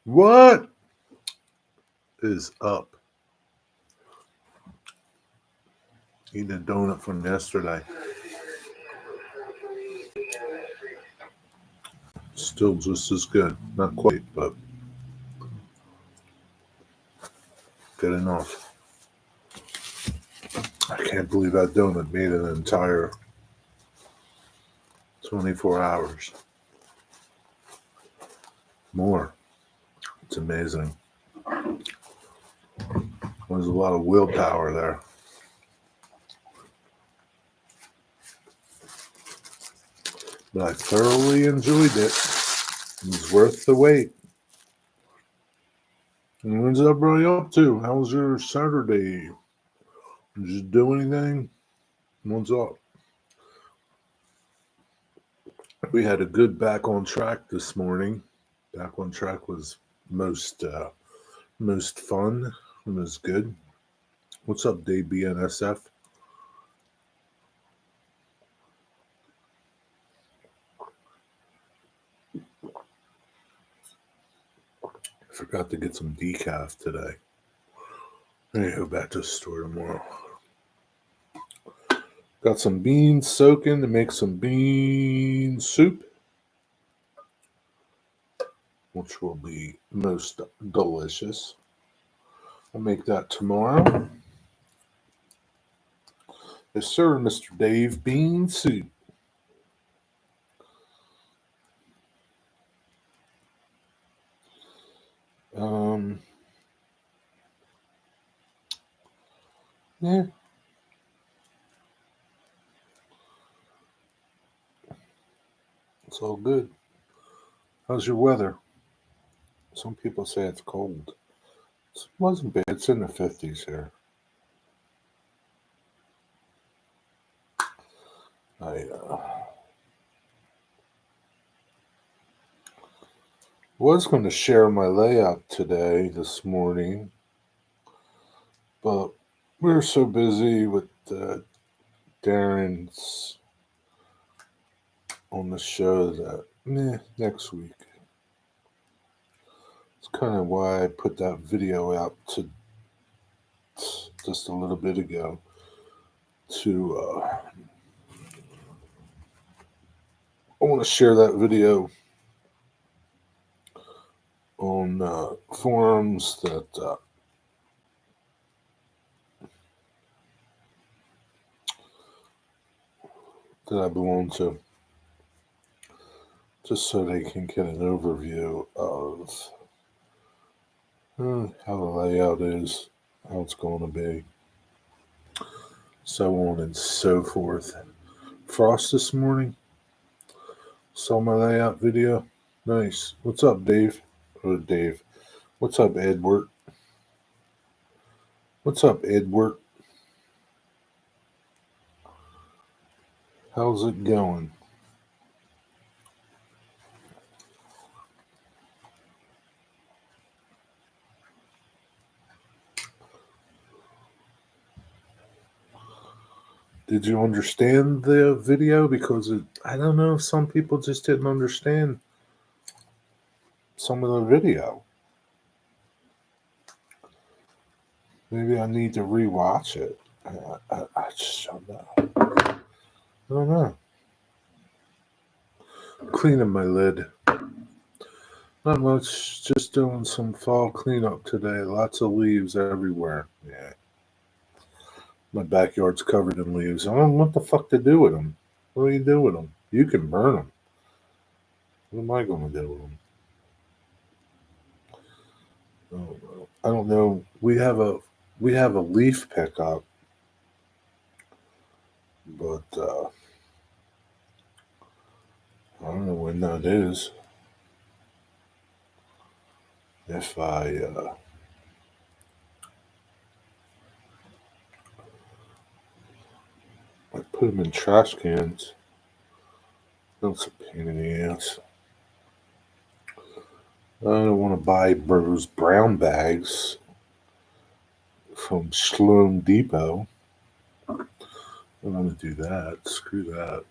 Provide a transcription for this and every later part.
What is up? Eating a donut from yesterday. Still just as good. Not quite, but good enough. I can't believe that donut made an entire 24 hours. More. It's amazing. There's a lot of willpower there. But I thoroughly enjoyed it. It was worth the wait. And what's everybody up to? How was your Saturday? Did you do anything? What's up? We had a good back on track this morning. Back on track was most fun. It was good. What's up, Dave BNSF? I forgot to get some decaf today. I need to go back to the store tomorrow. Got some beans soaking to make some bean soup, which will be most delicious. I'll make that tomorrow. Yes, sir, Mr. Dave Bean Soup. Yeah. It's all good. How's your weather? Some people say it's cold. It wasn't bad. It's in the 50s here. I was going to share my layout today, this morning, but we were so busy with Darren's on the show that next week. It's kind of why I put that video out to just a little bit ago to I want to share that video on forums that I belong to, just so they can get an overview of how the layout is, how it's going to be, so on and so forth. Frost this morning. Saw my layout video. Nice. What's up, Dave? Oh, Dave. What's up, Edward? What's up, Edward? How's it going? Did you understand the video? Because I don't know if some people just didn't understand some of the video. Maybe I need to rewatch it. I just don't know. I don't know. Cleaning my lid. Not much. Just doing some fall cleanup today. Lots of leaves everywhere. Yeah. My backyard's covered in leaves. I don't know what the fuck to do with them. What do you do with them? You can burn them. What am I going to do with them? I don't know. We have a leaf pickup, but I don't know when that is. If I put them in trash cans, that's a pain in the ass. I don't want to buy those brown bags from Sloan Depot. I don't want to do that. Screw that.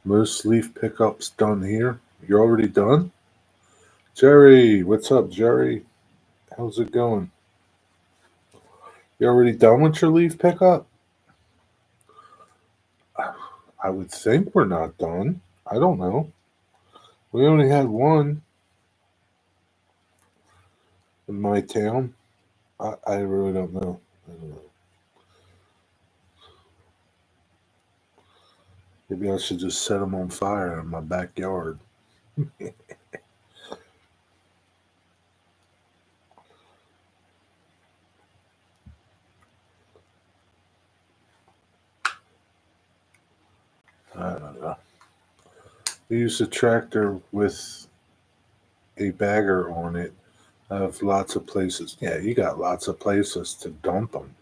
Most leaf pickups done here. You're already done? Jerry, what's up, Jerry? How's it going? You already done with your leaf pickup? I would think we're not done. I don't know. We only had one in my town. I really don't know. I don't know. Maybe I should just set them on fire in my backyard. I don't know. We used a tractor with a bagger on it. I have lots of places. Yeah, you got lots of places to dump them.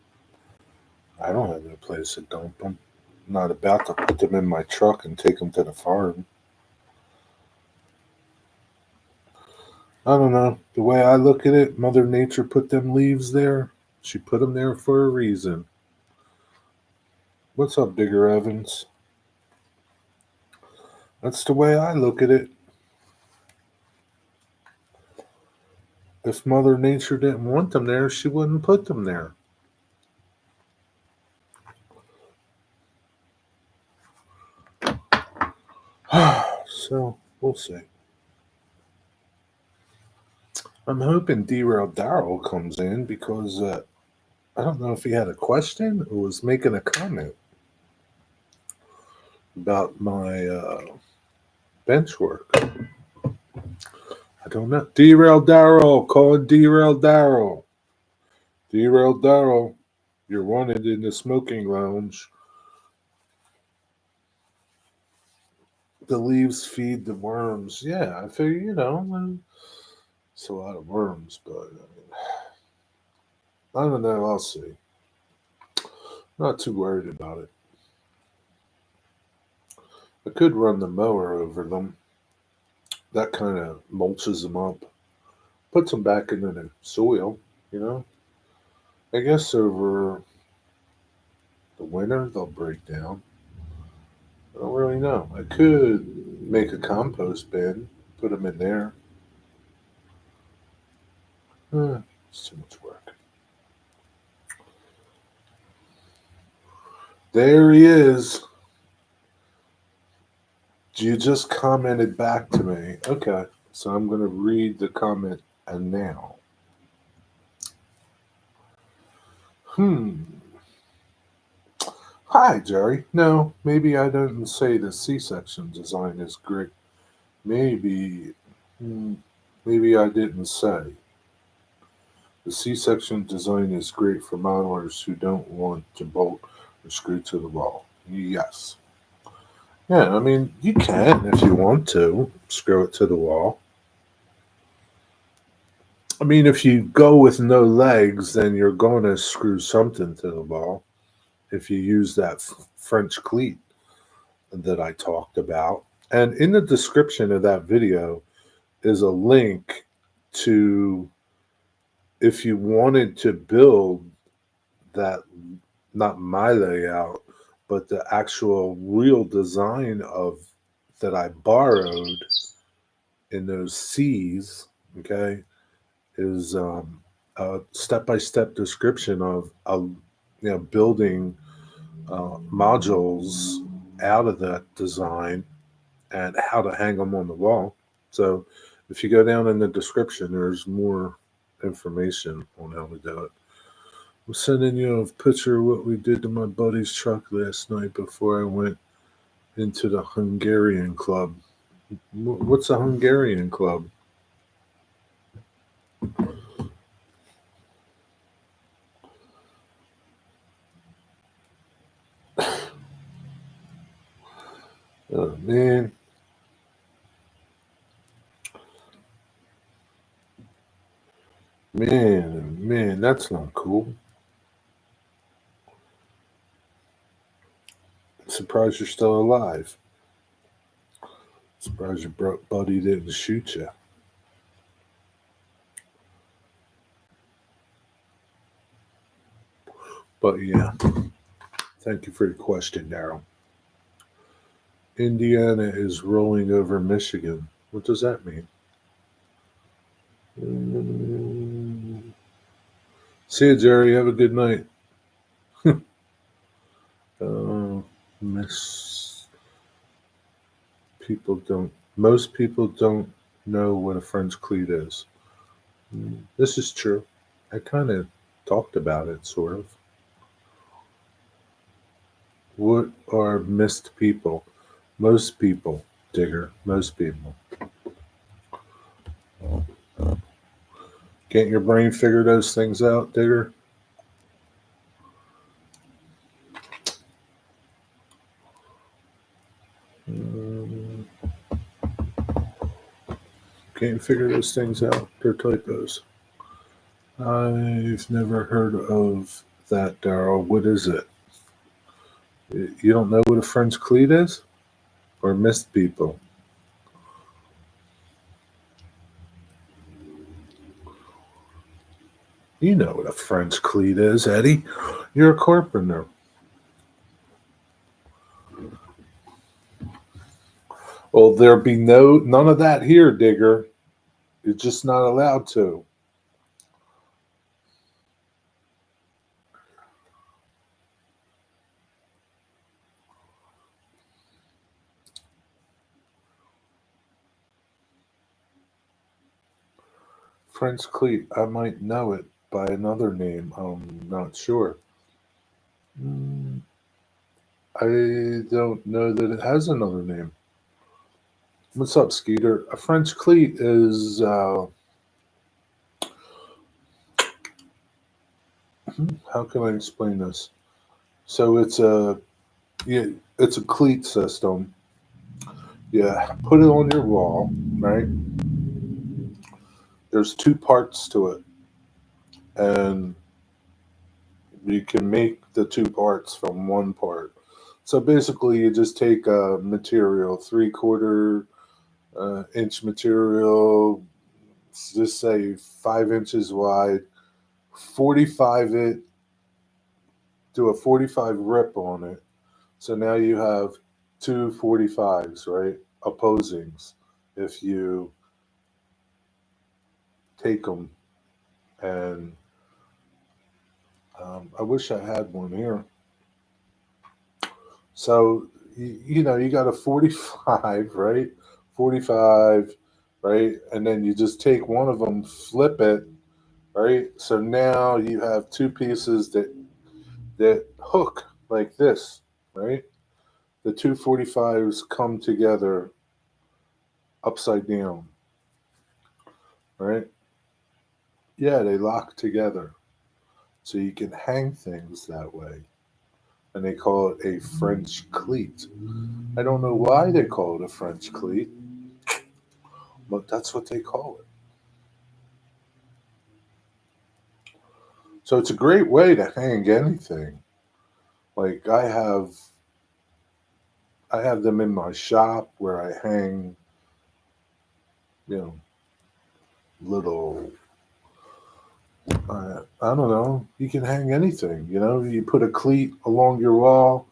I don't have no place to dump them. I'm not about to put them in my truck and take them to the farm. I don't know. The way I look at it, Mother Nature put them leaves there. She put them there for a reason. What's up, Digger Evans? That's the way I look at it. If Mother Nature didn't want them there, she wouldn't put them there. So, we'll see. I'm hoping Derail Darrell comes in because I don't know if he had a question or was making a comment about my bench work. I don't know. Derail Darrell, calling Derail Darrell. Derail Darrell, you're wanted in the smoking lounge. The leaves feed the worms. Yeah, I figure, it's a lot of worms, but I don't know. I'll see. Not too worried about it. I could run the mower over them. That kind of mulches them up, puts them back into the soil, you know. I guess over the winter they'll break down. I don't really know. I could make a compost bin, put them in there. It's too much work. There he is. You just commented back to me. Okay, so I'm going to read the comment and now. Hi, Jerry. No, maybe I didn't say the C-section design is great. Maybe, maybe I didn't say. The C-section design is great for modelers who don't want to bolt or screw to the wall. Yes. Yeah, I mean, you can if you want to screw it to the wall. I mean, if you go with no legs, then you're going to screw something to the wall. If you use that French cleat that I talked about. And in the description of that video is a link to if you wanted to build that, not my layout, but the actual real design of that I borrowed in those C's, okay, is a step-by-step description of building modules out of that design and how to hang them on the wall. So if you go down in the description, there's more information on how to do it. I'm sending you a picture of what we did to my buddy's truck last night before I went into the Hungarian club. What's a Hungarian club? Oh, man. Man, that's not cool. I'm surprised you're still alive. Surprised your buddy didn't shoot you. But yeah, thank you for your question, Daryl. Indiana is rolling over Michigan. What does that mean? See you, Jerry. Have a good night. Uh, miss people don't. Most people don't know what a French cleat is. This is true. I kind of talked about it, sort of. What are missed people? Most people, Digger. Most people. Can't your brain figure those things out, Digger? Mm, can't you figure those things out? They're typos. I've never heard of that, Daryl. What is it? You don't know what a French cleat is? Or missed people? You know what a French cleat is, Eddie. You're a carpenter. Well, there be none of that here, Digger. You're just not allowed to. French cleat. I might know it by another name. I'm not sure. Mm, I don't know that it has another name. What's up, Skeeter? A French cleat is how can I explain this? So it's a cleat system. Yeah, put it on your wall, right? There's two parts to it, and you can make the two parts from one part. So basically, you just take a material, 3/4 inch material, just say 5 inches wide, 45 it, do a 45 rip on it. So now you have two 45s, right? Opposings. If you take them and I wish I had one here. So you got a 45, right? 45, right? And then you just take one of them, flip it, right? So now you have two pieces that hook like this, right? The two 45s come together upside down, right? Yeah, they lock together. So you can hang things that way. And they call it a French cleat. I don't know why they call it a French cleat, but that's what they call it. So it's a great way to hang anything. Like I have them in my shop where I hang, you know, little I don't know. You can hang anything. You put a cleat along your wall.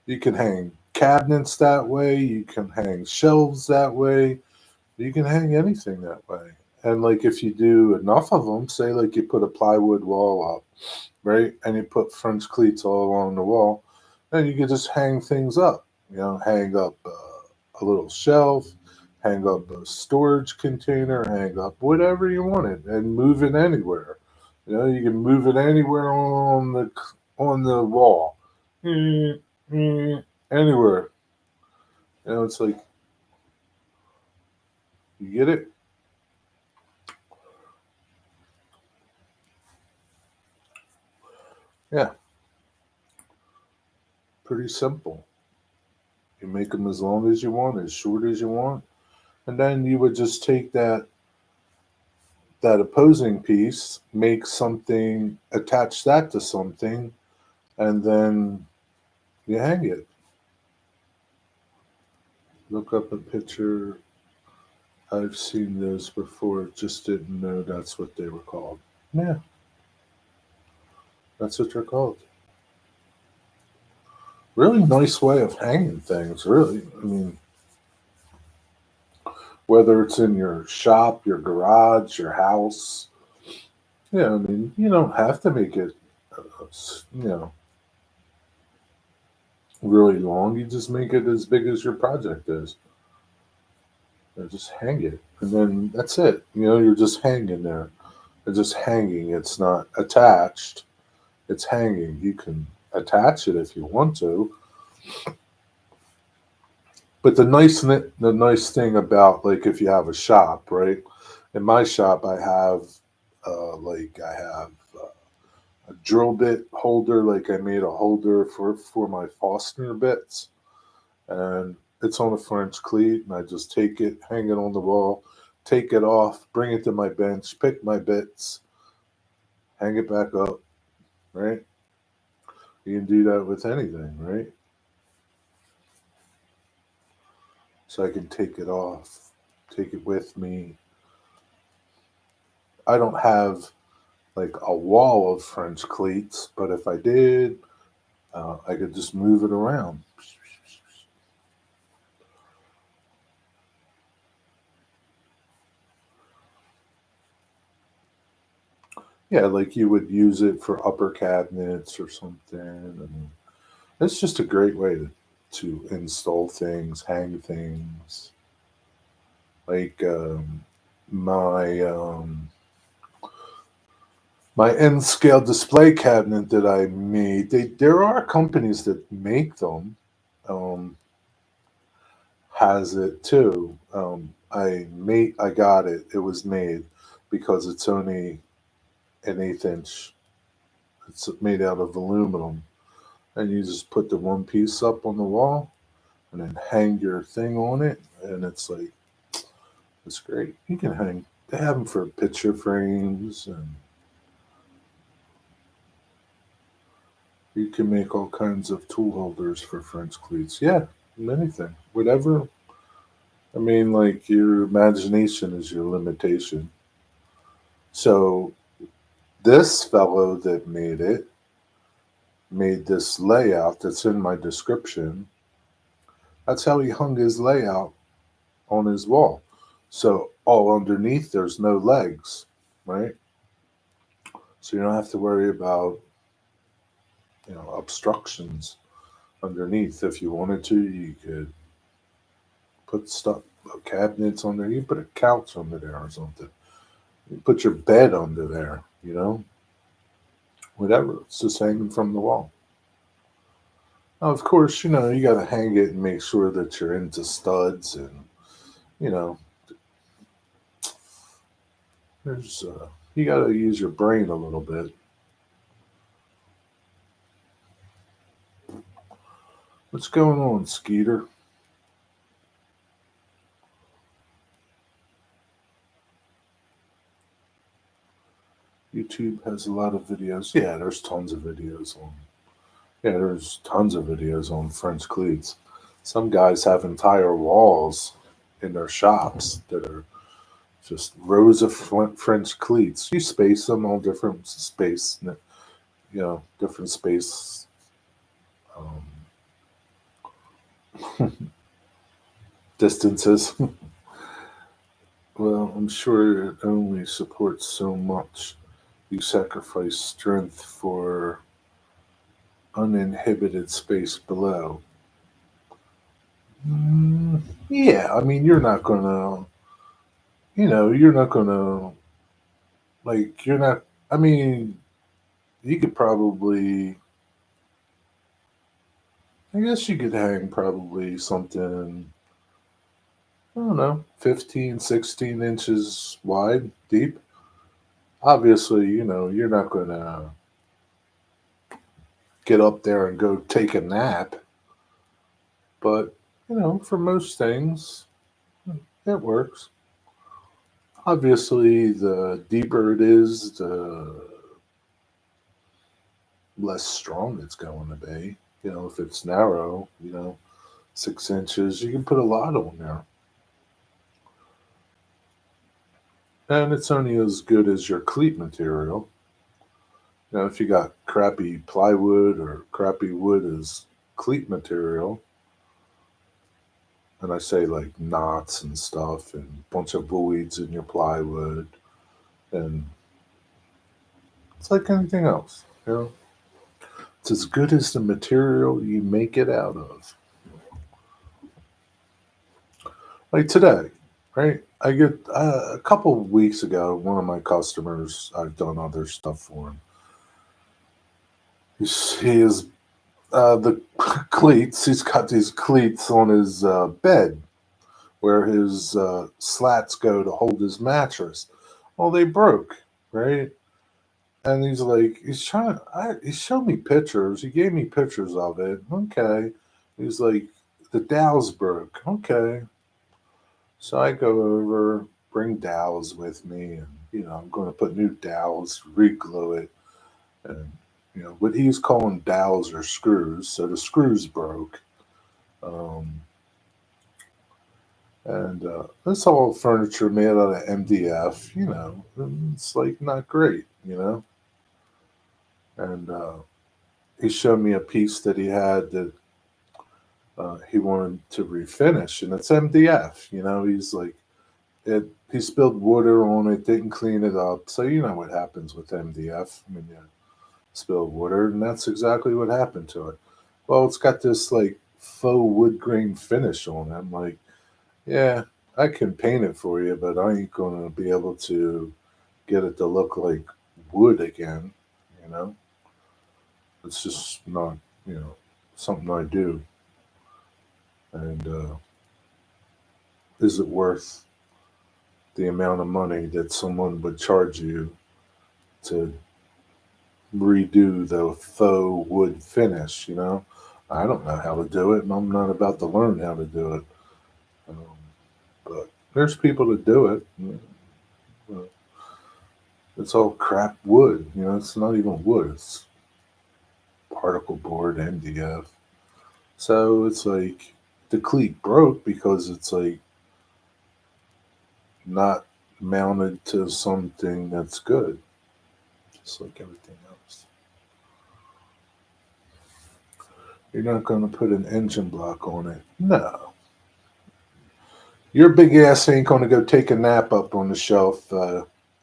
You can hang cabinets that way. You can hang shelves that way. You can hang anything that way. And like if you do enough of them, say like you put a plywood wall up, right, and you put French cleats all along the wall, then you can just hang things up. Hang up a little shelf, hang up a storage container, hang up whatever you wanted, and move it anywhere. You can move it anywhere on the wall, anywhere. It's like you get it. Yeah, pretty simple. You make them as long as you want, as short as you want, and then you would just take that opposing piece, make something, attach that to something, and then you hang it. Look up a picture. I've seen those before, just didn't know that's what they were called. Yeah, that's what they're called. Really nice way of hanging things, really. I mean, whether it's in your shop, your garage, your house. Yeah, I mean, you don't have to make it, you know, really long. You just make it as big as your project is. And just hang it, and then that's it. You're just hanging there. It's just hanging. It's not attached. It's hanging. You can attach it if you want to. But the nice thing about, like, if you have a shop, right? In my shop, I have a drill bit holder. Like, I made a holder for my Fastener bits, and it's on a French cleat, and I just take it, hang it on the wall, take it off, bring it to my bench, pick my bits, hang it back up. Right? You can do that with anything, right? So I can take it off, take it with me. I don't have like a wall of French cleats, but if I did, I could just move it around. Yeah, like you would use it for upper cabinets or something. I mean, it's just a great way to install things, hang things. Like my my N scale display cabinet that I made. There are companies that make them. Um, has it too. I got it. It was made because it's only an eighth inch. It's made out of aluminum, and you just put the one piece up on the wall, and then hang your thing on it, and it's great. You can hang. They have them for picture frames, and you can make all kinds of tool holders for French cleats. Yeah, anything, whatever. I mean, like, your imagination is your limitation. So this fellow that made this layout that's in my description. That's how he hung his layout on his wall. So all underneath there's no legs, right? So you don't have to worry about obstructions underneath. If you wanted to, you could put stuff, cabinets under. You put a couch under there or something. You put your bed under there. Whatever. It's just hanging from the wall. Now, of course, you got to hang it and make sure that you're into studs, and you know, there's you got to use your brain a little bit. What's going on, Skeeter? YouTube has a lot of videos. Yeah, there's tons of videos on. Yeah, there's tons of videos on French cleats. Some guys have entire walls in their shops that are just rows of French cleats. You space them all different space, different space um, distances. Well, I'm sure it only supports so much. You sacrifice strength for uninhibited space below. Mm, yeah, I mean, you're not gonna, you're not, I mean, you could probably, I guess you could hang probably something, I don't know, 15, 16 inches wide, deep. Obviously, you're not gonna get up there and go take a nap, but, for most things, it works. Obviously, the deeper it is, the less strong it's going to be. If it's narrow, 6 inches, you can put a lot on there. And it's only as good as your cleat material. If you got crappy plywood or crappy wood as cleat material, And I say like knots and stuff and a bunch of voids in your plywood. And it's like anything else, you know? It's as good as the material you make it out of. Like today, right? I get a couple of weeks ago, one of my customers, I've done other stuff for him. He is the cleats. He's got these cleats on his bed where his slats go to hold his mattress. Well, they broke, right? And he's like, he showed me pictures. He gave me pictures of it. Okay. He's like, the dowels broke. Okay. So I go over, bring dowels with me, and, I'm going to put new dowels, re-glue it. And, what he's calling dowels are screws. So the screws broke. Um, and it's all furniture made out of MDF, and it's like not great. And he showed me a piece that he had that he wanted to refinish, and it's MDF. He's like, he spilled water on it, didn't clean it up. So you know what happens with MDF when you spill water, and that's exactly what happened to it. Well, it's got this like faux wood grain finish on it. I'm like, yeah, I can paint it for you, but I ain't gonna be able to get it to look like wood again. You know, it's just not, you know, something I do. And is it worth the amount of money that someone would charge you to redo the faux wood finish? I don't know how to do it, and I'm not about to learn how to do it. Um, but there's people that do it. Uh, It's all crap wood. It's not even wood. It's particle board, MDF. So it's like the cleat broke because it's like not mounted to something that's good, just like everything else. You're not going to put an engine block on it. No. Your big ass ain't going to go take a nap up on the shelf,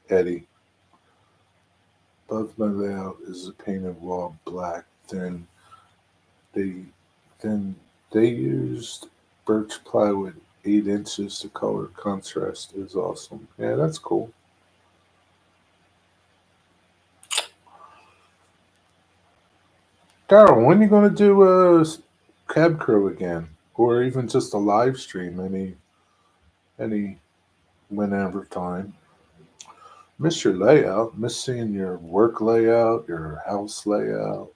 Eddie. Above my layout is a painted wall black. They then they used birch plywood 8 inches. The color contrast is awesome. Yeah, that's cool. Daryl, when are you going to do a cab crew again, or even just a live stream? Any whenever time. Miss your layout. Miss seeing your work layout, your house layout.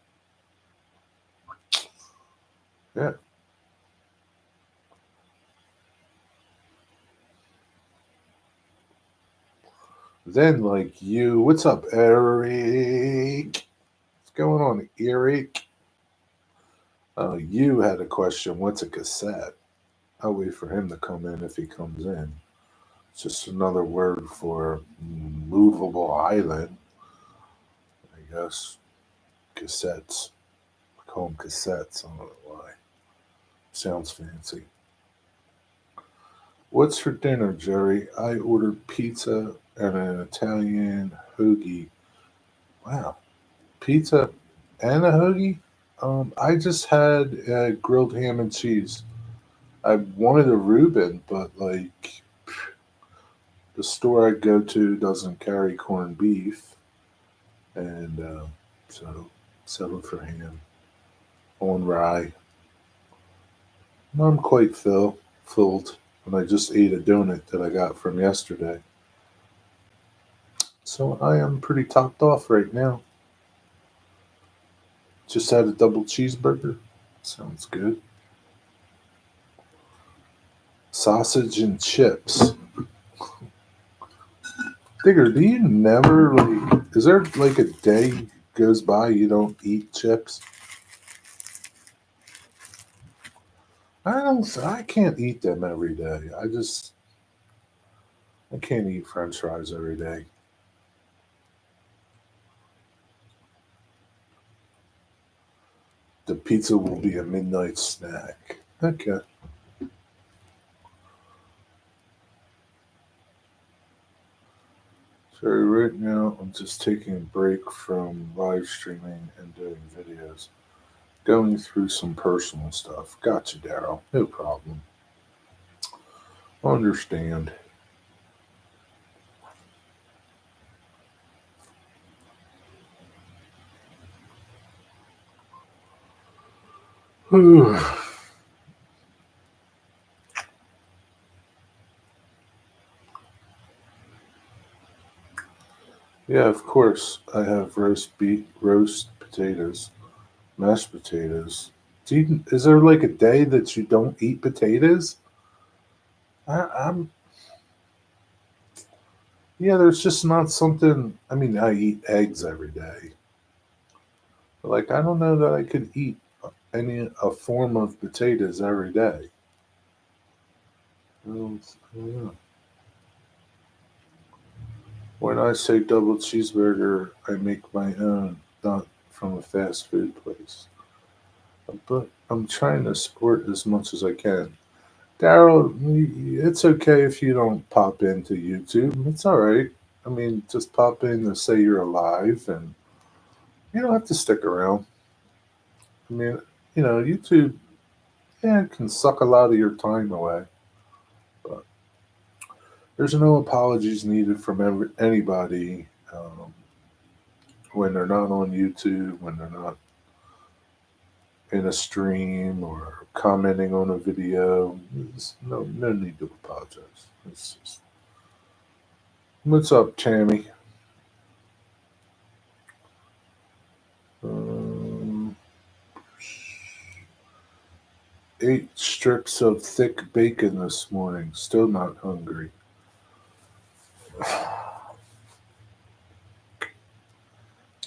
Yeah. Then like you, what's up, Eric? What's going on, Eric? You had a question. What's a cassette? I'll wait for him to come in if he comes in. It's just another word for movable island, I guess. Cassettes. I call them cassettes. I don't know why. Sounds fancy. What's for dinner, Jerry? I ordered pizza and an Italian hoagie. Wow. Pizza and a hoagie? I just had grilled ham and cheese. I wanted a Reuben, but like the store I go to doesn't carry corned beef, and so settled for ham on rye. I'm quite filled, and I just ate a donut that I got from yesterday, so I am pretty topped off right now. Just had a double cheeseburger. Sounds good. Sausage and chips. Digger, do you never like? Is there like a day goes by you don't eat chips? I don't. I can't eat them every day. I can't eat French fries every day. The pizza will be a midnight snack. Okay. So right now, I'm just taking a break from live streaming and doing videos, going through some personal stuff. Gotcha, Daryl. No problem. Understand. Yeah, of course. I have roast potatoes, mashed potatoes. Is there like a day that you don't eat potatoes? I'm Yeah. There's just not something. I mean, I eat eggs every day, but like I don't know that I could eat any a form of potatoes every day. I don't know. When I say double cheeseburger, I make my own, not from a fast food place. But I'm trying to support as much as I can. Daryl, it's okay if you don't pop into YouTube. It's all right. I mean, just pop in to say you're alive, and you don't have to stick around. I mean, YouTube, yeah, it can suck a lot of your time away, but there's no apologies needed from anybody when they're not on YouTube, when they're not in a stream or commenting on a video. There's no need to apologize. It's just, what's up, Tammy? Um, 8 strips of thick bacon this morning. Still not hungry.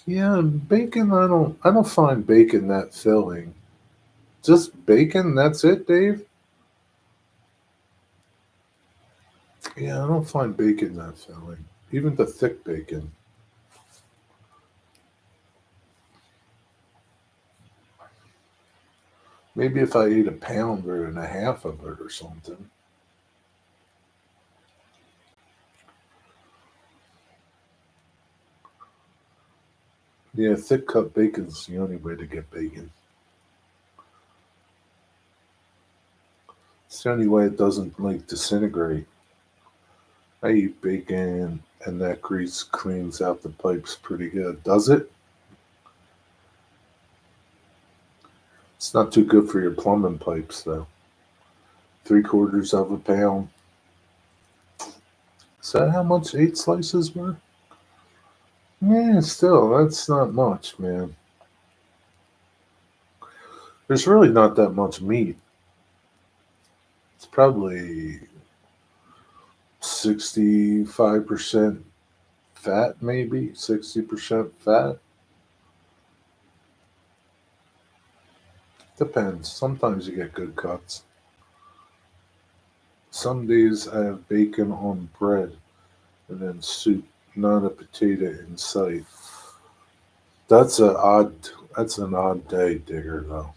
Yeah, bacon. I don't find bacon that filling. Just bacon. That's it, Dave. Yeah, I don't find bacon that filling. Even the thick bacon. Maybe if I ate a pound or and a half of it or something. Yeah, thick cut bacon's the only way to get bacon. It's the only way it doesn't like disintegrate. I eat bacon and that grease cleans out the pipes pretty good. Does it? It's not too good for your plumbing pipes though. 3/4 of a pound. Is that how much 8 slices were? Yeah, still, that's not much, man. There's really not that much meat. It's probably 65% fat, maybe 60% fat. Depends. Sometimes you get good cuts. Some days I have bacon on bread and then soup, not a potato in sight. That's a odd. That's an odd day, Digger. Though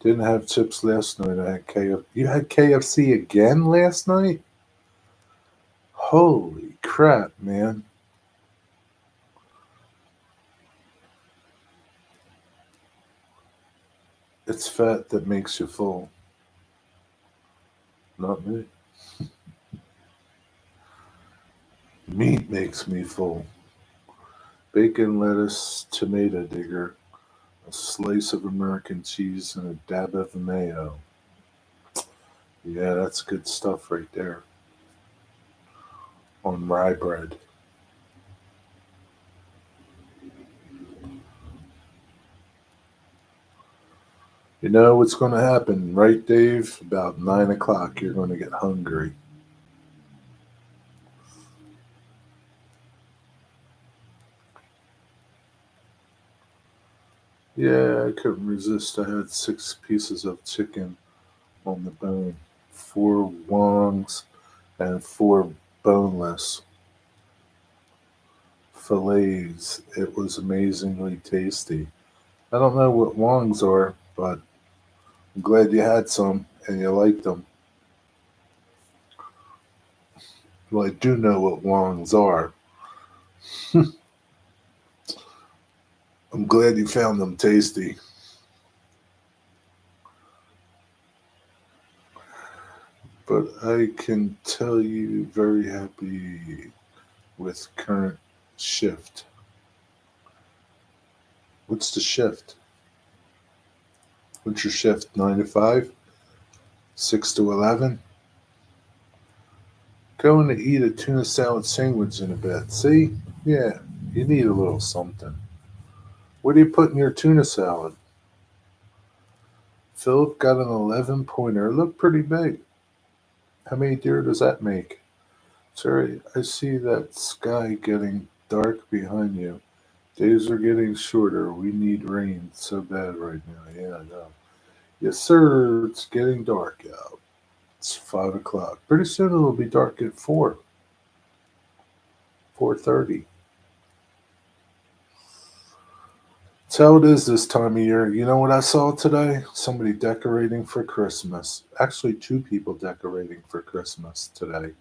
didn't have chips last night. I had KFC. You had KFC again last night? Holy crap, man! It's fat that makes you full, not me. Meat makes me full. Bacon, lettuce, tomato, Digger, a slice of American cheese, and a dab of mayo. Yeah, that's good stuff right there on rye bread. You know what's going to happen, right, Dave? About 9 o'clock, you're going to get hungry. Yeah, I couldn't resist. I had 6 pieces of chicken on the bone, 4 wongs, and 4 boneless fillets. It was amazingly tasty. I don't know what wongs are, but I'm glad you had some and you liked them. Well, I do know what longs are. I'm glad you found them tasty. But I can tell you very happy with current shift. What's the shift? What's your shift? 9 to 5? 6 to 11? Going to eat a tuna salad sandwich in a bit. See? Yeah, you need a little something. What do you put in your tuna salad? Philip got an 11 pointer. Looked pretty big. How many deer does that make? Sorry, I see that sky getting dark behind you. Days are getting shorter. We need rain so bad right now. Yeah, I know. Yes, sir. It's getting dark out. It's 5 o'clock. Pretty soon it'll be dark at 4:30. That's how it is this time of year. You know what I saw today? Somebody decorating for Christmas. Actually, two people decorating for Christmas today.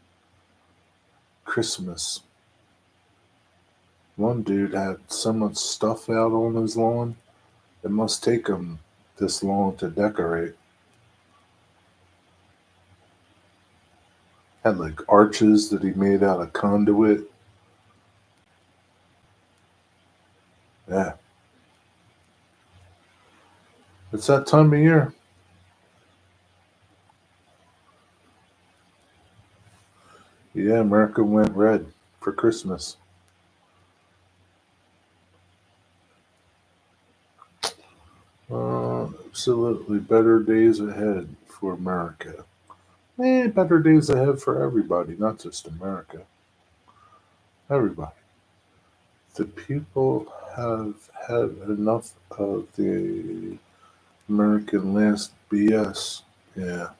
Christmas. One dude had so much stuff out on his lawn. It must take him this long to decorate. Had like arches that he made out of conduit. Yeah, it's that time of year. Yeah, America went red for Christmas. Absolutely better days ahead for America. Better days ahead for everybody, not just America. Everybody. The people have had enough of the American last BS. Yeah.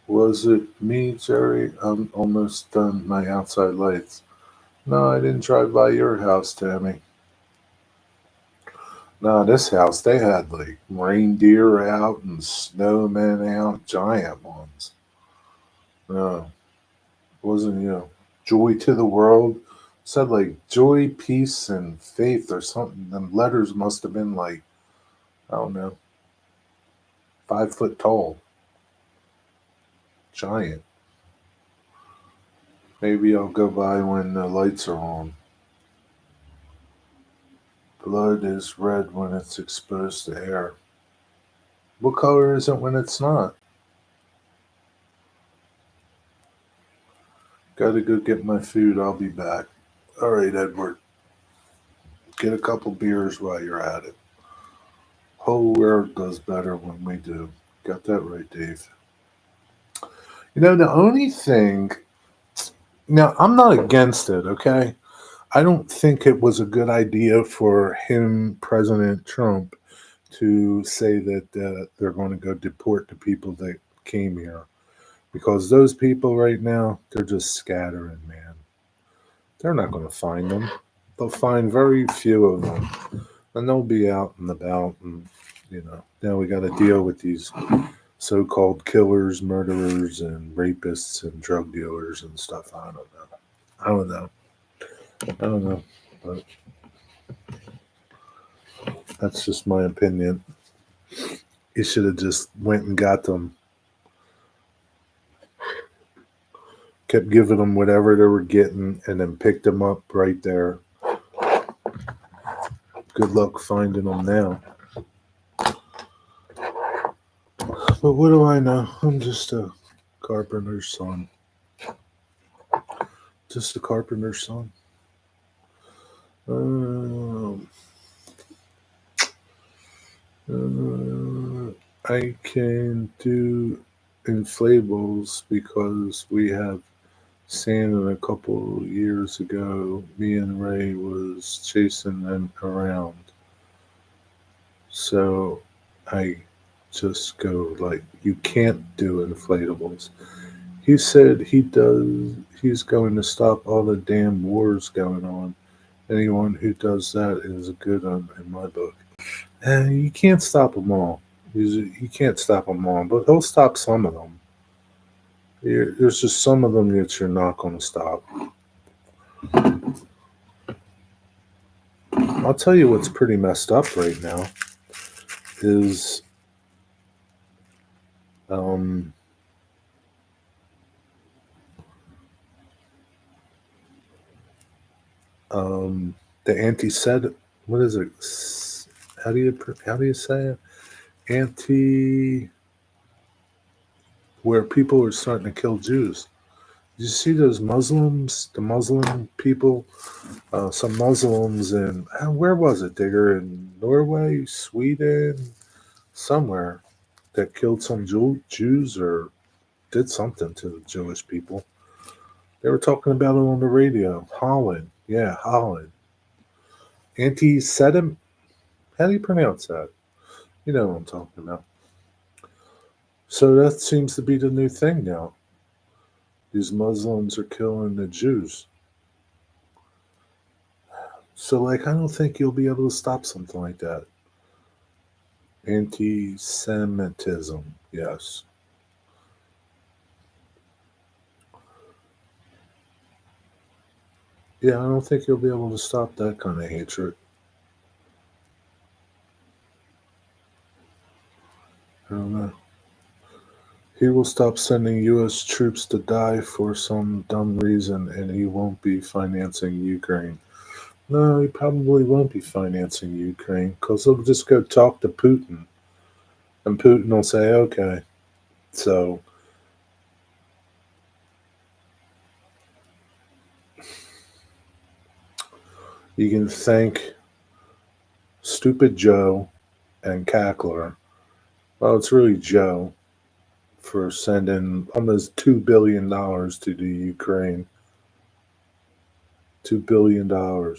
Was it me, Jerry? I'm almost done my outside lights. No, I didn't drive by your house, Tammy. No, this house, they had like reindeer out and snowmen out, giant ones. No, wasn't you. Joy to the world. Said like joy, peace, and faith or something. Them letters must have been like, I don't know, 5 foot tall. Giant. Maybe I'll go by when the lights are on. Blood is red when it's exposed to air. What color is it when it's not? Gotta go get my food. I'll be back. All right, Edward. Get a couple beers while you're at it. Whole world does better when we do. Got that right, Dave. You know, the only thing. Now, I'm not against it, okay? I don't think it was a good idea for him, President Trump, to say that they're going to go deport the people that came here. Because those people right now, they're just scattering, man. They're not going to find them. They'll find very few of them. And they'll be out and about. And, now we got to deal with these so called killers, murderers, and rapists and drug dealers and stuff. I don't know. I don't know. I don't know. But that's just my opinion. He should have just went and got them. Kept giving them whatever they were getting and then picked them up right there. Good luck finding them now. But what do I know? I'm just a carpenter's son. Just a carpenter's son. I can do inflatables because we have sand. A couple years ago, me and Ray was chasing them around. So I just go like, you can't do inflatables. He said he's going to stop all the damn wars going on. Anyone who does that is a good one in my book. And you can't stop them all. You can't stop them all, but he'll stop some of them. There's just some of them that you're not going to stop. I'll tell you what's pretty messed up right now is um, the anti-Sed. What is it? How do you say it? Anti, where people are starting to kill Jews. Did you see those Muslims? The Muslim people. Some Muslims in where was it, Digger? In Norway, Sweden, somewhere that killed some Jews or did something to the Jewish people. They were talking about it on the radio. Holland. Yeah, Holland. Anti-Semitic. How do you pronounce that? You know what I'm talking about. So that seems to be the new thing now. These Muslims are killing the Jews. So, like, I don't think you'll be able to stop something like that. Anti Semitism, yes. Yeah, I don't think you'll be able to stop that kind of hatred. I don't know. He will stop sending U.S. troops to die for some dumb reason, and he won't be financing Ukraine. No, he probably won't be financing Ukraine because he'll just go talk to Putin, and Putin will say, okay. So you can thank Stupid Joe and Cackler. Well, it's really Joe for sending almost $2 billion to the Ukraine. $2 billion.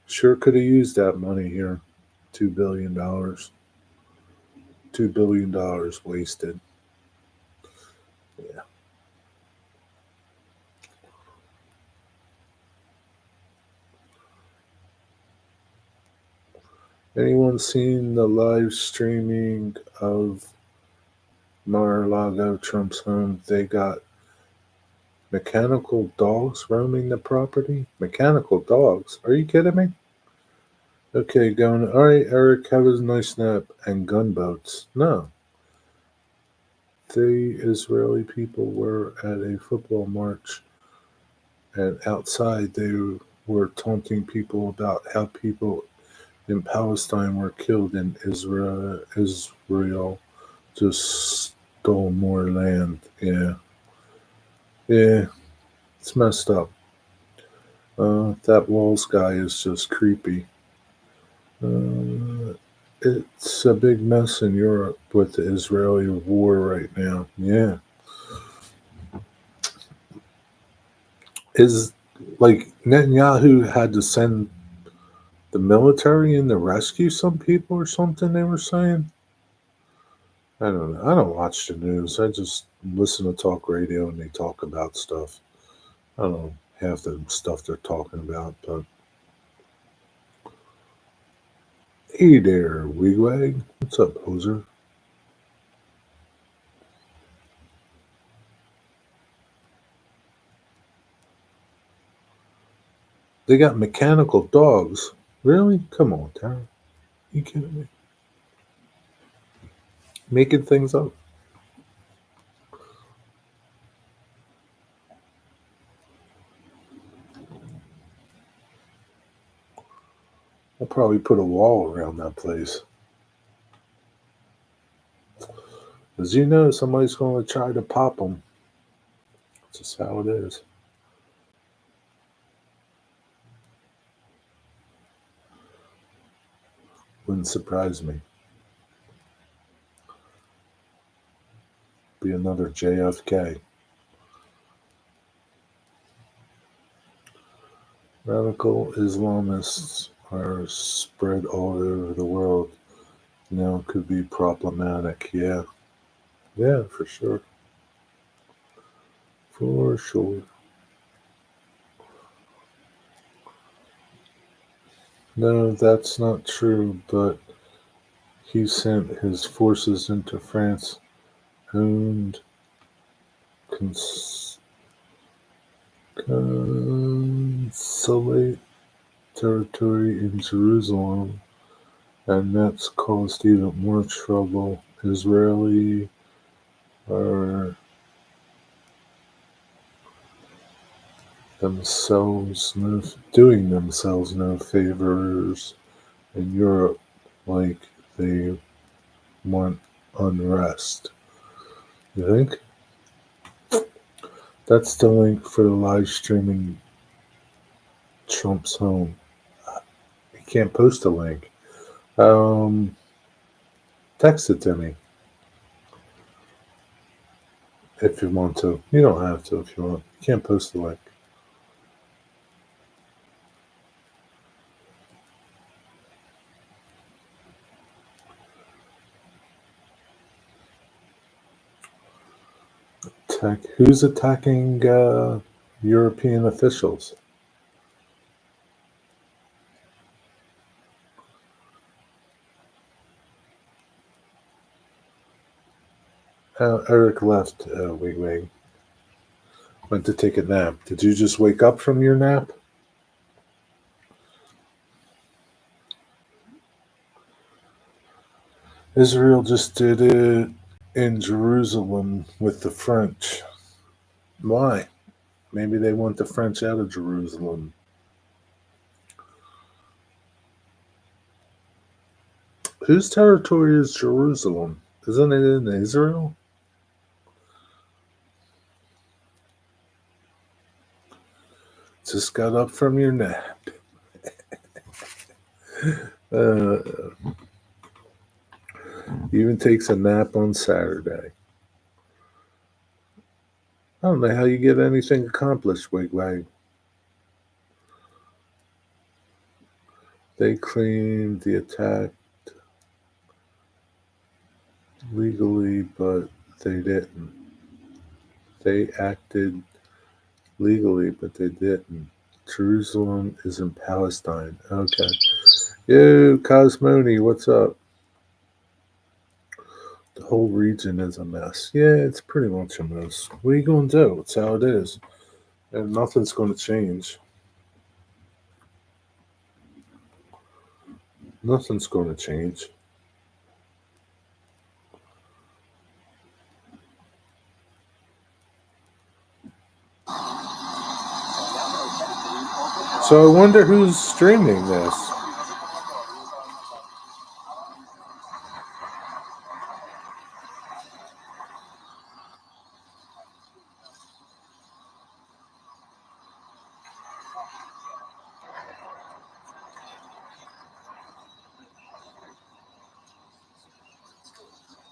Sure could have used that money here. $2 billion. $2 billion wasted. Yeah. Anyone seen the live streaming of Mar-a-Lago, Trump's home? They got mechanical dogs roaming the property. Mechanical dogs? Are you kidding me? Okay, going. All right, Eric, have a nice nap. And gunboats? No. The Israeli people were at a football march, and outside they were taunting people about how people in Palestine were killed in Israel. Israel just stole more land. Yeah, yeah, it's messed up. That Walls guy is just creepy. Uh, it's a big mess in Europe with the Israeli war right now. Yeah, is like Netanyahu had to send the military in to rescue some people or something. They were saying. I don't know. I don't watch the news. I just listen to talk radio and they talk about stuff. I don't know half the stuff they're talking about, but hey there, Wigwag. What's up, poser? They got mechanical dogs. Really? Come on, Tara. You kidding me? Making things up. I'll probably put a wall around that place. As you know, somebody's going to try to pop them. That's just how it is. Wouldn't surprise me. Be another JFK. Radical Islamists are spread all over the world. Now could be problematic. Yeah. Yeah, for sure. For sure. No, that's not true, but he sent his forces into France, owned consolate territory in Jerusalem, and that's caused even more trouble. Israeli are doing themselves no favors in Europe, like they want unrest. You think? That's the link for the live streaming Trump's home. You can't post a link. Text it to me if you want to. You don't have to if you want. You can't post the link. Who's attacking European officials? Eric left. Wait. Went to take a nap. Did you just wake up from your nap? Israel just did it in Jerusalem with the French. Why? Maybe they want the French out of Jerusalem. Whose territory is Jerusalem? Isn't it in Israel? Just got up from your nap. Even takes a nap on Saturday. I don't know how you get anything accomplished, Wigwag. They claimed the attack legally, but they didn't. They acted legally, but they didn't. Jerusalem is in Palestine. Okay. Yo, Cosmoni, what's up? The whole region is a mess. Yeah, it's pretty much a mess. What are you going to do? It's how it is. And nothing's going to change. Nothing's going to change. So I wonder who's streaming this.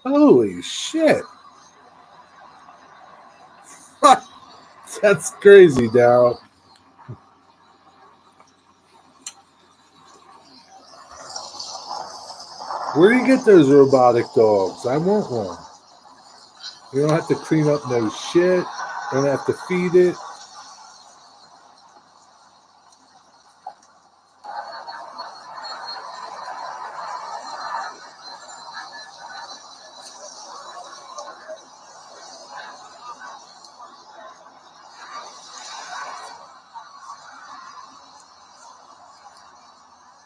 Holy shit. That's crazy, Daryl. Where do you get those robotic dogs? I want one. You don't have to clean up no shit. You don't have to feed it.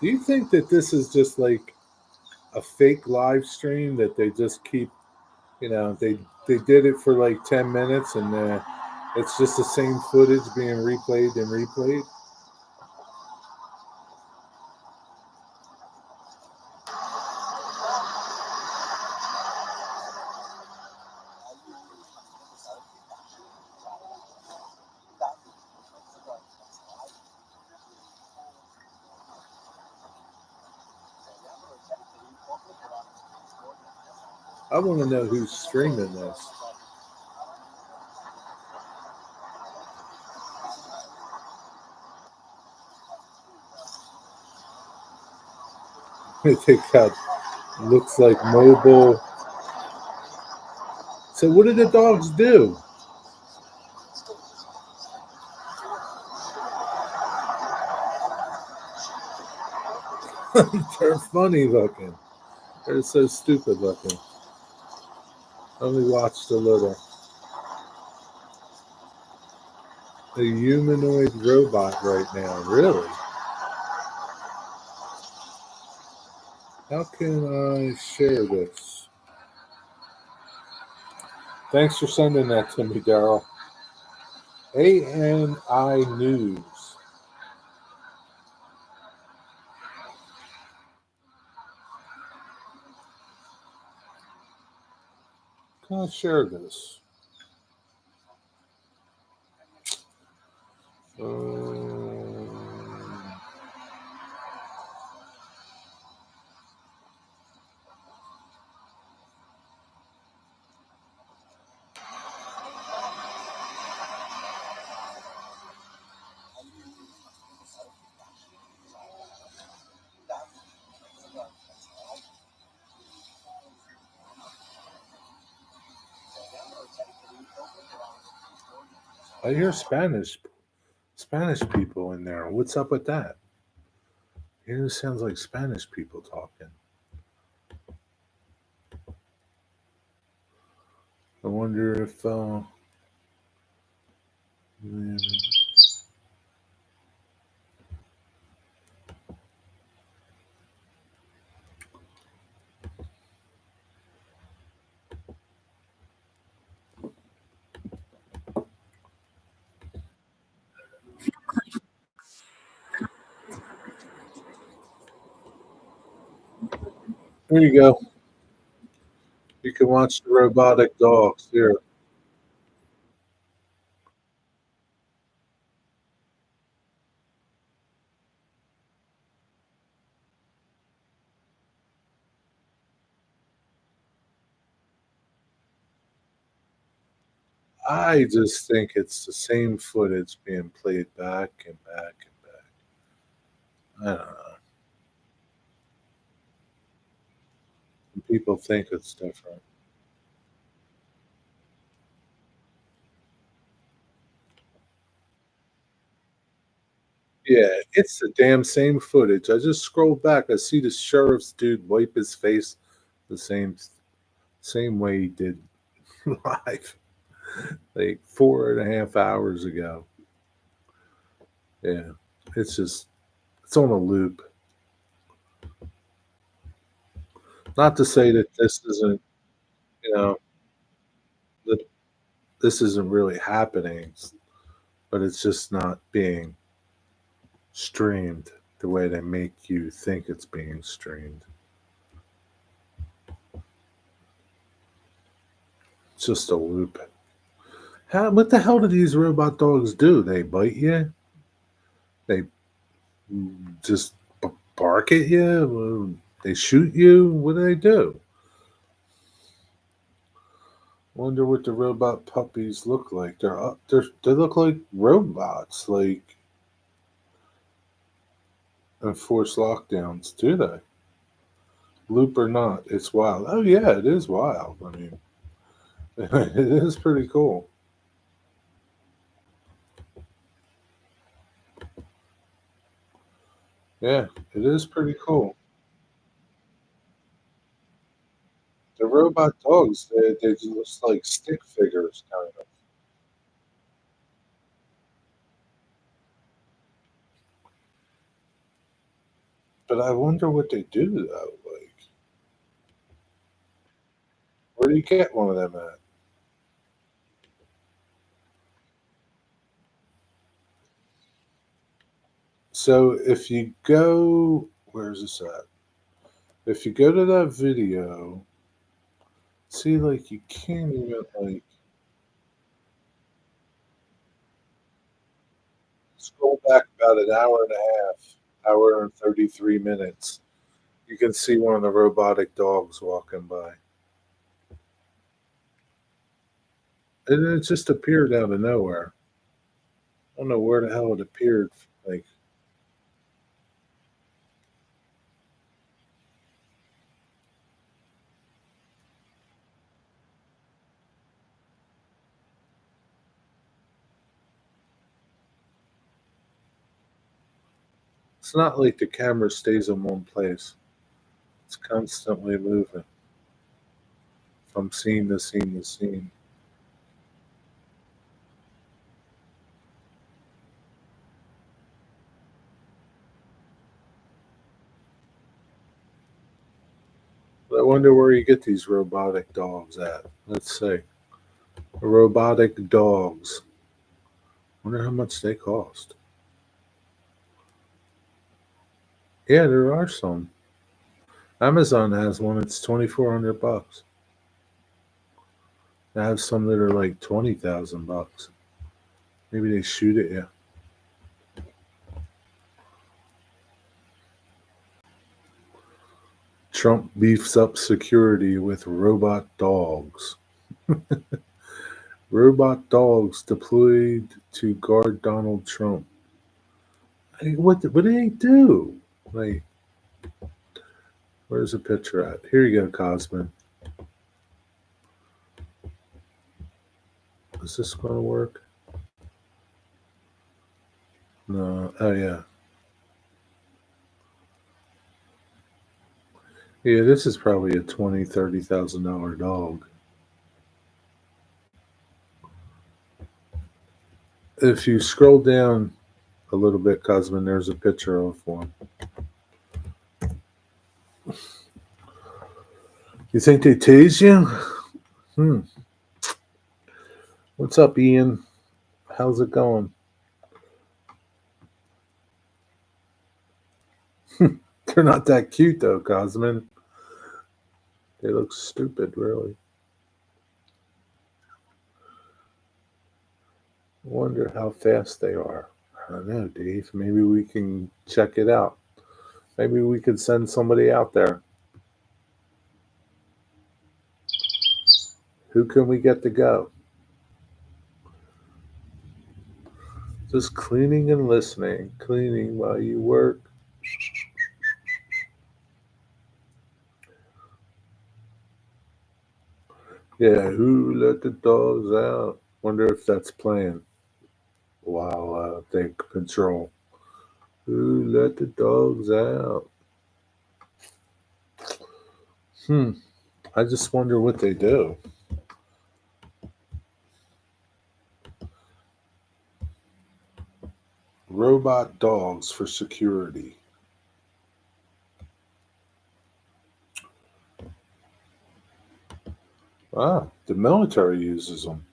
Do you think that this is just like a fake live stream that they just keep, they did it for like 10 minutes and it's just the same footage being replayed and replayed? I want to know who's streaming this. I think that looks like mobile. So what do the dogs do? They're funny looking. They're so stupid looking. Only watched a little. a humanoid robot right now. Really? How can I share this? Thanks for sending that to me, Daryl. ANI News. Can I share this? Um, I hear Spanish people in there. What's up with that? It sounds like Spanish people talking. I wonder if mm, there you go. You can watch the robotic dogs here. I just think it's the same footage being played back and back and back. I don't know. People think it's different. Yeah, it's the damn same footage. I just scrolled back. I see the sheriff's dude wipe his face the same way he did live, like 4.5 hours ago. Yeah, it's on a loop. Not to say that this isn't, you know, that this isn't really happening, but it's just not being streamed the way they make you think it's being streamed. It's just a loop. What the hell do these robot dogs do? They bite you? They just bark at you? They shoot you? What do they do? Wonder what the robot puppies look like. They look like robots, like enforced lockdowns, do they? Loop or not, it's wild. Oh yeah, it is wild. I mean, it is pretty cool. Yeah, it is pretty cool. The robot dogs, they just like stick figures, kind of. But I wonder what they do though. Like, where do you get one of them at? So if you go, where's this at? If you go to that video, see, like you can't even like scroll back about an hour and a half, hour and 33 minutes. You can see one of the robotic dogs walking by, and it just appeared out of nowhere. I don't know where the hell it appeared. Like, it's not like the camera stays in one place. It's constantly moving from scene to scene to scene. wonder where you get these robotic dogs at. Let's see. Robotic dogs. Wonder how much they cost. Yeah, there are some. Amazon has one. It's $2,400. They have some that are like $20,000. Maybe they shoot at you. Trump beefs up security with robot dogs. Robot dogs deployed to guard Donald Trump. Hey, what do they do? Like, where's the picture at? Here you go, Cosman. Is this going to work? No. Oh yeah. Yeah, this is probably a $20,000-$30,000 dog. If you scroll down a little bit, Cosman, there's a picture of one. You think they tase you? Hmm. What's up, Ian? How's it going? They're not that cute though, Cosman. They look stupid, really. I wonder how fast they are. I don't know, Dave. Maybe we can check it out. Maybe we could send somebody out there. Who can we get to go? Just cleaning and listening. Cleaning while you work. Yeah, who let the dogs out? Wonder if that's playing while they control. Who let the dogs out? Hmm. I just wonder what they do. Robot dogs for security. Ah, the military uses them.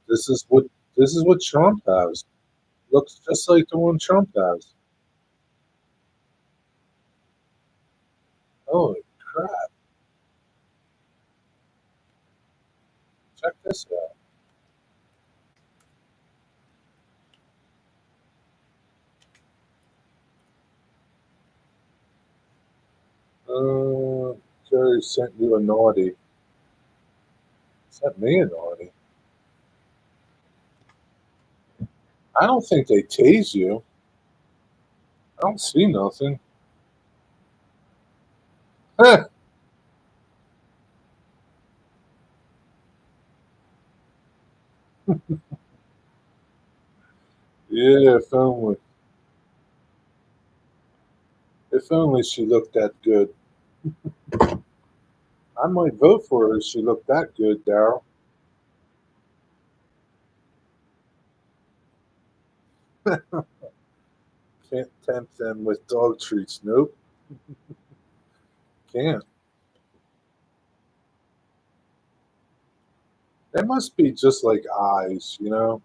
This is what this is what Trump has. Looks just like the one Trump has. Holy crap! Check this out. Uh, Jerry sent you a naughty. Sent me a naughty. I don't think they tase you. I don't see nothing. Yeah, if only. If only she looked that good. I might vote for her if she looked that good, Daryl. Can't tempt them with dog treats. Nope, can't. They must be just like eyes, you know?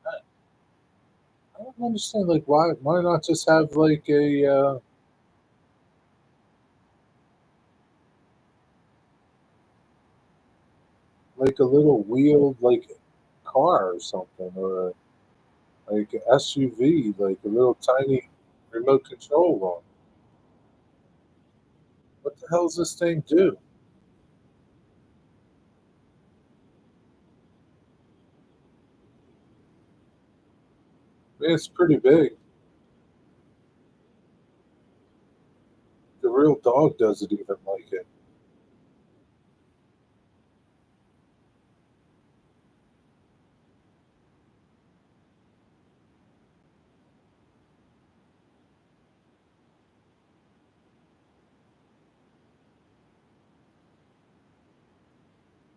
I don't understand, like, why not just have, like a little wheeled, like, car or something, or like a SUV, like a little tiny remote control one. What the hell does this thing do? It's pretty big. The real dog doesn't even like it.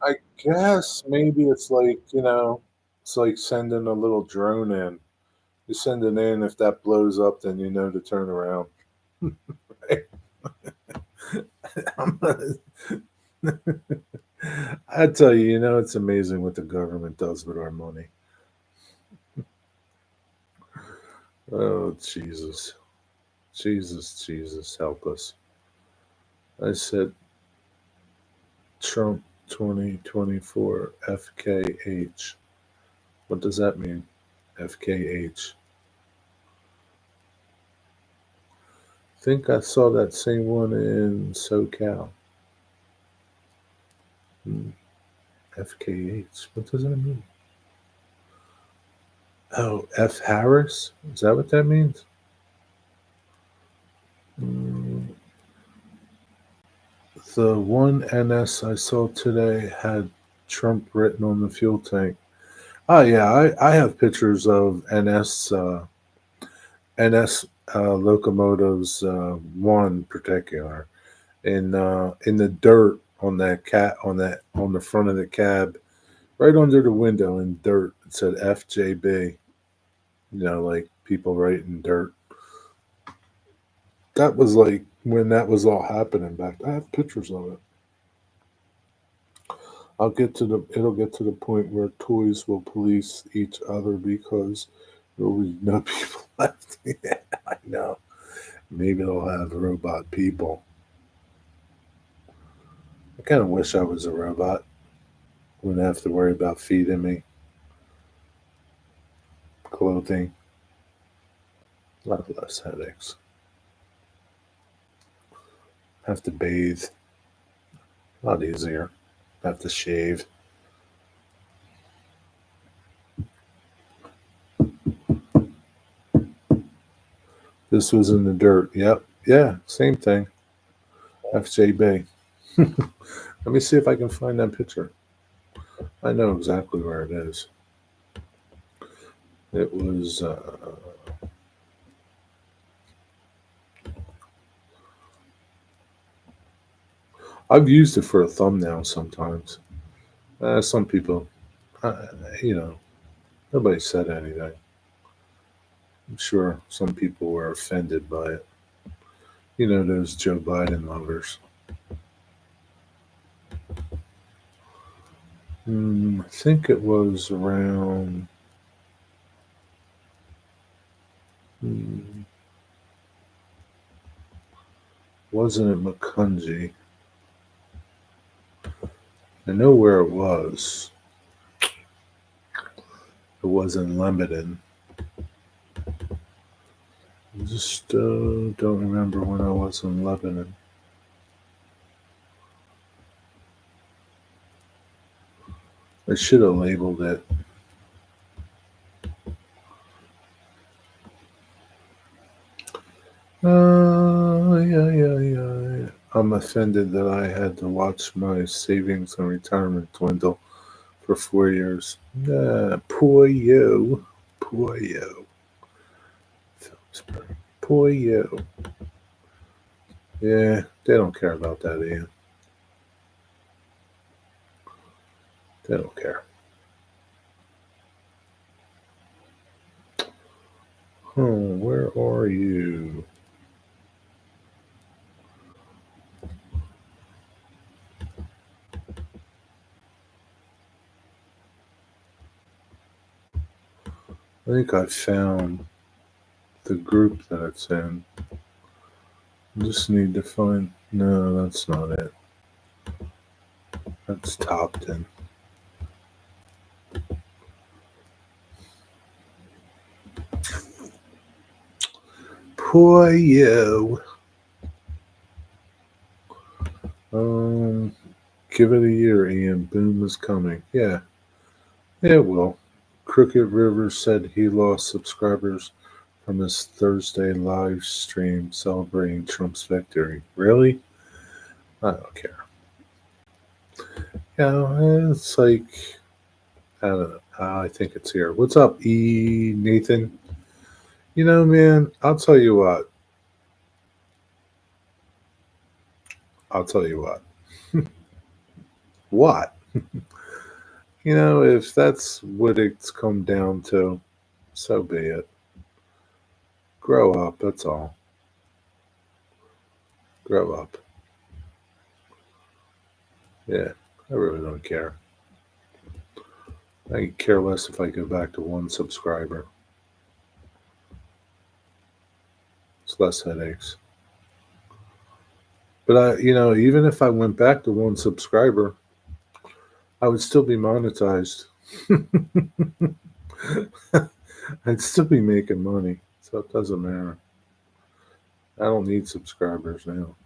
I guess maybe it's like sending a little drone in. You send it in, if that blows up, then you know to turn around. I tell you, it's amazing what the government does with our money. Oh, Jesus. Jesus, Jesus, help us. I said Trump 2024 FKH. What does that mean? FKH. Think I saw that same one in SoCal. FKH. What does that mean? Oh, F Harris? Is that what that means? Mm, the one NS I saw today had Trump written on the fuel tank. Oh yeah, I have pictures of NS locomotives. One particular in the dirt on that cat on the front of the cab, right under the window in dirt. It said FJB. Like people writing dirt. That was like when that was all happening back. I have pictures of it. It'll get to the point where toys will police each other because there will be no people left. Yeah, I know. Maybe they'll have robot people. I kind of wish I was a robot. Wouldn't have to worry about feeding me, clothing, a lot less headaches. Have to bathe, a lot easier. Have to shave. This was in the dirt. Yep. Yeah, same thing. FJB. Let me see if I can find that picture. I know exactly where it is. It was. I've used it for a thumbnail sometimes. Some people, uh, you know, nobody said anything. I'm sure some people were offended by it. Those Joe Biden lovers. I think it was around. Hmm, wasn't it McCungy? I know where it was. It was in Lebanon. I just don't remember when I was in Lebanon. I should have labeled it. Yeah. I'm offended that I had to watch my savings and retirement dwindle for 4 years. Poor you. Poor you. Phillipsburg. Poor you. Yeah, they don't care about that, Ian. They don't care. Where are you? I think I found the group that it's in. I just need to find. No, that's not it. That's Topton. Poor you. Um, Give it a year, Ian. Boom is coming. Yeah, it will. Crooked River said he lost subscribers from his Thursday live stream celebrating Trump's victory. Really? I don't care. It's like, I don't know. I think it's here. What's up, Nathan? Man, I'll tell you what. I'll tell you what. What? If that's what it's come down to, so be it. Grow up, that's all. Grow up. Yeah, I really don't care. I care less if I go back to one subscriber. It's less headaches. But even if I went back to one subscriber, I would still be monetized. I'd still be making money, so it doesn't matter. I don't need subscribers now.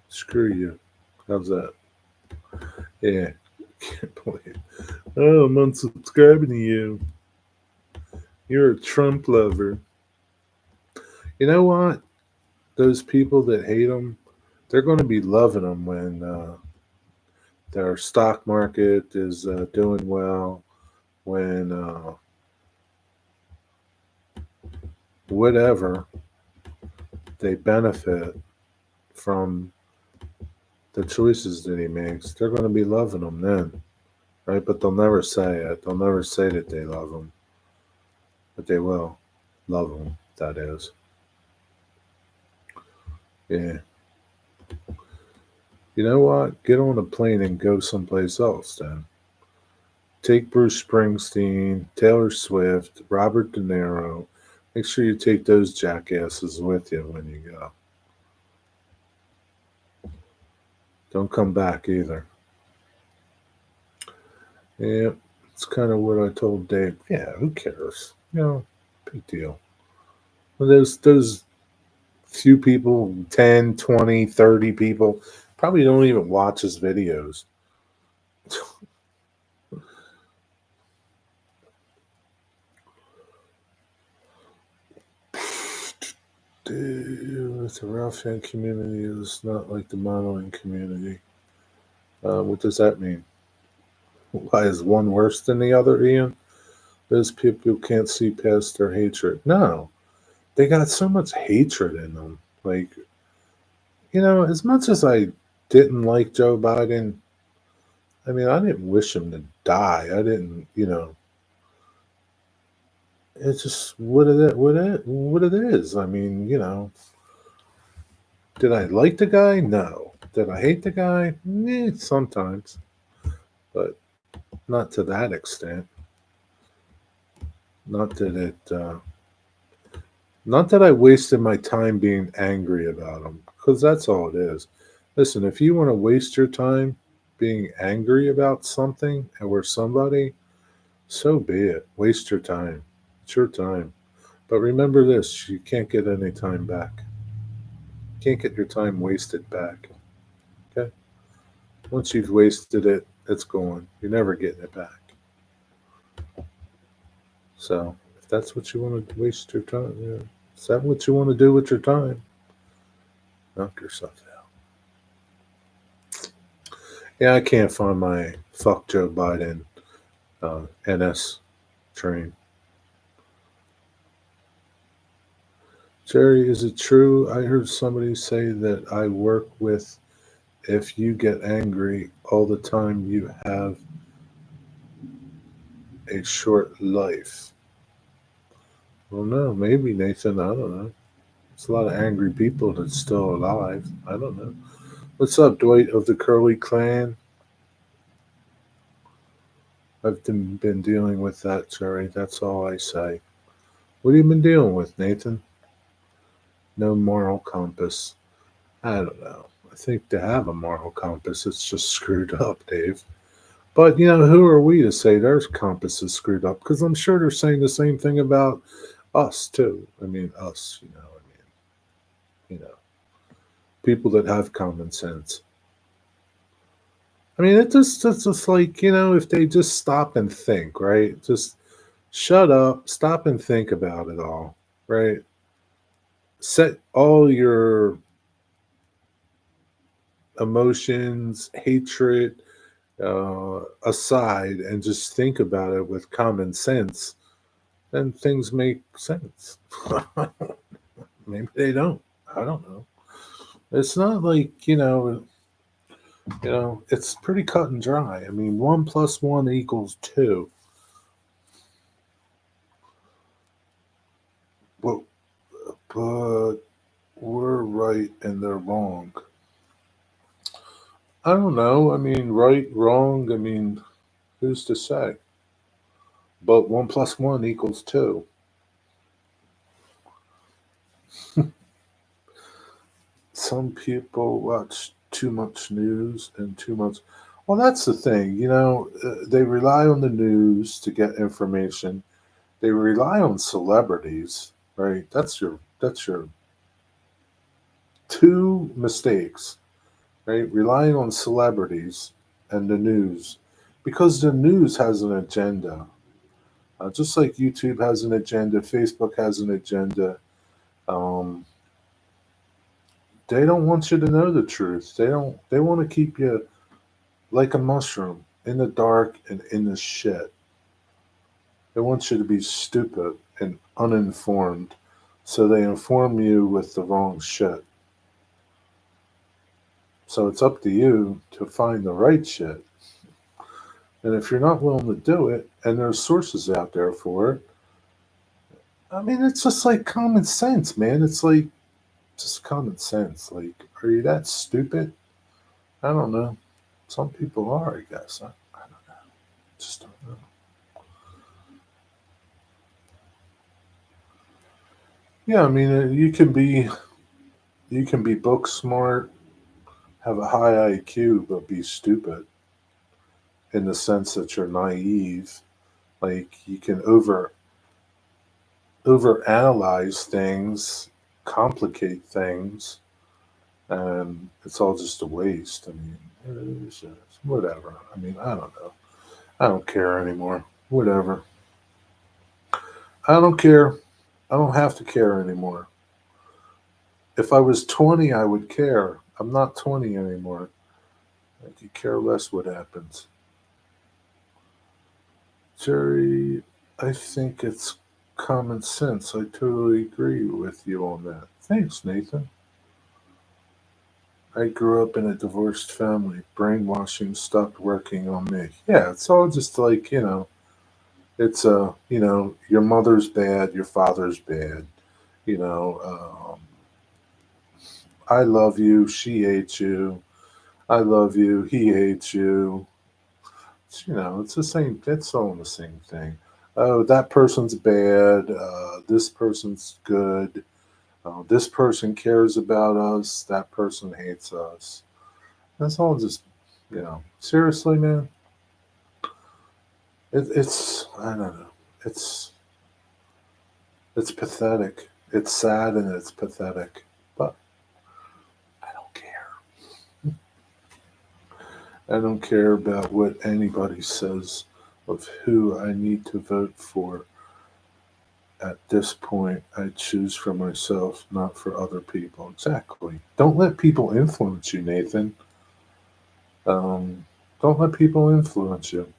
Screw you. How's that? Yeah. Can't believe. Oh, I'm unsubscribing to you. You're a Trump lover. You know what? Those people that hate him, they're going to be loving him when their stock market is doing well, when whatever they benefit from the choices that he makes. They're going to be loving him then, right? But they'll never say it. They'll never say that they love him, but they will love him. That is, yeah. You know what? Get on a plane and go someplace else then. Take Bruce Springsteen, Taylor Swift, Robert De Niro. Make sure you take those jackasses with you when you go. Don't come back either. Yeah, it's kind of what I told Dave. Yeah, who cares? Big deal. Well, those few people, 10, 20, 30 people, probably don't even watch his videos. Dude, the Ralph community is not like the modeling community. What does that mean? Why is one worse than the other, Ian? Those people can't see past their hatred. No, they got so much hatred in them. Like, as much as I didn't like Joe Biden, I mean, I didn't wish him to die. I didn't, it's just what it is. I mean, did I like the guy? No. Did I hate the guy? Sometimes, but not to that extent. Not that not that I wasted my time being angry about him, because that's all it is. Listen, if you want to waste your time being angry about something or somebody, so be it. Waste your time. It's your time. But remember this: you can't get any time back. You can't get your time wasted back. Okay? Once you've wasted it, it's gone. You're never getting it back. So if that's what you want to waste your time, is that what you want to do with your time? Knock yourself out. Yeah, I can't find my fuck Joe Biden NS train. Jerry, is it true? I heard somebody say that I work with if you get angry all the time, you have a short life. Well, no, maybe, Nathan. I don't know. There's a lot of angry people that's still alive. I don't know. What's up, Dwight of the Curly Clan? I've been dealing with that, Jerry. That's all I say. What have you been dealing with, Nathan? No moral compass. I don't know. I think to have a moral compass, it's just screwed up, Dave. But, who are we to say their compass is screwed up? Because I'm sure they're saying the same thing about us, too. I mean, us, people that have common sense. I mean, it's just like, if they just stop and think, right? Just shut up, stop and think about it all, right? Set all your emotions, hatred aside and just think about it with common sense, then things make sense. Maybe they don't. I don't know. It's not like, It's pretty cut and dry. I mean, 1 plus 1 equals 2. But, but we're right and they're wrong. I don't know. I mean, right, wrong. I mean, who's to say? But 1 plus 1 equals 2. Some people watch too much news and too much. Well, that's the thing. They rely on the news to get information. They rely on celebrities, right? That's your two mistakes, right? Relying on celebrities and the news, because the news has an agenda. Just like YouTube has an agenda, Facebook has an agenda. Um, they don't want you to know the truth. They don't. They want to keep you like a mushroom in the dark and in the shit. They want you to be stupid and uninformed, so they inform you with the wrong shit. So it's up to you to find the right shit. And if you're not willing to do it, and there's sources out there for it, I mean, it's just like common sense, man. It's like just common sense. Like, are you that stupid? I don't know. Some people are, I guess. I don't know. Just don't know. Yeah, I mean, you can be book smart, have a high IQ, but be stupid in the sense that you're naive. Like you can overanalyze things, complicate things, and it's all just a waste. I mean, it's just whatever. I mean, I don't know. I don't care anymore. Whatever. I don't care. I don't have to care anymore. If I was 20, I would care. I'm not 20 anymore. I could care less what happens. Jerry, I think it's common sense. I totally agree with you on that. Thanks, Nathan. I grew up in a divorced family. Brainwashing stopped working on me. Yeah, it's all just like, it's your mother's bad, your father's bad. You know, I love you, she hates you. I love you, he hates you. It's the same. It's all the same thing. Oh, that person's bad. This person's good. This person cares about us. That person hates us. That's all just, seriously, man. It's I don't know. It's it's pathetic. It's sad and it's pathetic. But I don't care. I don't care about what anybody says of who I need to vote for. At this point, I choose for myself, not for other people. Exactly. Don't let people influence you, Nathan. Um, don't let people influence you.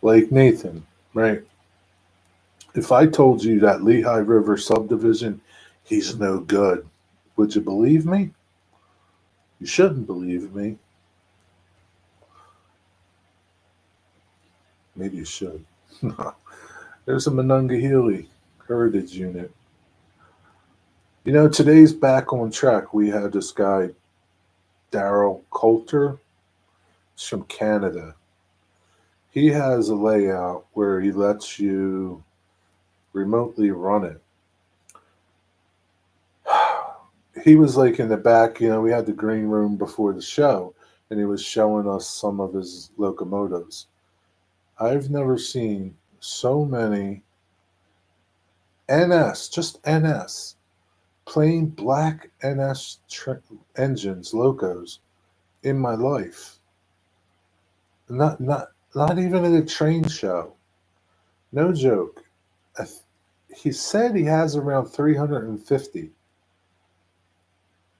Like Nathan, right? If I told you that Lehigh River subdivision, he's no good, would you believe me? You shouldn't believe me. Maybe you should. There's a Monongahela Heritage Unit. Today's back on track. We had this guy, Daryl Coulter. He's from Canada. He has a layout where he lets you remotely run it. He was like in the back, we had the green room before the show, and he was showing us some of his locomotives. I've never seen so many NS, just NS, plain black NS engines, locos in my life. Not even at a train show. No joke. I th- he said he has around 350,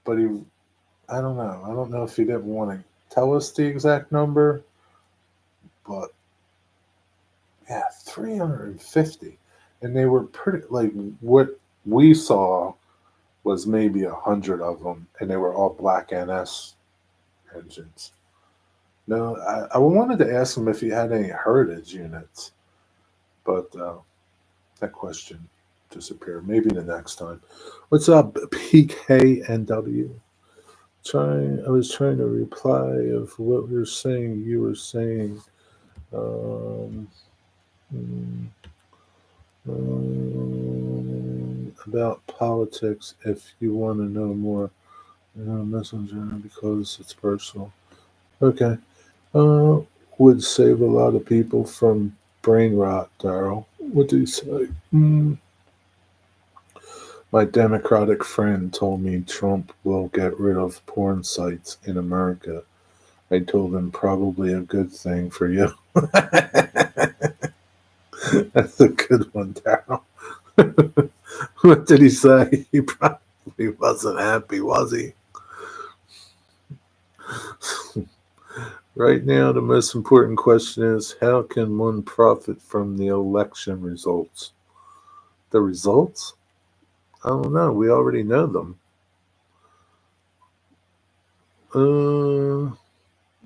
but I don't know. I don't know if he didn't want to tell us the exact number, but yeah, 350. And they were pretty, like what we saw was maybe 100 of them, and they were all black NS engines. No, I wanted to ask him if he had any heritage units, but that question disappeared. Maybe the next time. What's up, PKNW? I was trying to reply of what you're saying. You were saying um, mm, about politics. If you want to know more, messenger because it's personal. Okay. Uh, would save a lot of people from brain rot, Daryl. What do you say? My Democratic friend told me Trump will get rid of porn sites in America. I told him probably a good thing for you. That's a good one, Daryl. What did he say? He probably wasn't happy, was he? Right now, the most important question is how can one profit from the election results? The results? I don't know. We already know them. Uh,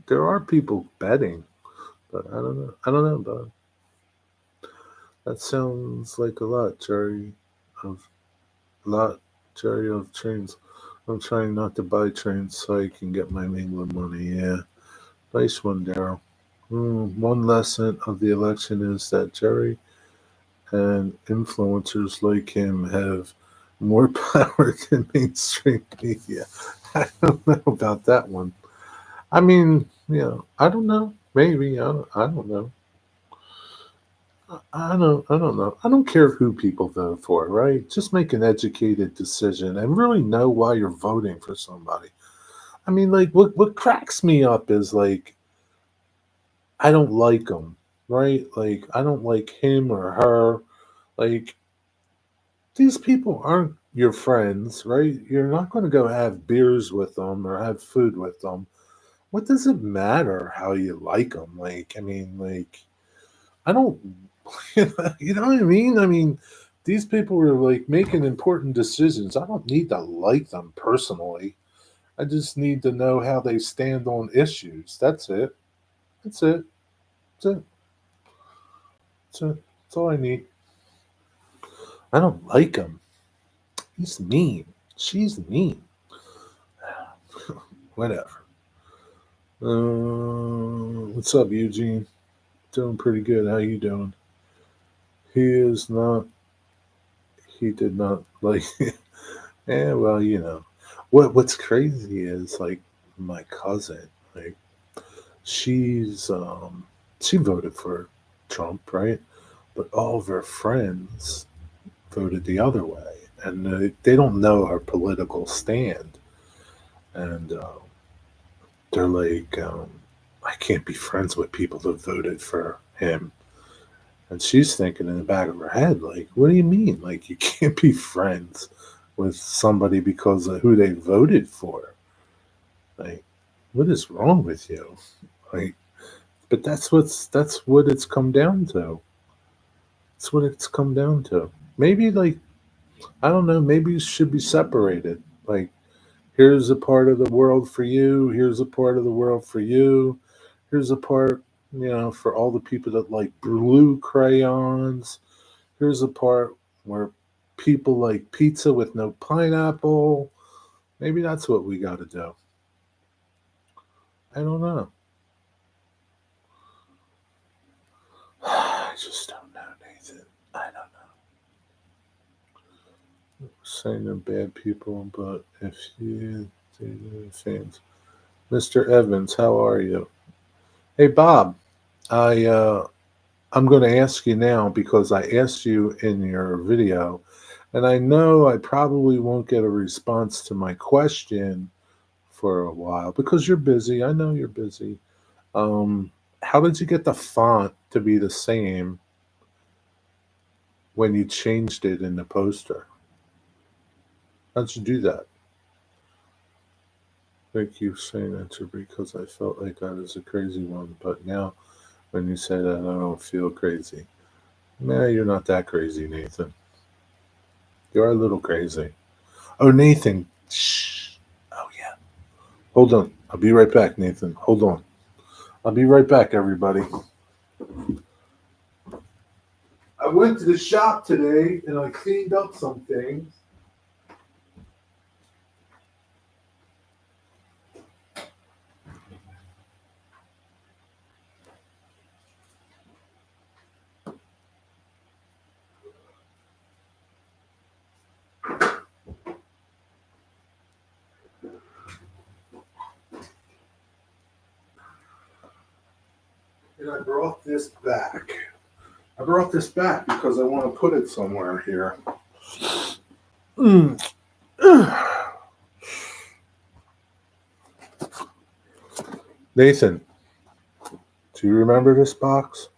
there are people betting, but I don't know. I don't know, but that sounds like a lot, Jerry. Of lot, Jerry of trains. I'm trying not to buy trains so I can get my England money. Yeah, nice one, Daryl. One lesson of the election is that Jerry and influencers like him have more power than mainstream media. I don't know about that one. I mean, I don't know. Maybe I don't know. I don't know. I don't care who people vote for, right? Just make an educated decision and really know why you're voting for somebody. I mean, like what cracks me up is like I don't like them, right? Like I don't like him or her. Like these people aren't your friends, right? You're not going to go have beers with them or have food with them. What does it matter how you like them? Like, I mean, like, I don't, you know what I mean? I mean, these people are like making important decisions. I don't need to like them personally. I just need to know how they stand on issues. That's it. That's it. That's it. That's it. That's all I need. I don't like him. He's mean. She's mean. Whatever. What's up, Eugene? Doing pretty good. How you doing? He is not. He did not like. Yeah, well, what's crazy is like my cousin. Like she voted for Trump, right? But all of her friends voted the other way, and they don't know her political stand, and they're like, I can't be friends with people that voted for him. And she's thinking in the back of her head, like, what do you mean? Like, you can't be friends with somebody because of who they voted for. Like, what is wrong with you? Like, but that's what it's come down to. That's what it's come down to. Maybe like I don't know. Maybe it should be separated. Like, here's a part of the world for you. Here's a part of the world for you. Here's a part, for all the people that like blue crayons. Here's a part where people like pizza with no pineapple. Maybe that's what we got to do. I don't know. I just don't know, Nathan. I don't know. Saying they're bad people, but if you fans, Mr. Evans, how are you? Hey, Bob. I I'm going to ask you now because I asked you in your video, and I know I probably won't get a response to my question for a while because you're busy. I know you're busy. Um, how did you get the font to be the same when you changed it in the poster? How'd you do that? Thank you for saying that to because I felt like I was a crazy one, but now when you say that, I don't feel crazy. Nah, you're not that crazy, Nathan. You're a little crazy. Oh, Nathan. Shh. Oh, yeah. Hold on. I'll be right back, Nathan. Hold on. I'll be right back, everybody. I went to the shop today and I cleaned up some things. And I brought this back. I brought this back because I want to put it somewhere here. Mm. Nathan, do you remember this box?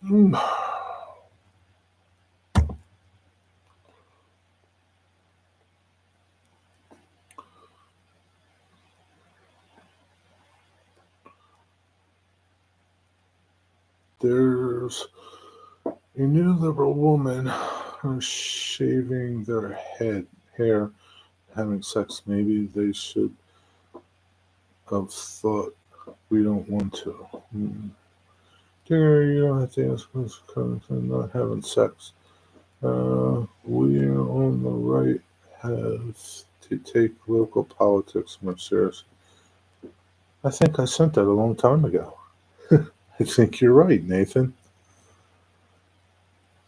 Mm. There's a new liberal woman shaving their hair, having sex. Maybe they should have thought we don't want to. You don't have to ask us because I'm not having sex. We on the right have to take local politics more seriously. I think I sent that a long time ago. I think you're right, Nathan.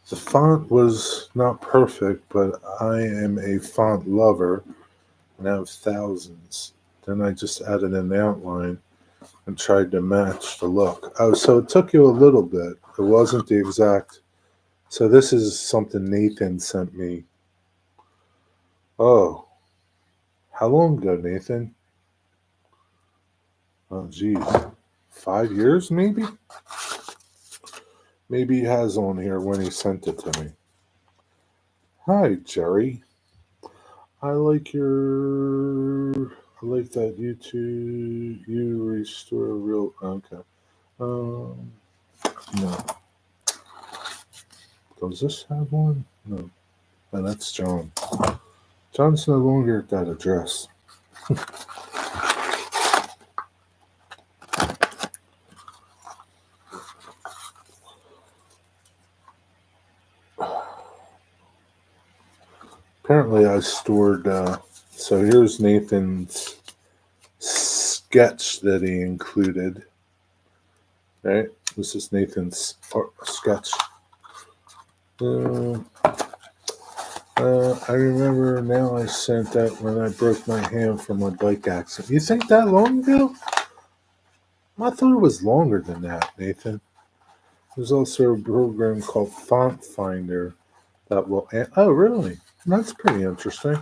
The font was not perfect, but I am a font lover and I have thousands. Then I just added an outline and tried to match the look. Oh, so it took you a little bit. It wasn't the exact. So this is something Nathan sent me. Oh, how long ago, Nathan? Oh, geez. 5 years, maybe? Maybe he has on here when he sent it to me. Hi, Jerry. I like your. I like that you restore real. Okay. Um, no. Does this have one? No. Oh, that's John. John's no longer at that address. Apparently, I stored. So here's Nathan's sketch that he included. Right? This is Nathan's sketch. I remember now I sent that when I broke my hand from a bike accident. You think that long ago? I thought it was longer than that, Nathan. There's also a program called Font Finder that will. Oh, really? That's pretty interesting.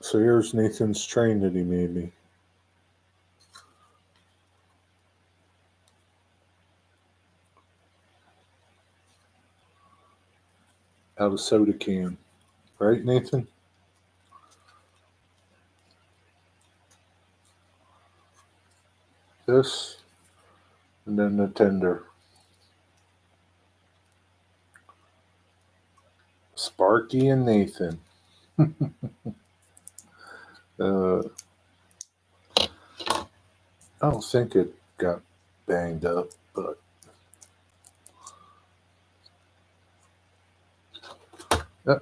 So here's Nathan's train that he made me. Out of soda can. Right, Nathan? This, and then the tender. Sparky and Nathan. I don't think it got banged up, but yep.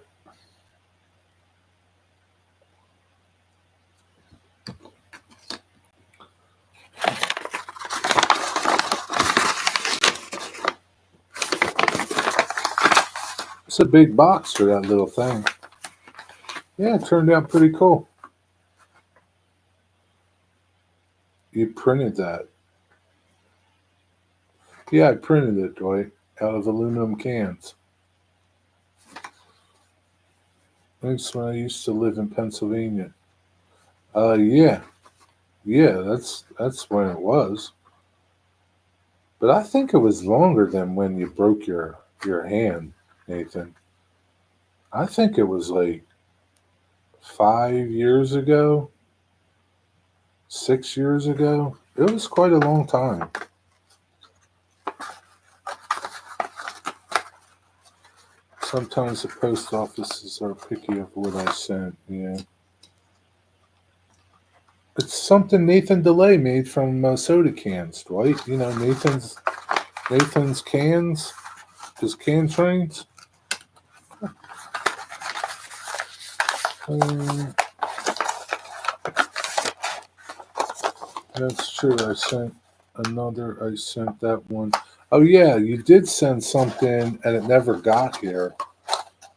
It's a big box for that little thing. Yeah, it turned out pretty cool. You printed that. Yeah, I printed it, Dwight, out of aluminum cans. That's when I used to live in Pennsylvania. Yeah. Yeah, that's when it was. But I think it was longer than when you broke your hand, Nathan. I think it was like 5 years ago, 6 years ago. It was quite a long time. Sometimes the post offices are picky of what I sent. Yeah, it's something Nathan DeLay made from soda cans, Dwight. You know Nathan's cans, his can trains. Um, that's true. I sent that one. Oh yeah, you did send something, and it never got here.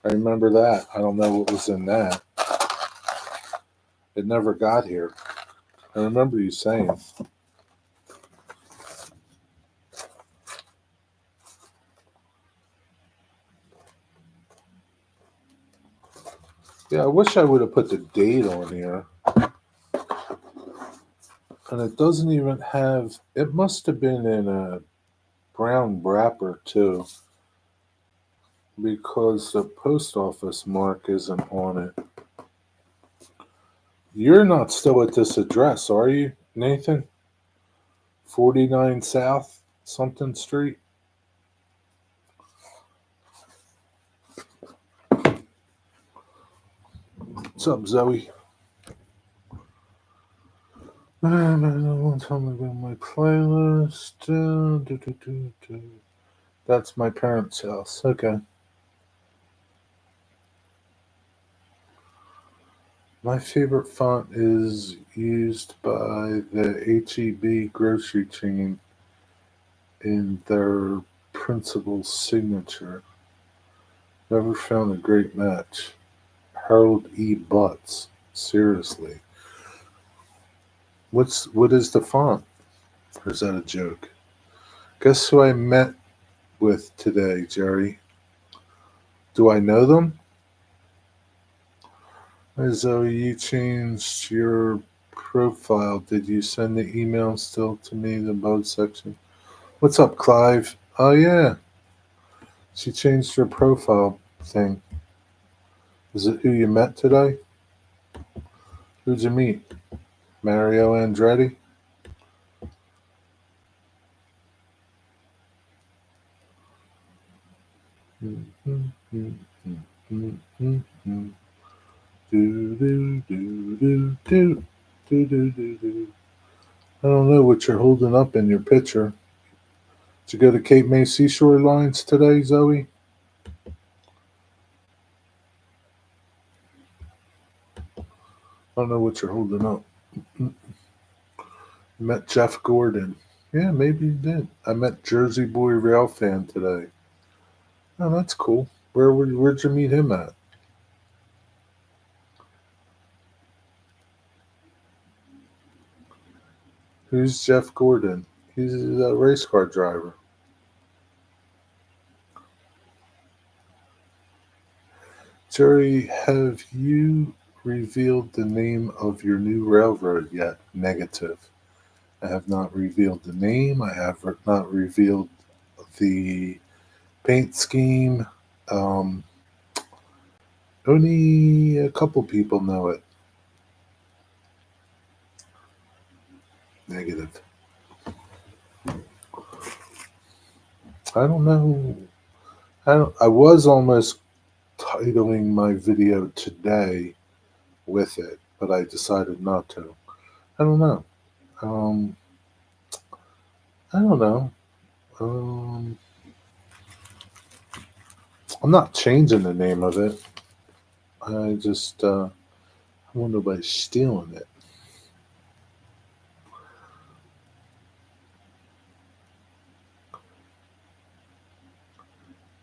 I remember that. I don't know what was in that. It never got here. I remember you saying. Yeah, I wish I would have put the date on here. And it doesn't even have. It must have been in a brown wrapper too, because the post office mark isn't on it. You're not still at this address, are you, Nathan? 49 South something Street. What's up, Zoe? Tell me about my playlist. That's my parents' house. Okay. My favorite font is used by the HEB grocery chain in their principal signature. Never found a great match. Harold E. Butts. Seriously. What is the font? Or is that a joke? Guess who I met with today, Jerry? Do I know them? Hey, Zoe, you changed your profile. Did you send the email still to me, the above section? What's up, Clive? Oh, yeah. She changed her profile thing. Is it who you met today? Who'd you meet? Mario Andretti? Do, do, do, do, do. Do, do, do, do. I don't know what you're holding up in your picture. Did you go to Cape May Seashore Lines today, Zoe? I don't know what you're holding up. Met Jeff Gordon. Yeah, maybe you did. I met Jersey Boy Rail Fan today. Oh, that's cool. Where'd you meet him at? Who's Jeff Gordon? He's a race car driver. Jerry, have you revealed the name of your new railroad yet? Negative. I have not revealed the name. I have not revealed the paint scheme. Um, Only a couple people know it. Negative. I don't know. I was almost titling my video today with it, but I decided not to. I don't know. Um, I don't know. Um, I'm not changing the name of it. I just I want nobody stealing it.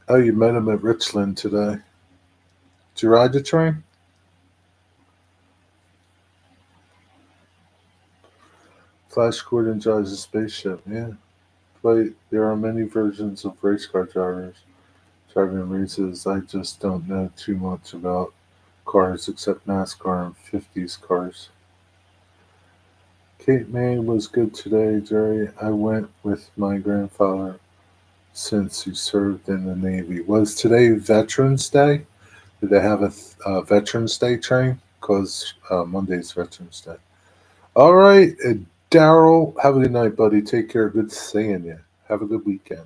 Oh, you met him at Richland today. Did you ride the train? Flash Gordon drives a spaceship. Yeah, but there are many versions of race car drivers driving races. I just don't know too much about cars except NASCAR and 50s cars. Cape May was good today, Jerry. I went with my grandfather since he served in the Navy. Was today Veterans Day? Did they have a Veterans Day train? Because Monday's Veterans Day. All right, Daryl, have a good night, buddy. Take care. Good seeing you. Have a good weekend.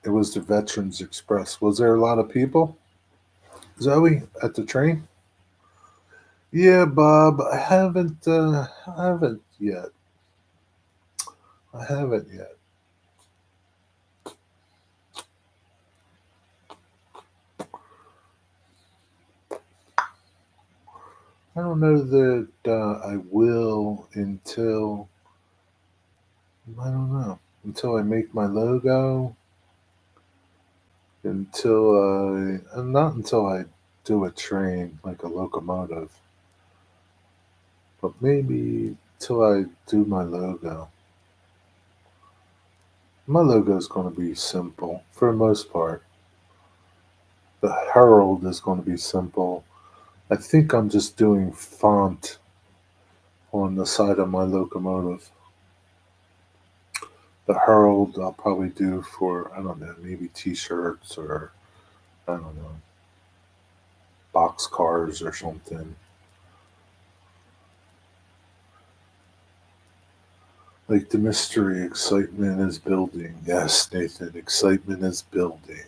It was the Veterans Express. Was there a lot of people, Zoe, at the train? Yeah, Bob. I haven't yet. I haven't yet. I don't know that I will until I don't know until I make my logo. Not until I do a train like a locomotive, but maybe till I do my logo. My logo is going to be simple for the most part. The Herald is going to be simple. I think I'm just doing font on the side of my locomotive. The Herald I'll probably do for, I don't know, maybe t shirts or, I don't know, box cars or something. Like the mystery, excitement is building. Yes, Nathan, excitement is building.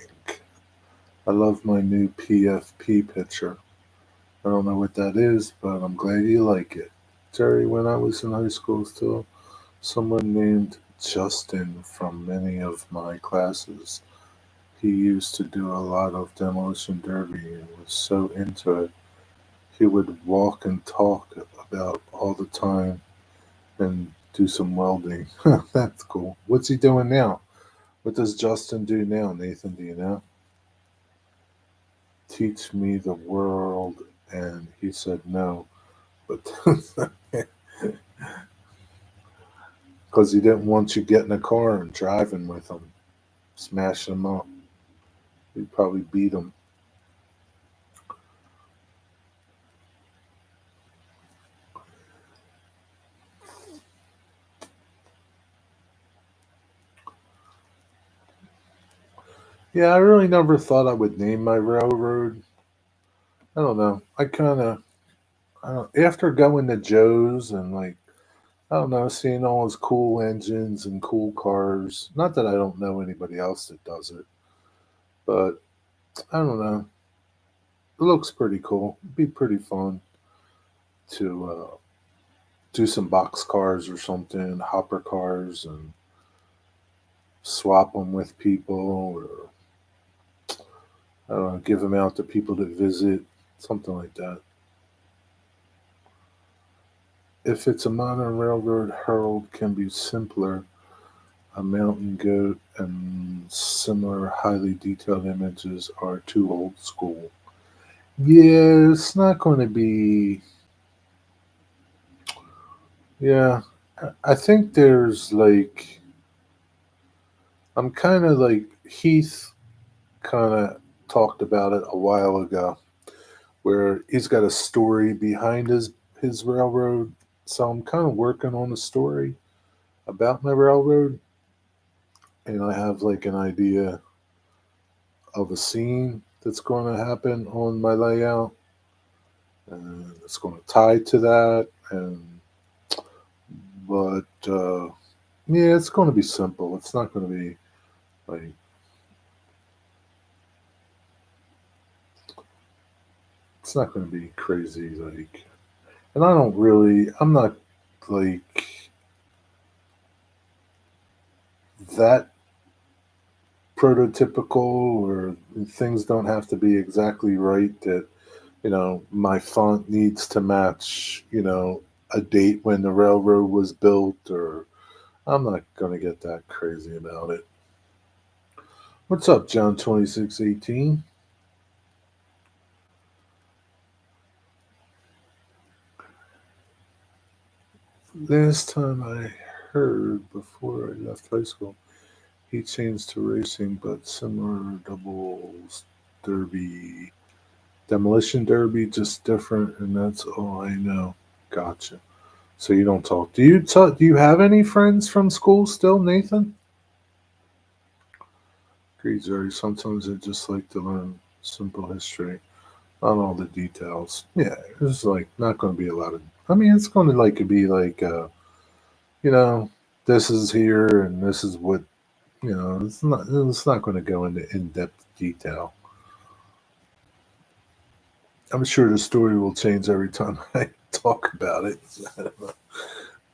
I love my new PFP picture. I don't know what that is, but I'm glad you like it. Terry, when I was in high school still, someone named Justin from many of my classes. He used to do a lot of demolition derby and was so into it. He would walk and talk about all the time and do some welding. That's cool. What's he doing now? What does Justin do now, Nathan? Do you know? Teach me the world. And he said no, but because he didn't want you getting a car and driving with him, smashing him up. He'd probably beat him. Yeah, I really never thought I would name my railroad. I don't know. I don't, after going to Joe's and like, I don't know, seeing all his cool engines and cool cars. Not that I don't know anybody else that does it, but I don't know. It looks pretty cool. It'd be pretty fun to do some box cars or something, hopper cars, and swap them with people, or I don't know, give them out to people to visit, something like that. If it's a modern railroad, Herald can be simpler. A mountain goat and similar highly detailed images are too old school. Yeah, it's not going to be. Yeah, I think there's like. I'm kind of like. Heath kind of talked about it a while ago, where he's got a story behind his railroad. So I'm kind of working on a story about my railroad, and I have like an idea of a scene that's going to happen on my layout, and it's going to tie to that. And but yeah, it's going to be simple. It's not going to be like it's not going to be crazy. Like, and I don't really. I'm not like that prototypical, or things don't have to be exactly right. That my font needs to match. A date when the railroad was built, or I'm not going to get that crazy about it. What's up, John 2618? Last time I heard before I left high school, he changed to racing, but similar doubles derby, demolition derby, just different, and that's all I know. Gotcha. So you don't talk. Do you talk? Do you have any friends from school still, Nathan? Agreed, Jerry. Sometimes I just like to learn simple history, not all the details. Yeah, it's like not going to be a lot of. I mean, it's going to be like, you know, this is here and this is what you know. It's not. It's not going to go into in depth detail. I'm sure the story will change every time I talk about it. I don't know.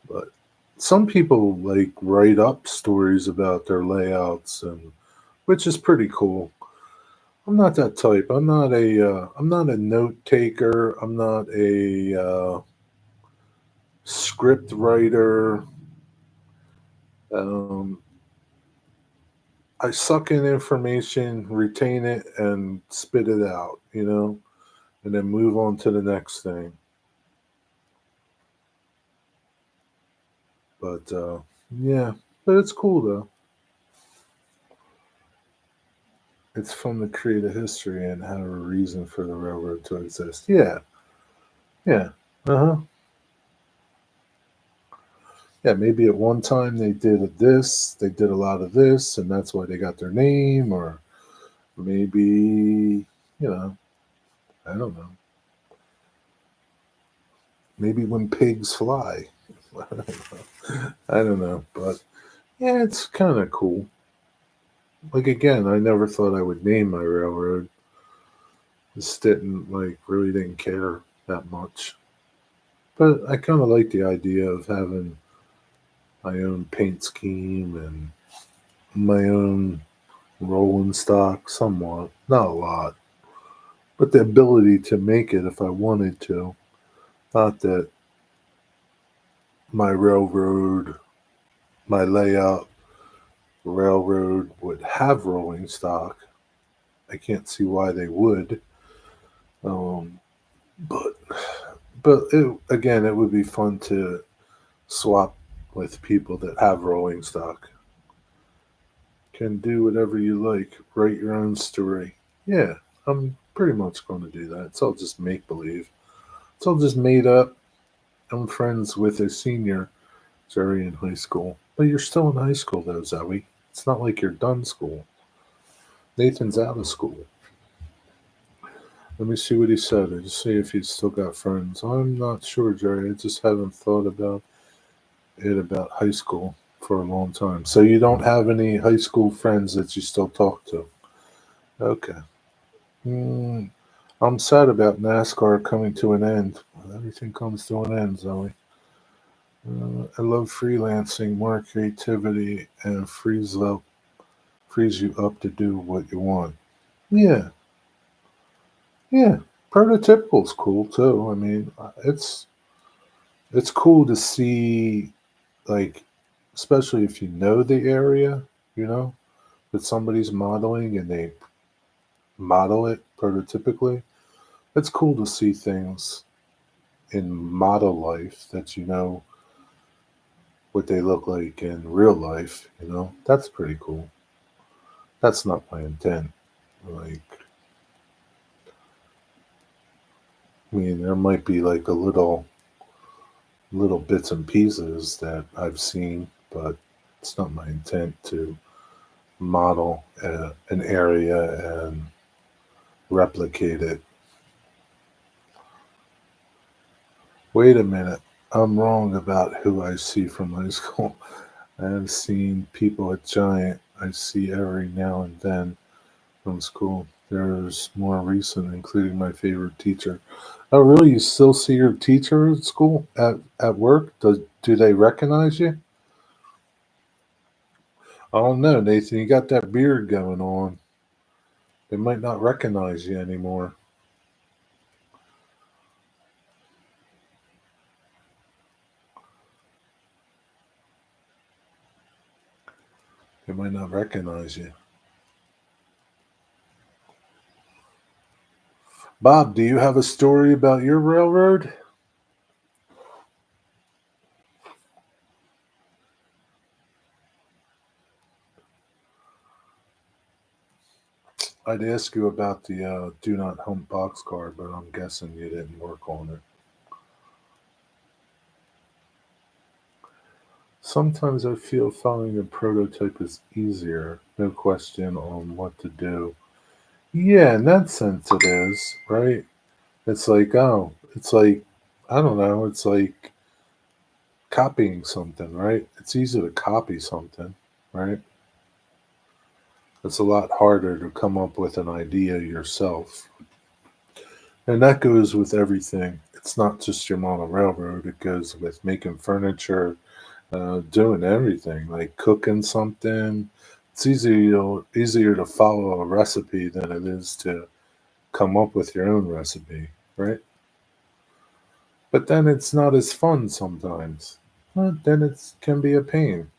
But some people like write up stories about their layouts, and which is pretty cool. I'm not that type. I'm not a. I'm not a note taker. I'm not a script writer. Um, I suck in information, retain it, and spit it out. And then move on to the next thing. But yeah, but it's cool though. It's fun to create a history and have a reason for the railroad to exist. Yeah, yeah, uh huh. Yeah, maybe at one time they did this, they did a lot of this, and that's why they got their name, or maybe, I don't know. Maybe when pigs fly. I don't know. I don't know, but yeah, it's kind of cool. Like again, I never thought I would name my railroad. Just didn't really didn't care that much. But I kind of like the idea of having my own paint scheme and my own rolling stock, somewhat, not a lot, but the ability to make it if I wanted to. Not that my railroad, my layout railroad would have rolling stock. I can't see why they would. Um, but again, it would be fun to swap with people that have rolling stock. Can do whatever you like. Write your own story. Yeah, I'm pretty much going to do that. It's all just make believe. It's all just made up. I'm friends with a senior, Zoe, in high school. But you're still in high school, though, Zoe. It's not like you're done school. Nathan's out of school. Let me see what he said. I just see if he's still got friends. I'm not sure, Jerry. I just haven't thought about high school for a long time. So you don't have any high school friends that you still talk to? Okay. Hmm. I'm sad about NASCAR coming to an end. Everything comes to an end, Zoe. I love freelancing, more creativity, and frees you up to do what you want. Yeah, yeah. Prototypical's cool too. I mean, it's cool to see, like, especially if you know the area, you know, that somebody's modeling and they model it prototypically. It's cool to see things in model life that you know what they look like in real life. That's pretty cool. That's not my intent. Like, I mean, there might be like a little bits and pieces that I've seen, but it's not my intent to model an area and replicate it. Wait a minute. I'm wrong about who I see from high school. I have seen people at Giant. I see every now and then from school. There's more recent, including my favorite teacher. Oh, really? You still see your teacher at school, at work? Do they recognize you? I don't know, Nathan. You got that beard going on. They might not recognize you anymore. They might not recognize you. Bob, do you have a story about your railroad? I'd ask you about the do not hump boxcar, but I'm guessing you didn't work on it. Sometimes I feel following a prototype is easier, no question on what to do. Yeah, in that sense it is, right? It's like, oh, it's like, I don't know, it's like copying something, right? It's easy to copy something, right? It's a lot harder to come up with an idea yourself. And that goes with everything. It's not just your model railroad, it goes with making furniture, doing everything, like cooking something. It's easier to follow a recipe than it is to come up with your own recipe, right? But then it's not as fun sometimes. Then it can be a pain.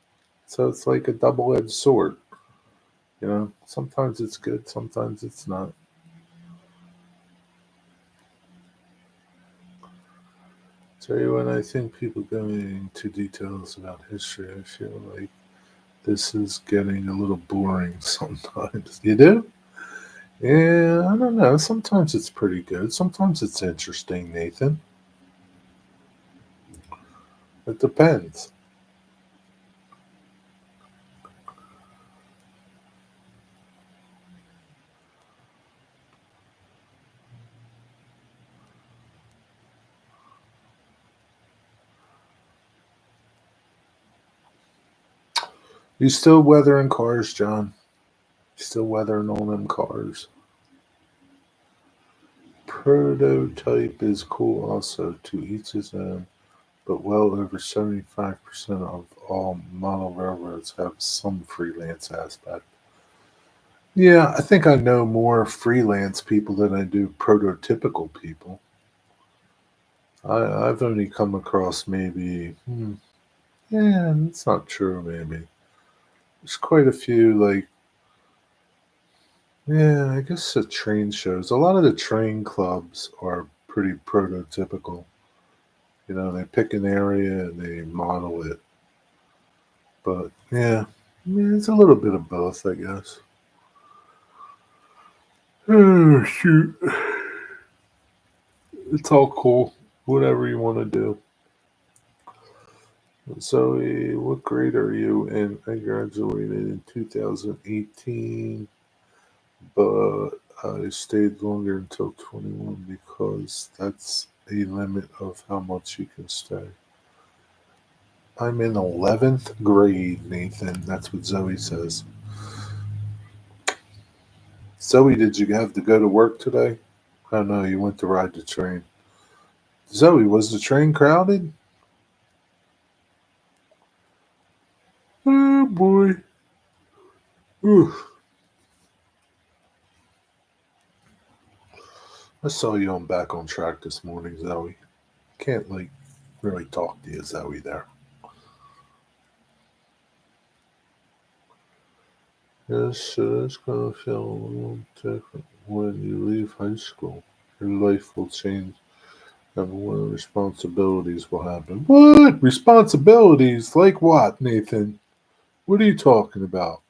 So it's like a double edged sword. Sometimes it's good, sometimes it's not. Tell you when I think people going into details about history, I feel like this is getting a little boring sometimes. You do? Yeah, I don't know. Sometimes it's pretty good. Sometimes it's interesting, Nathan. It depends. You still weathering cars, John? You still weathering all them cars? Prototype is cool also, to each his own, but well over 75% of all model railroads have some freelance aspect. Yeah, I think I know more freelance people than I do prototypical people. I've only come across maybe, yeah, that's not true, maybe. There's quite a few, like, yeah, I guess the train shows. A lot of the train clubs are pretty prototypical. They pick an area and they model it. But yeah, it's a little bit of both, I guess. Oh, shoot. It's all cool. Whatever you want to do. Zoe, what grade are you in? I graduated in 2018, but I stayed longer until 21 because that's a limit of how much you can stay. I'm in 11th grade, Nathan. That's what Zoe says. Zoe, did you have to go to work today? Oh no, you went to ride the train. Zoe, was the train crowded? Oh boy. Ooh. I saw you on back on track this morning, Zoe. Can't like really talk to you, Zoe there. Yes, it's gonna feel a little different when you leave high school. Your life will change and more responsibilities will happen. What? Responsibilities? Like what, Nathan? What are you talking about?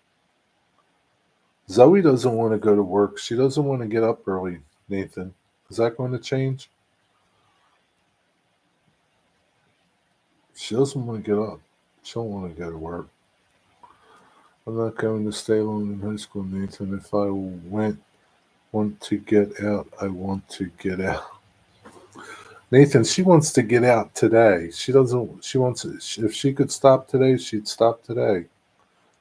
Zoe doesn't want to go to work. She doesn't want to get up early, Nathan. Is that going to change? She doesn't want to get up. She don't want to go to work. I'm not going to stay long in high school, Nathan. If I want to get out, I want to get out. Nathan, she wants to get out today. She doesn't. She wants. If she could stop today, she'd stop today.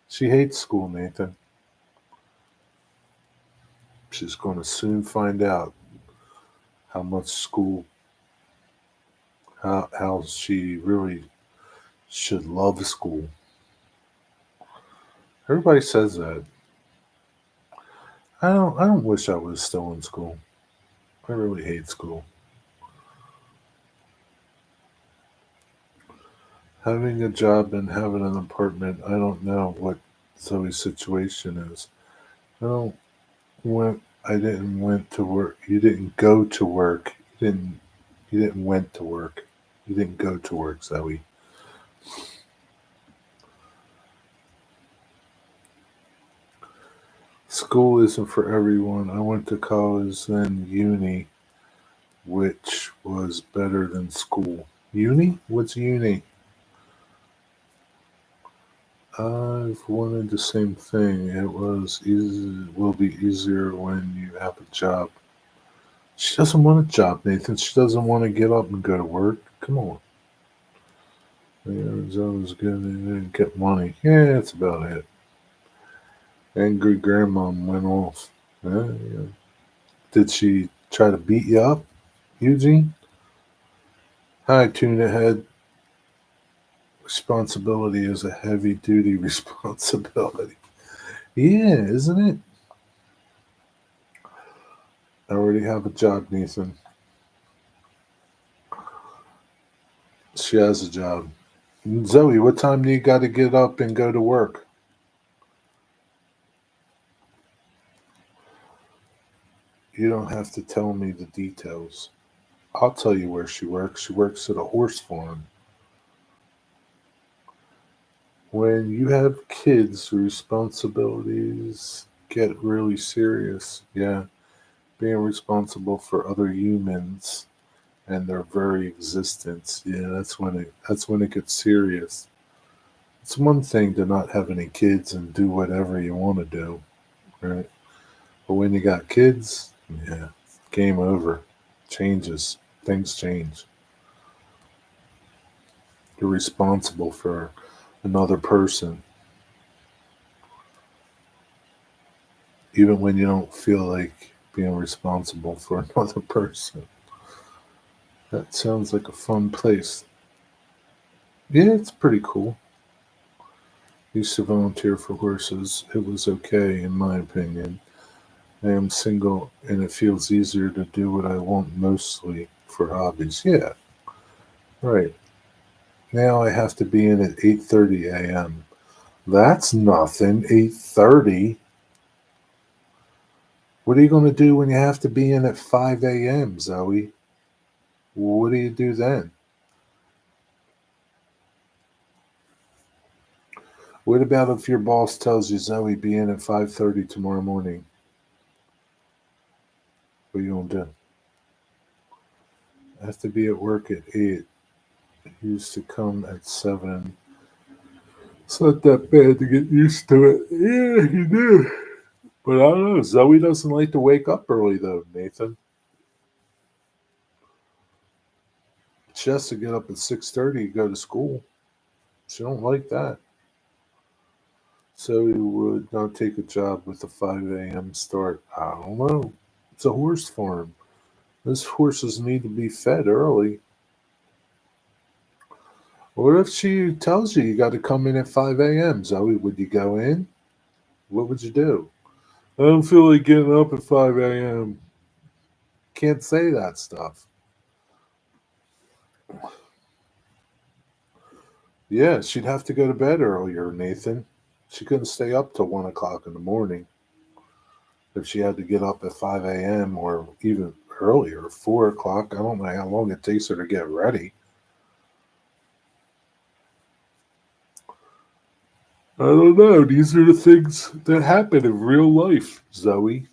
She hates school, Nathan. She's going to soon find out how much school, how she really should love school. Everybody says that. I don't wish I was still in school. I really hate school. Having a job and having an apartment, I don't know what Zoe's situation is. I don't I didn't went to work. You didn't go to work. You didn't went to work. You didn't go to work, Zoe. School isn't for everyone. I went to college, then uni, which was better than school. Uni? What's uni? I've wanted the same thing. It was easy. Will be easier when you have a job. She doesn't want a job, Nathan. She doesn't want to get up and go to work. Come on. Arizona's good and get money. Yeah, that's about it. Angry grandma went off. Yeah. Did she try to beat you up, Eugene? Hi, tuna head. Responsibility is a heavy duty responsibility. Yeah, isn't it? I already have a job, Nathan. She has a job. Zoe, what time do you got to get up and go to work? You don't have to tell me the details. I'll tell you where she works. She works at a horse farm. When you have kids, responsibilities get really serious. Yeah, being responsible for other humans and their very existence. Yeah, that's when it gets serious. It's one thing to not have any kids and do whatever you want to do, right? But when you got kids, yeah, game over. Changes. Things change. You're responsible for another person, even when you don't feel like being responsible for another person. That sounds like a fun place. Yeah, it's pretty cool. Used to volunteer for horses. It was okay, in my opinion. I am single, and it feels easier to do what I want mostly for hobbies. Yeah, right. Now I have to be in at 8:30 a.m. That's nothing. 8:30. What are you going to do when you have to be in at 5 a.m., Zoe? What do you do then? What about if your boss tells you, Zoe, be in at 5:30 tomorrow morning? What are you going to do? I have to be at work at 8. I used to come at 7. It's not that bad to get used to it. Yeah, you do. But I don't know. Zoe doesn't like to wake up early, though, Nathan. She has to get up at 6:30 to go to school. She don't like that. Zoe would not take a job with a 5 a.m. start. I don't know. It's a horse farm. Those horses need to be fed early. What if she tells you got to come in at 5 a.m., Zoe? Would you go in? What would you do? I don't feel like getting up at 5 a.m. Can't say that stuff. Yeah, she'd have to go to bed earlier, Nathan. She couldn't stay up till 1 o'clock in the morning if she had to get up at 5 a.m. or even earlier, 4 o'clock. I don't know how long it takes her to get ready. I don't know. These are the things that happen in real life, Zoe.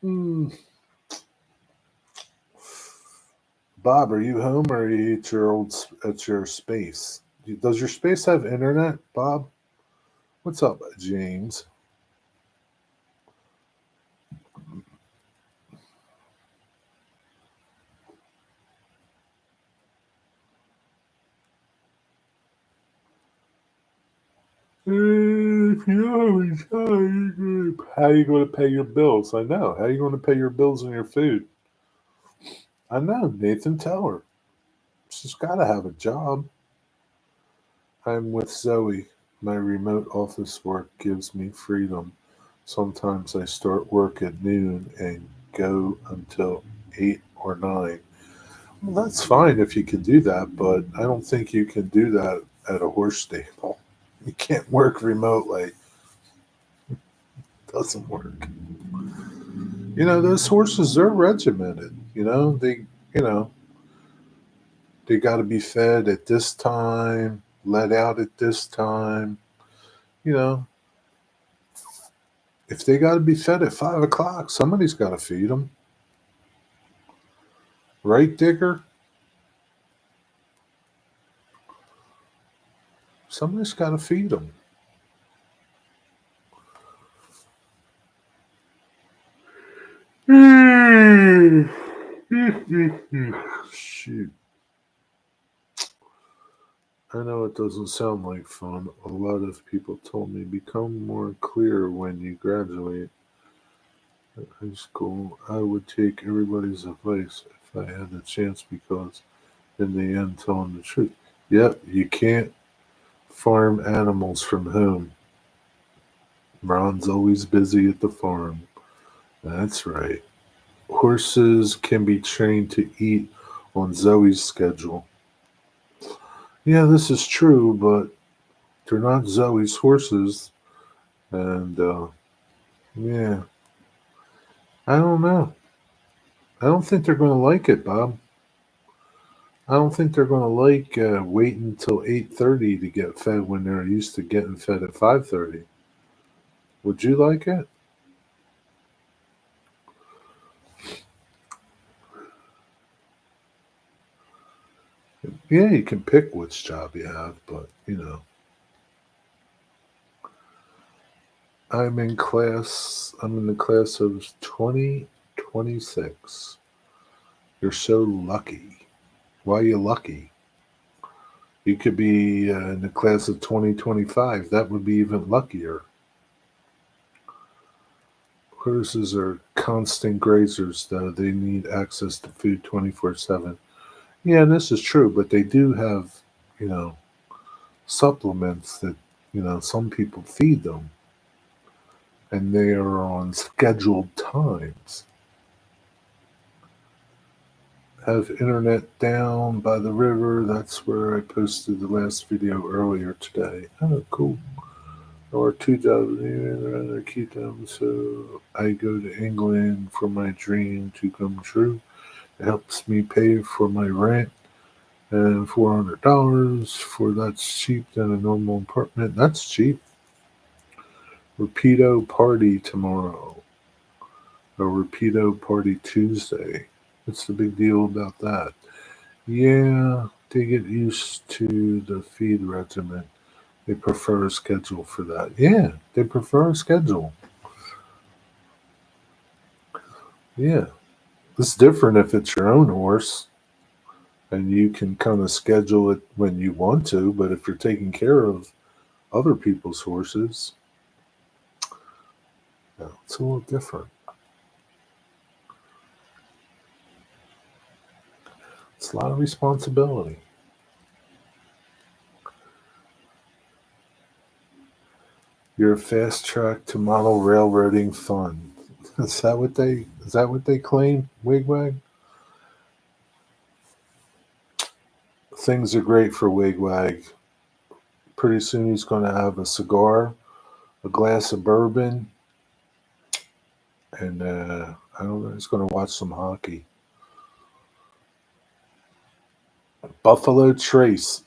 Hmm. Bob, are you home or are you at your space? Does your space have internet, Bob? What's up, James? If you always how are you going to pay your bills? I know. How are you going to pay your bills and your food? I know, Nathan. Tell her. She's got to have a job. I'm with Zoe. My remote office work gives me freedom. Sometimes I start work at noon and go until 8 or 9. Well, that's fine if you can do that, but I don't think you can do that at a horse stable. You can't work remotely. It doesn't work. Those horses, they're regimented. You know, they got to be fed at this time. let out at this time. You know, if they got to be fed at 5 o'clock, somebody's got to feed them. Right, Digger? Somebody's got to feed them. Shoot. I know it doesn't sound like fun. A lot of people told me become more clear when you graduate high school. I would take everybody's advice if I had the chance because, in the end, telling the truth. Yep, you can't farm animals from home. Ron's always busy at the farm. That's right. Horses can be trained to eat on Zoe's schedule. Yeah, this is true, but they're not Zoe's horses. And, yeah, I don't know. I don't think they're going to like it, Bob. I don't think they're going to like waiting until 8:30 to get fed when they're used to getting fed at 5:30. Would you like it? Yeah, you can pick which job you have, but I'm in class. I'm in the class of 2026. You're so lucky. Why are you lucky? You could be in the class of 2025. That would be even luckier. Horses are constant grazers, though. They need access to food 24/7. Yeah, this is true, but they do have, you know, supplements that, some people feed them, and they are on scheduled times. Have internet down by the river. That's where I posted the last video earlier today. Oh, cool. Or 2 jobs rather keep them, so I go to England for my dream to come true. It helps me pay for my rent and $400 for that's cheap than a normal apartment. That's cheap. Rapido party tomorrow. A Rapido party Tuesday. What's the big deal about that? Yeah, they get used to the feed regimen. They prefer a schedule for that. Yeah, they prefer a schedule. Yeah. It's different if it's your own horse and you can kind of schedule it when you want to, but if you're taking care of other people's horses, it's a little different. It's a lot of responsibility. You're a fast track to model railroading fun. Is that what they claim, Wigwag? Things are great for Wigwag. Pretty soon he's going to have a cigar, a glass of bourbon, and I don't know. He's going to watch some hockey. Buffalo Trace,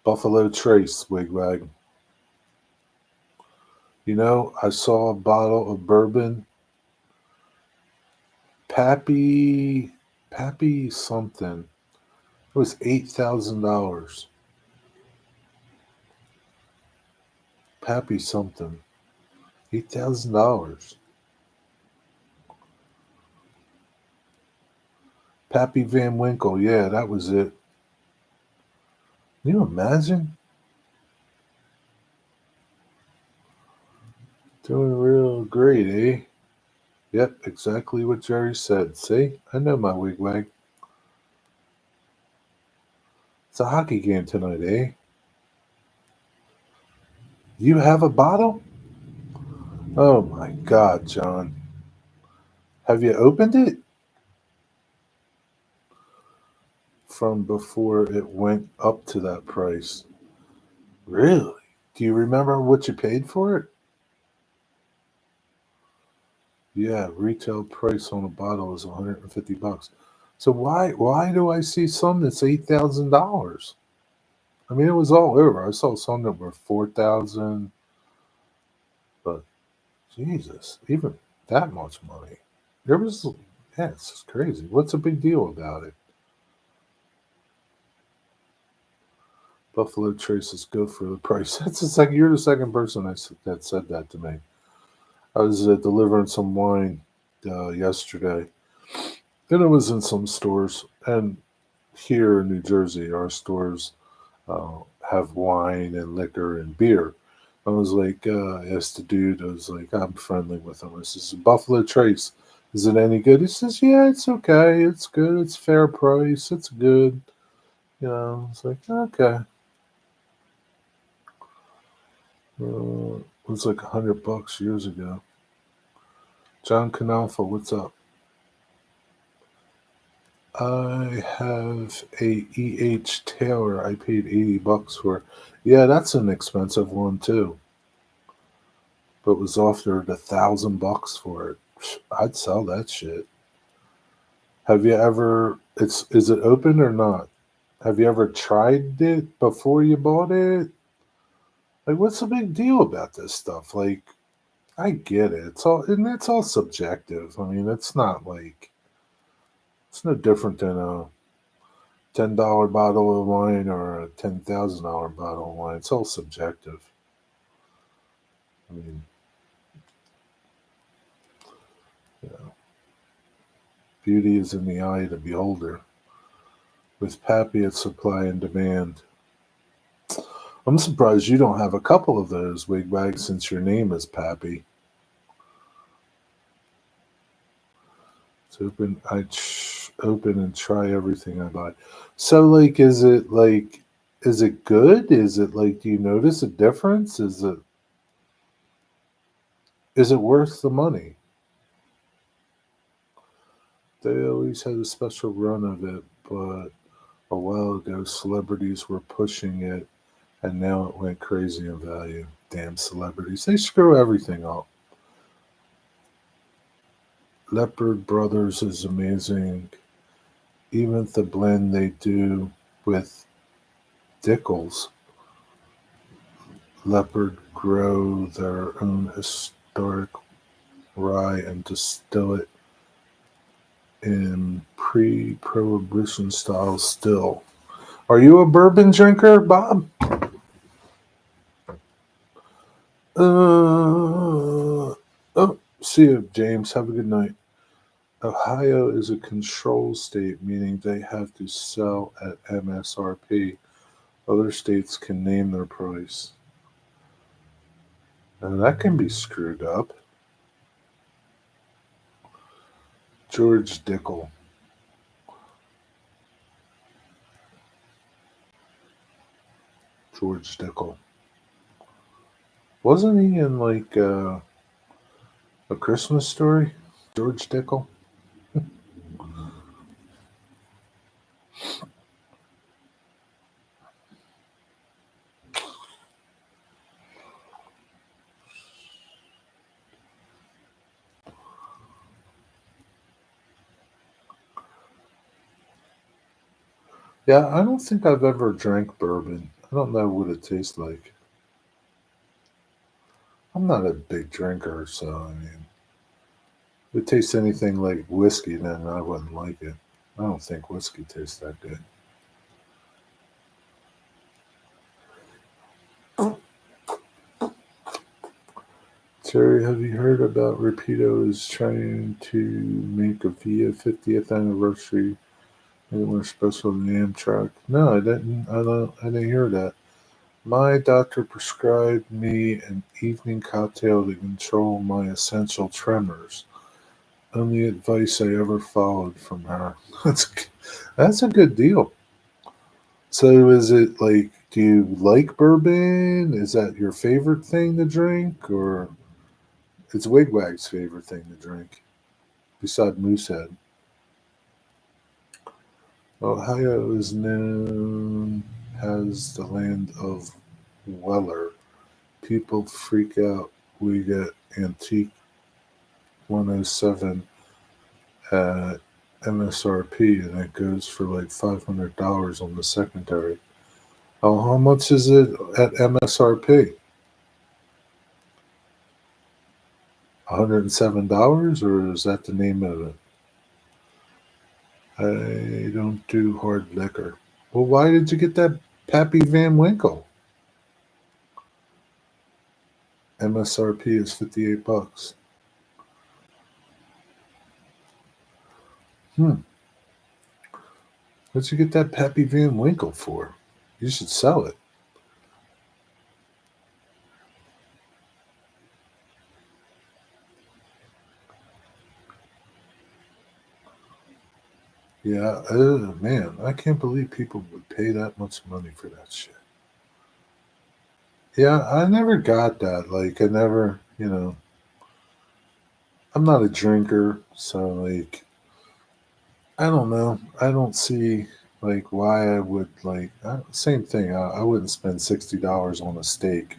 Buffalo Trace, Wigwag. I saw a bottle of bourbon, Pappy, Pappy something. It was $8,000. Pappy something, $8,000. Pappy Van Winkle, yeah, that was it. Can you imagine? Doing real great, eh? Yep, exactly what Jerry said. See? I know my wigwag. It's a hockey game tonight, eh? You have a bottle? Oh my God, John. Have you opened it? From before it went up to that price. Really? Do you remember what you paid for it? Yeah, retail price on a bottle is $150. So why do I see some that's $8,000? I mean, it was all over. I saw some that were 4,000, but Jesus, even that much money. There was, yeah, it's just crazy. What's the big deal about it? Buffalo Trace is good for the price. That's the second. You're the second person that said that to me. I was delivering some wine yesterday, and it was in some stores. And here in New Jersey, our stores uh, have wine and liquor and beer. I was like, I asked the dude, I was like, I'm friendly with him. I says, Buffalo Trace, is it any good? He says, yeah, it's okay. It's good. It's fair price. It's good. You know, it's like, okay. It was like $100 years ago. John Canalfa, what's up? I have a EH Taylor. I paid $80 for. Yeah, that's an expensive one too. But was offered $1,000 for it. I'd sell that shit. Have you ever? It's is it open or not? Have you ever tried it before you bought it? Like, what's the big deal about this stuff? Like, I get it. It's all and it's all subjective. I mean, it's not like it's no different than a $10 bottle of wine or a $10,000 bottle of wine. It's all subjective. I mean, you know, beauty is in the eye of the beholder. With Pappy, it's supply and demand. I'm surprised you don't have a couple of those wigwags since your name is Pappy. It's open. Open and try everything I buy. So, like, is it good? Is it like, do you notice a difference? Is it worth the money? They always had a special run of it, but a while ago, celebrities were pushing it, and now it went crazy in value. Damn celebrities. They screw everything up. Leopard Brothers is amazing. Even the blend they do with Dickles, Leopard grow their own historic rye and distill it in pre-prohibition style still. Are you a bourbon drinker, Bob? Oh, see you, James. Have a good night. Ohio is a control state, meaning they have to sell at MSRP. Other states can name their price. And that can be screwed up. George Dickel. George Dickel. Wasn't he in like a Christmas Story? George Dickel? Yeah, I don't think I've ever drank bourbon. I don't know what it tastes like. I'm not a big drinker, so I mean, if it tastes anything like whiskey, then I wouldn't like it. I don't think whiskey tastes that good. Terry, have you heard about Rapido is trying to make a VIA 50th anniversary anywhere special than Amtrak? No, I didn't. I didn't hear that. My doctor prescribed me an evening cocktail to control my essential tremors. Only advice I ever followed from her. That's a good deal. So is it like, do you like bourbon? Is that your favorite thing to drink, or it's Wigwag's favorite thing to drink beside Moosehead? Ohio is known as the land of Weller. People freak out. We get Antique 107 at MSRP, and it goes for like $500 on the secondary. Oh, how much is it at MSRP? $107, or is that the name of it? I don't do hard liquor. Well, why did you get that Pappy Van Winkle? MSRP is $58. Hmm. What'd you get that Pappy Van Winkle for? You should sell it. Yeah, man, I can't believe people would pay that much money for that shit. Yeah, I never got that. Like, I never, I'm not a drinker, so like, I don't know. I don't see like why I would like same thing. I wouldn't spend $60 on a steak,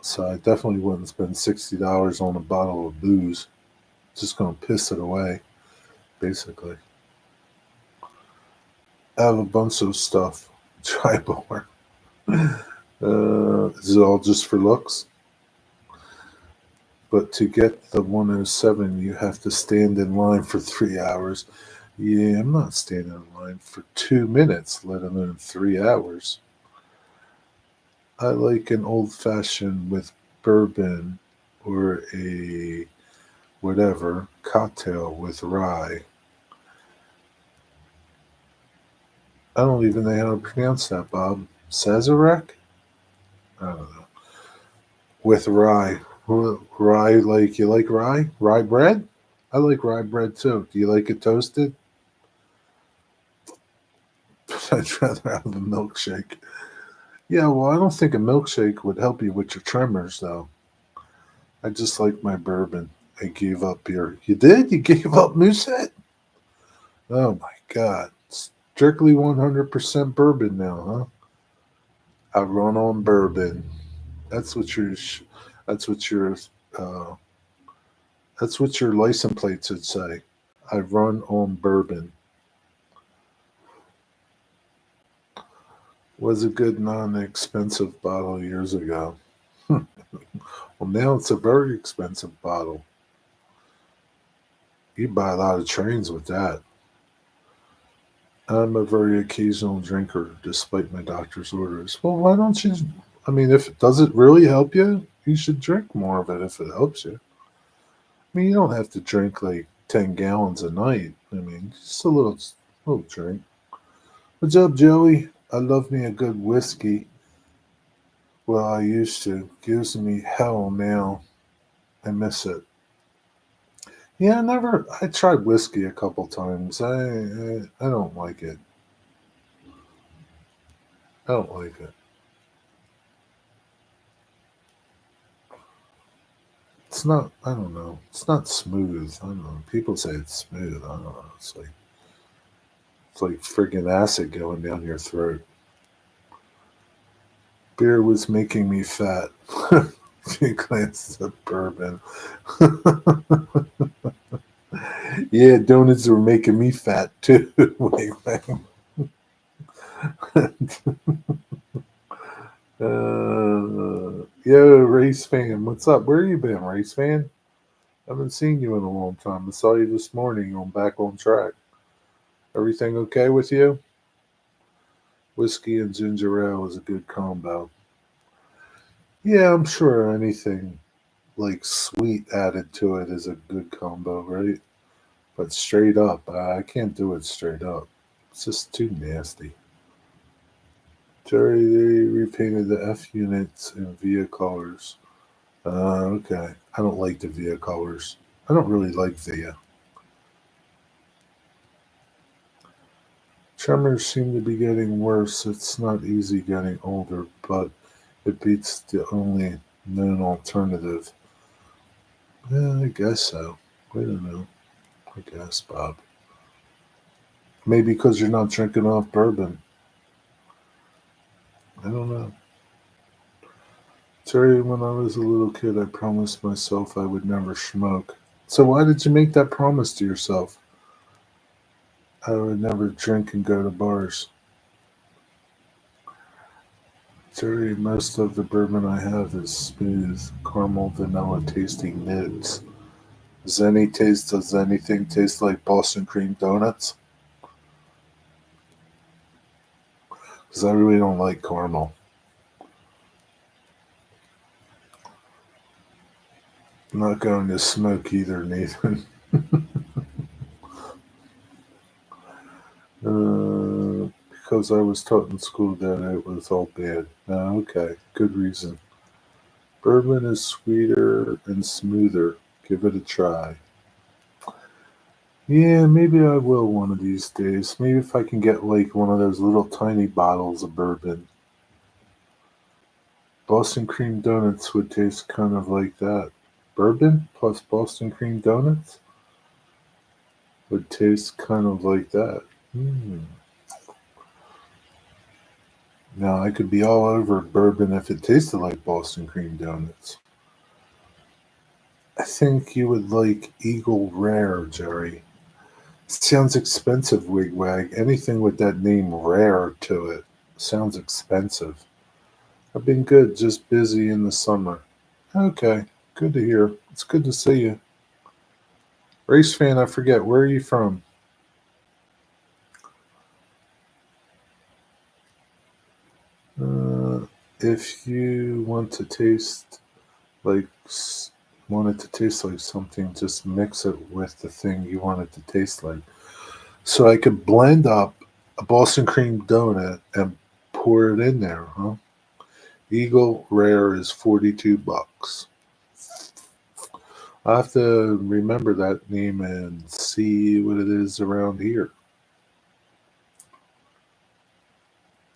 so I definitely wouldn't spend $60 on a bottle of booze. Just gonna piss it away, basically. I have a bunch of stuff. Try more. Is it all just for looks? But to get the 107, you have to stand in line for 3 hours. Yeah, I'm not standing in line for 2 minutes, let alone 3 hours. I like an old fashioned with bourbon or a whatever cocktail with rye. I don't even know how to pronounce that, Bob. Sazerac? I don't know. With rye. Rye, like you like rye? Rye bread? I like rye bread too. Do you like it toasted? I'd rather have a milkshake. Yeah, well, I don't think a milkshake would help you with your tremors, though. I just like my bourbon. I gave up beer. You did? You gave up Moosehead? Oh my God. Strictly 100% bourbon now, huh? I run on bourbon. That's what your, that's what your, uh, that's what your license plate should say. I run on bourbon. Was a good non-expensive bottle years ago. Well, now it's a very expensive bottle. You buy a lot of trains with that. I'm a very occasional drinker, despite my doctor's orders. Well, why don't you? I mean, if does it really help you, you should drink more of it if it helps you. I mean, you don't have to drink like 10 gallons a night. I mean, just a little drink. What's up, Joey? I love me a good whiskey. Well, I used to. Gives me hell now. I miss it. Yeah, I never. I tried whiskey a couple times. I don't like it. I don't like it. It's not. I don't know. It's not smooth. I don't know. People say it's smooth. I don't know. It's like friggin' acid going down your throat. Beer was making me fat. Few glasses of bourbon. Yeah, donuts were making me fat too. Wait, wait. Yo, race fan, what's up? Where you been, race fan? I haven't seen you in a long time. I saw you this morning on Back on Track. Everything okay with you? Whiskey and ginger ale is a good combo. Yeah, I'm sure anything like sweet added to it is a good combo, right? But straight up, I can't do it straight up. It's just too nasty. Jerry, they repainted the F units in Via colors. Okay. I don't like the Via colors. I don't really like Via. Tremors seem to be getting worse. It's not easy getting older, but it beats the only known alternative. Yeah, I guess so. I don't know. I guess, Bob. Maybe because you're not drinking off bourbon. I don't know. Terry, when I was a little kid, I promised myself I would never smoke. So why did you make that promise to yourself? I would never drink and go to bars. Jerry, most of the bourbon I have is smooth, caramel, vanilla tasting notes. Does anything taste like Boston cream donuts? Because I really don't like caramel. I'm not going to smoke either, Nathan. Because I was taught in school that it was all bad. Okay, good reason. Bourbon is sweeter and smoother. Give it a try. Yeah, maybe I will one of these days. Maybe if I can get like one of those little tiny bottles of bourbon. Boston cream donuts would taste kind of like that. Bourbon plus Boston cream donuts would taste kind of like that. Hmm. Now, I could be all over bourbon if it tasted like Boston cream donuts. I think you would like Eagle Rare, Jerry. Sounds expensive, Wigwag. Anything with that name Rare to it sounds expensive. I've been good, just busy in the summer. Okay, good to hear. It's good to see you. Race fan, I forget, where are you from? Uh, if you want to taste like want it to taste like something, just mix it with the thing you want it to taste like. So I could blend up a Boston cream donut and pour it in there, huh? Eagle Rare is $42. I have to remember that name and see what it is around here.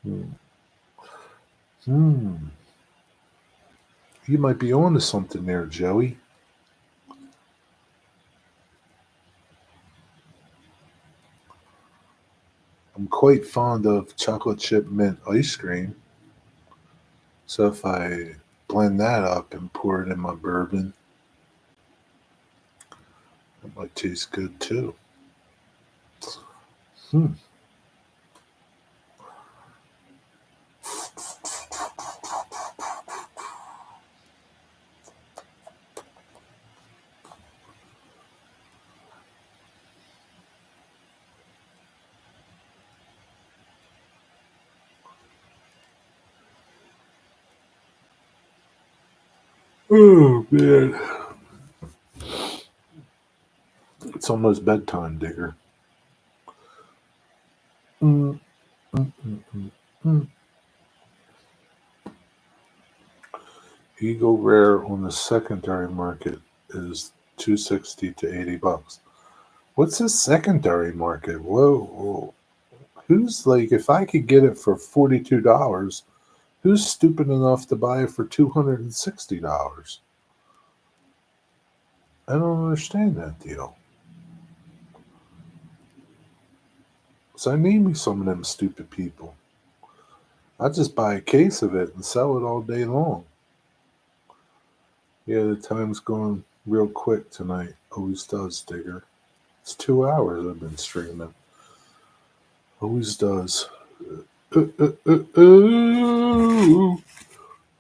Hmm. Hmm. You might be on to something there, Joey. I'm quite fond of chocolate chip mint ice cream. So if I blend that up and pour it in my bourbon, it might taste good too. Hmm. Oh man, it's almost bedtime, Digger. Mm, mm, mm, mm, mm. Eagle Rare on the secondary market is 260 to $80. What's the secondary market? Whoa, whoa. Who's like, if I could get it for $42, who's stupid enough to buy it for $260? I don't understand that deal. So name me some of them stupid people. I just buy a case of it and sell it all day long. Yeah, the time's going real quick tonight. Always does, Digger. It's 2 hours I've been streaming. Always does. Uh.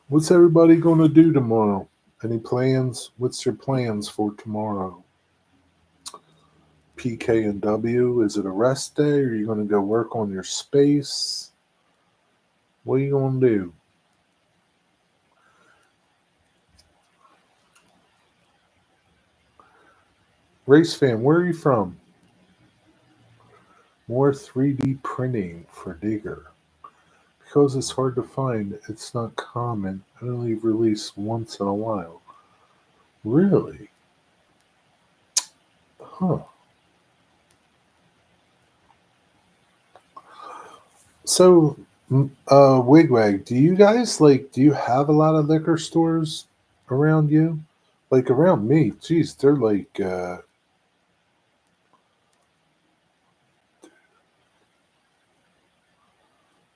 What's everybody going to do tomorrow? Any plans? What's your plans for tomorrow? PK and W? Is it a rest day? Or are you going to go work on your space? What are you going to do? Race fan, where are you from? More 3D printing for Digger. Because it's hard to find, it's not common. Only released once in a while. Really? Huh. So, Wigwag, do you guys like? Do you have a lot of liquor stores around you? Like around me, geez, they're like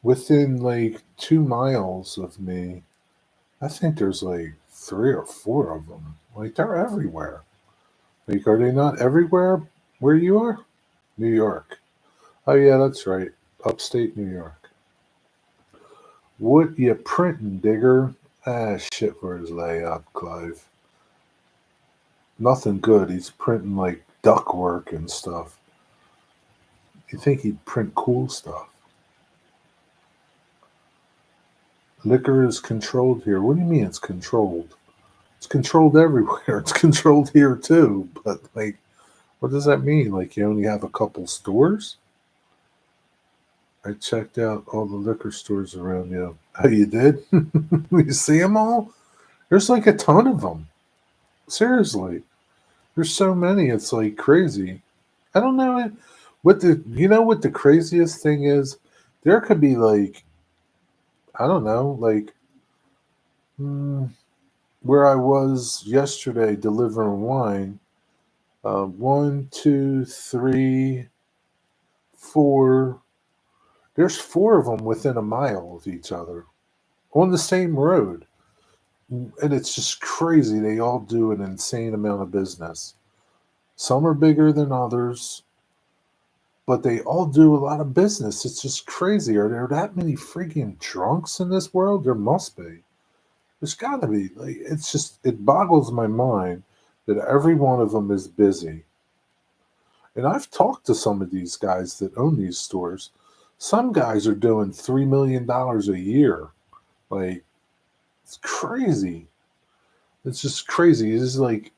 within like 2 miles of me. I think there's like three or four of them. Like they're everywhere. Like, are they not everywhere where you are? New York. Oh yeah, that's right. Upstate New York. What you printing, digger? Ah, shit for his layout, Clive. Nothing good. He's printing like duck work and stuff. You think he'd print cool stuff? Liquor is controlled here. What do you mean it's controlled? It's controlled everywhere. It's controlled here too. But like, what does that mean? Like you only have a couple stores? I checked out all the liquor stores around you. Oh, you did? You see them all? There's like a ton of them. Seriously, there's so many. It's like crazy. I don't know what the. You know what the craziest thing is? There could be like I don't know, like mm, where I was yesterday delivering wine. One, two, three, four. There's four of them within a mile of each other on the same road. And it's just crazy. They all do an insane amount of business. Some are bigger than others, but they all do a lot of business. It's just crazy. Are there that many freaking drunks in this world? There must be. There's got to be. Like, it's just, it boggles my mind that every one of them is busy. And I've talked to some of these guys that own these stores. Some guys are doing $3 million a year. Like, it's crazy. It's just crazy. It's like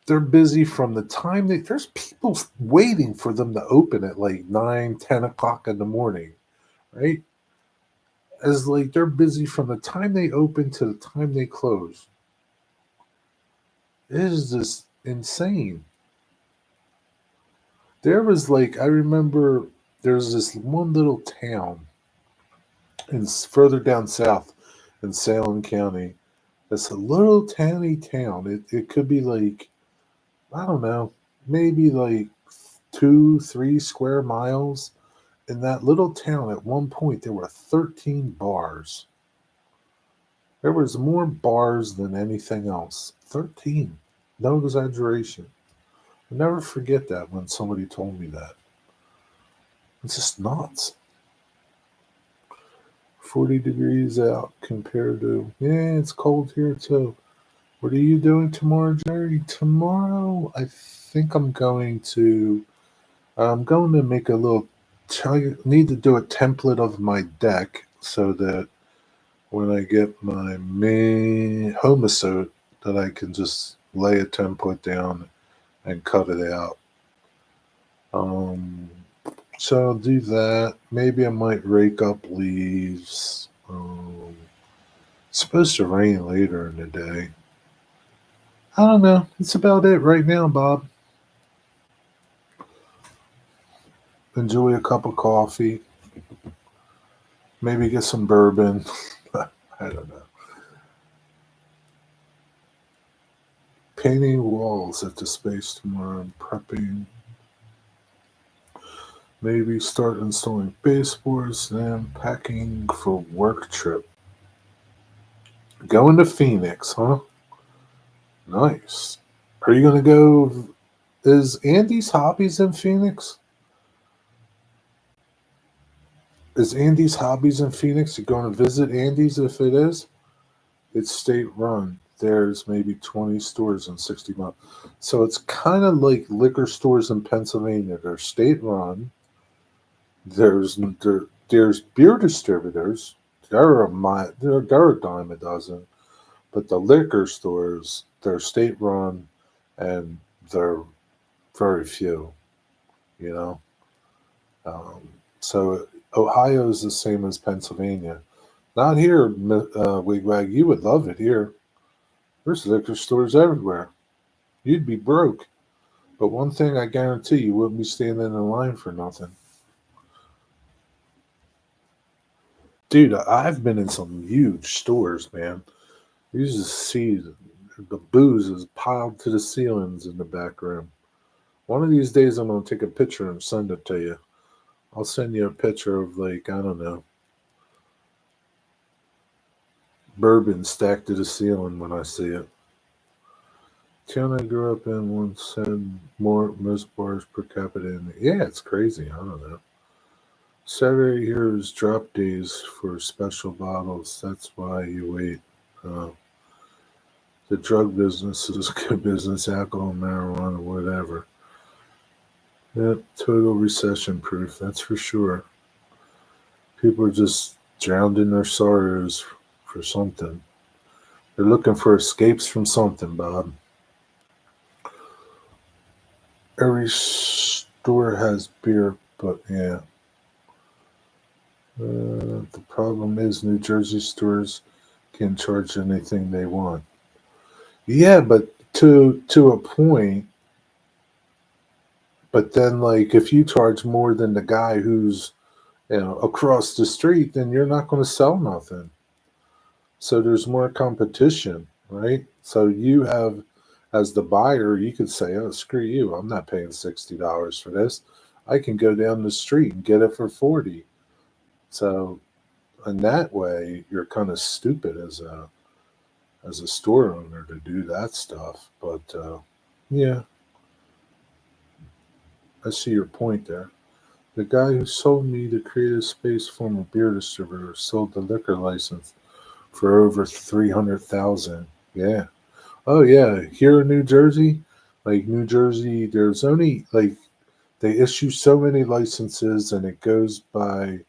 they're busy from the time there's people waiting for them to open at like 9, 10 o'clock in the morning, right? As like they're busy from the time they open to the time they close. It is just insane. There was like I remember there's this one little town further down south in Salem County. It's a little tiny town. It could be like I don't know, maybe like 2, 3 square miles. In that little town, at one point, there were 13 bars. There was more bars than anything else. 13. No exaggeration. I never forget that when somebody told me that. It's just nuts. 40 degrees out compared to, yeah, it's cold here too. What are you doing tomorrow, Jerry? Tomorrow, I think I'm going to make a little, need to do a template of my deck so that when I get my main homosode that I can just lay a template down and cut it out. Um, so I'll do that. Maybe I might rake up leaves. It's supposed to rain later in the day. I don't know. It's about it right now, Bob. Enjoy a cup of coffee. Maybe get some bourbon. I don't know. Painting walls at the space tomorrow. I'm prepping. Maybe start installing baseboards, then packing for work trip. Going to Phoenix, huh? Nice. Are you gonna go? Is Andy's Hobbies in Phoenix? Is Andy's Hobbies in Phoenix? You going to visit Andy's if it is? It's state run. There's maybe 20 stores in 60 miles. So it's kind of like liquor stores in Pennsylvania. They're state run. There's beer distributors. They're a dime a dozen. But the liquor stores, they're state run and they're very few, you know. Um, so Ohio's the same as Pennsylvania. Not here, Wigwag. You would love it here. There's liquor stores everywhere. You'd be broke. But one thing I guarantee you wouldn't be standing in line for nothing. Dude, I've been in some huge stores, man. You just see the booze is piled to the ceilings in the back room. One of these days, I'm going to take a picture and send it to you. I'll send you a picture of, like, I don't know, bourbon stacked to the ceiling when I see it. Town I grew up in once said most bars per capita. Yeah, it's crazy. I don't know. Saturday here is drop days for special bottles. That's why you wait. Uh, the drug business is good business, alcohol, marijuana, whatever. Yep, total recession proof, that's for sure. People are just drowned in their sorrows for something. They're looking for escapes from something, Bob. Every store has beer, but yeah. The problem is New Jersey stores can charge anything they want. Yeah, but to a point. But then, like, if you charge more than the guy who's across the street, then you're not going to sell nothing. So there's more competition, right? So you have, as the buyer, you could say, "Oh, screw you! I'm not paying $60 for this. I can go down the street and get it for 40." So in that way, you're kind of stupid as a store owner to do that stuff. But yeah, I see your point there. The guy who sold me the creative space former beer distributor sold the liquor license for over 300,000. Yeah. Oh yeah. Here in New Jersey, like New Jersey, there's only like they issue so many licenses and it goes by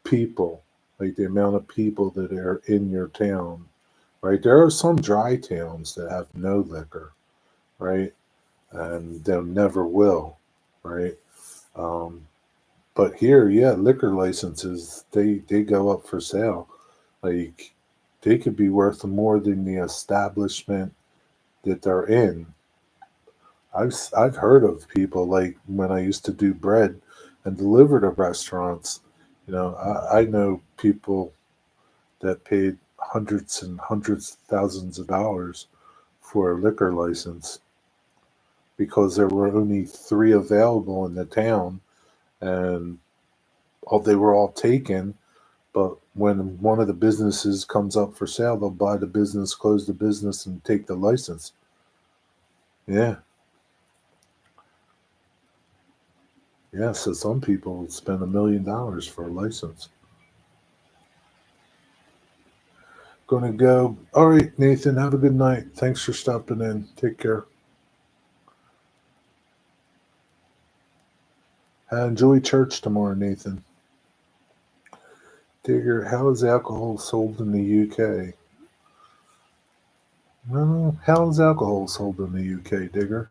people, like the amount of people that are in your town. Right. There are some dry towns that have no liquor, right? And they never will, right? Um, But here, yeah, liquor licenses they go up for sale. Like they could be worth more than the establishment that they're in. I've heard of people like when I used to do bread and deliver to restaurants. I know people that paid hundreds and hundreds of thousands of dollars for a liquor license because there were only three available in the town, and they were all taken. But when one of the businesses comes up for sale, they'll buy the business, close the business, and take the license. Yeah, yeah. So some people spend $1 million for a license. Gonna go. All right, Nathan. Have a good night. Thanks for stopping in. Take care. Enjoy church tomorrow, Nathan. Digger, how is alcohol sold in the UK? Well, how is alcohol sold in the UK, Digger?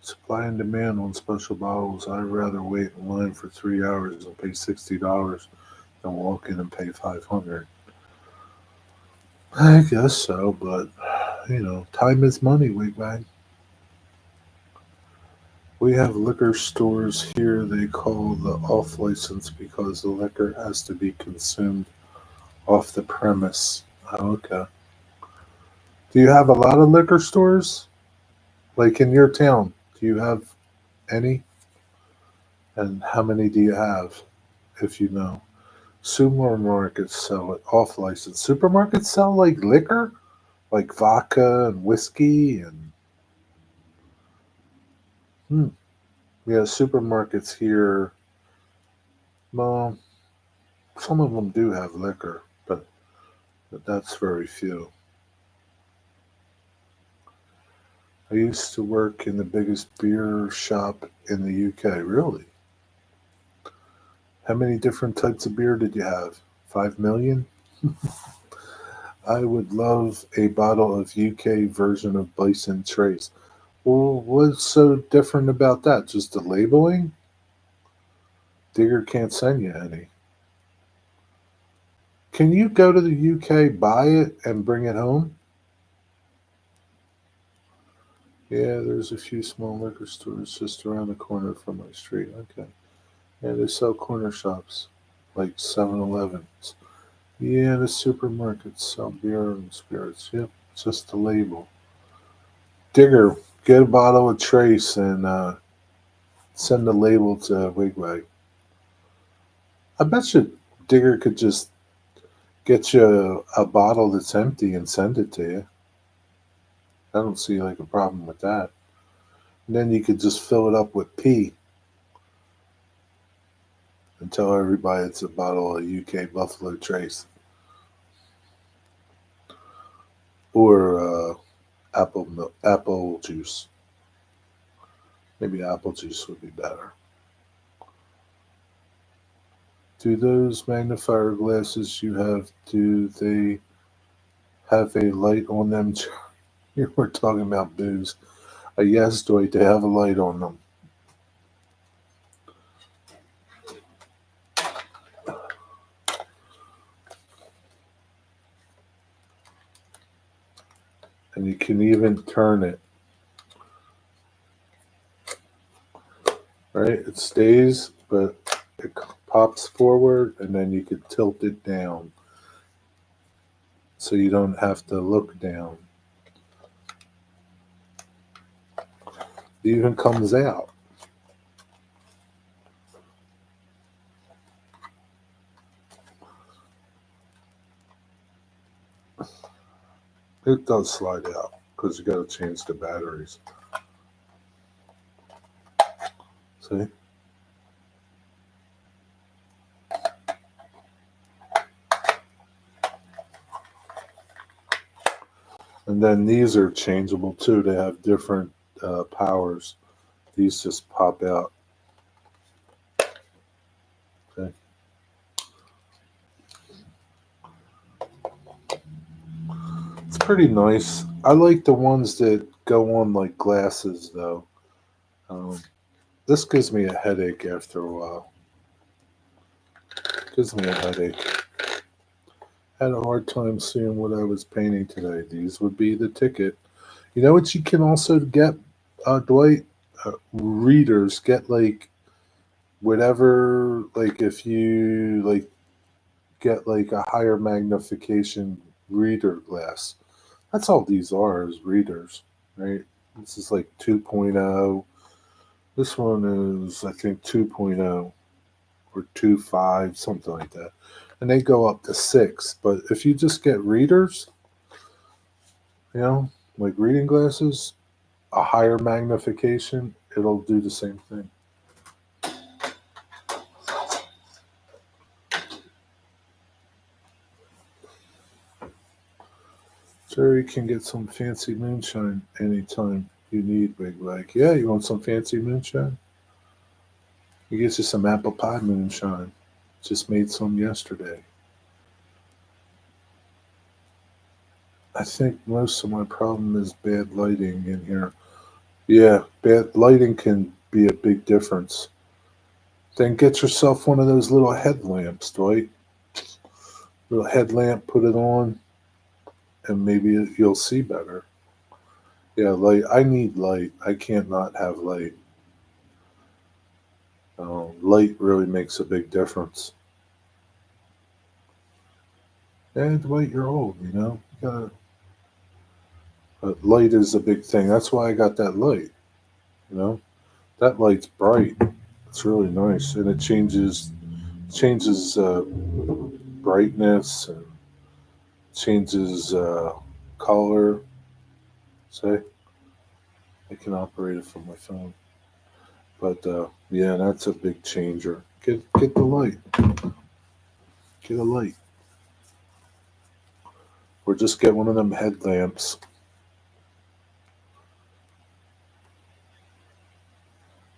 Supply and demand on special bottles. I'd rather wait in line for 3 hours and pay $60 than walk in and pay 500. I guess so, but time is money, Wigwag. We have liquor stores here they call the off license because the liquor has to be consumed off the premise. Oh, okay. Do you have a lot of liquor stores? Like in your town? Do you have any? And how many do you have, if you know? Supermarkets sell it off license. Supermarkets sell like liquor? Like vodka and whiskey and hmm. Yeah, supermarkets here. Well, some of them do have liquor, but that's very few. I used to work in the biggest beer shop in the UK. Really? How many different types of beer did you have? 5 million? I would love a bottle of UK version of Bison Trace. Well, what's so different about that? Just the labeling? Digger can't send you any. Can you go to the UK, buy it, and bring it home? Yeah, there's a few small liquor stores just around the corner from my street. Okay. Yeah, they sell corner shops like 7-Elevens. Yeah, the supermarkets sell beer and spirits. Yep, just the label. Digger, get a bottle of Trace and send the label to Wigwag. I bet you Digger could just get you a bottle that's empty and send it to you. I don't see like a problem with that. And then you could just fill it up with pee. and tell everybody it's a bottle of UK Buffalo Trace or apple juice. Maybe apple juice would be better. Do those magnifier glasses you have, do they have a light on them? You were talking about booze. Yes, Dwight, they have a light on them. And you can even turn it. Right? It stays, but it pops forward, and then you can tilt it down so you don't have to look down. It even comes out. It does slide out because you got to change the batteries. See? And then these are changeable too. They have different powers. These just pop out. Okay. It's pretty nice. I like the ones that go on like glasses though. This gives me a headache after a while. Gives me a headache. Had a hard time seeing what I was painting today. These would be the ticket. You know what you can also get, Dwight? Readers get like whatever, like if you like get like a higher magnification reader glass. That's all these are is readers, right? This is like 2.0. This one is I think 2.0 or 2.5, something like that. And they go up to 6. But if you just get readers, like reading glasses, a higher magnification, it'll do the same thing. Jerry can get some fancy moonshine anytime you need, Big Leg. Yeah, you want some fancy moonshine? You get you some apple pie moonshine. Just made some yesterday. I think most of my problem is bad lighting in here. Yeah, bad lighting can be a big difference. Then get yourself one of those little headlamps, Dwight. Little headlamp, put it on, and maybe you'll see better. Yeah, light. I need light. I can't not have light. Light really makes a big difference. And Dwight, you're old, you know. You gotta, but light is a big thing. That's why I got that light. You know, that light's bright. It's really nice, and it changes brightness and changes color. Say, I can operate it from my phone. But yeah, that's a big changer. Get the light. Get a light. Or just get one of them headlamps.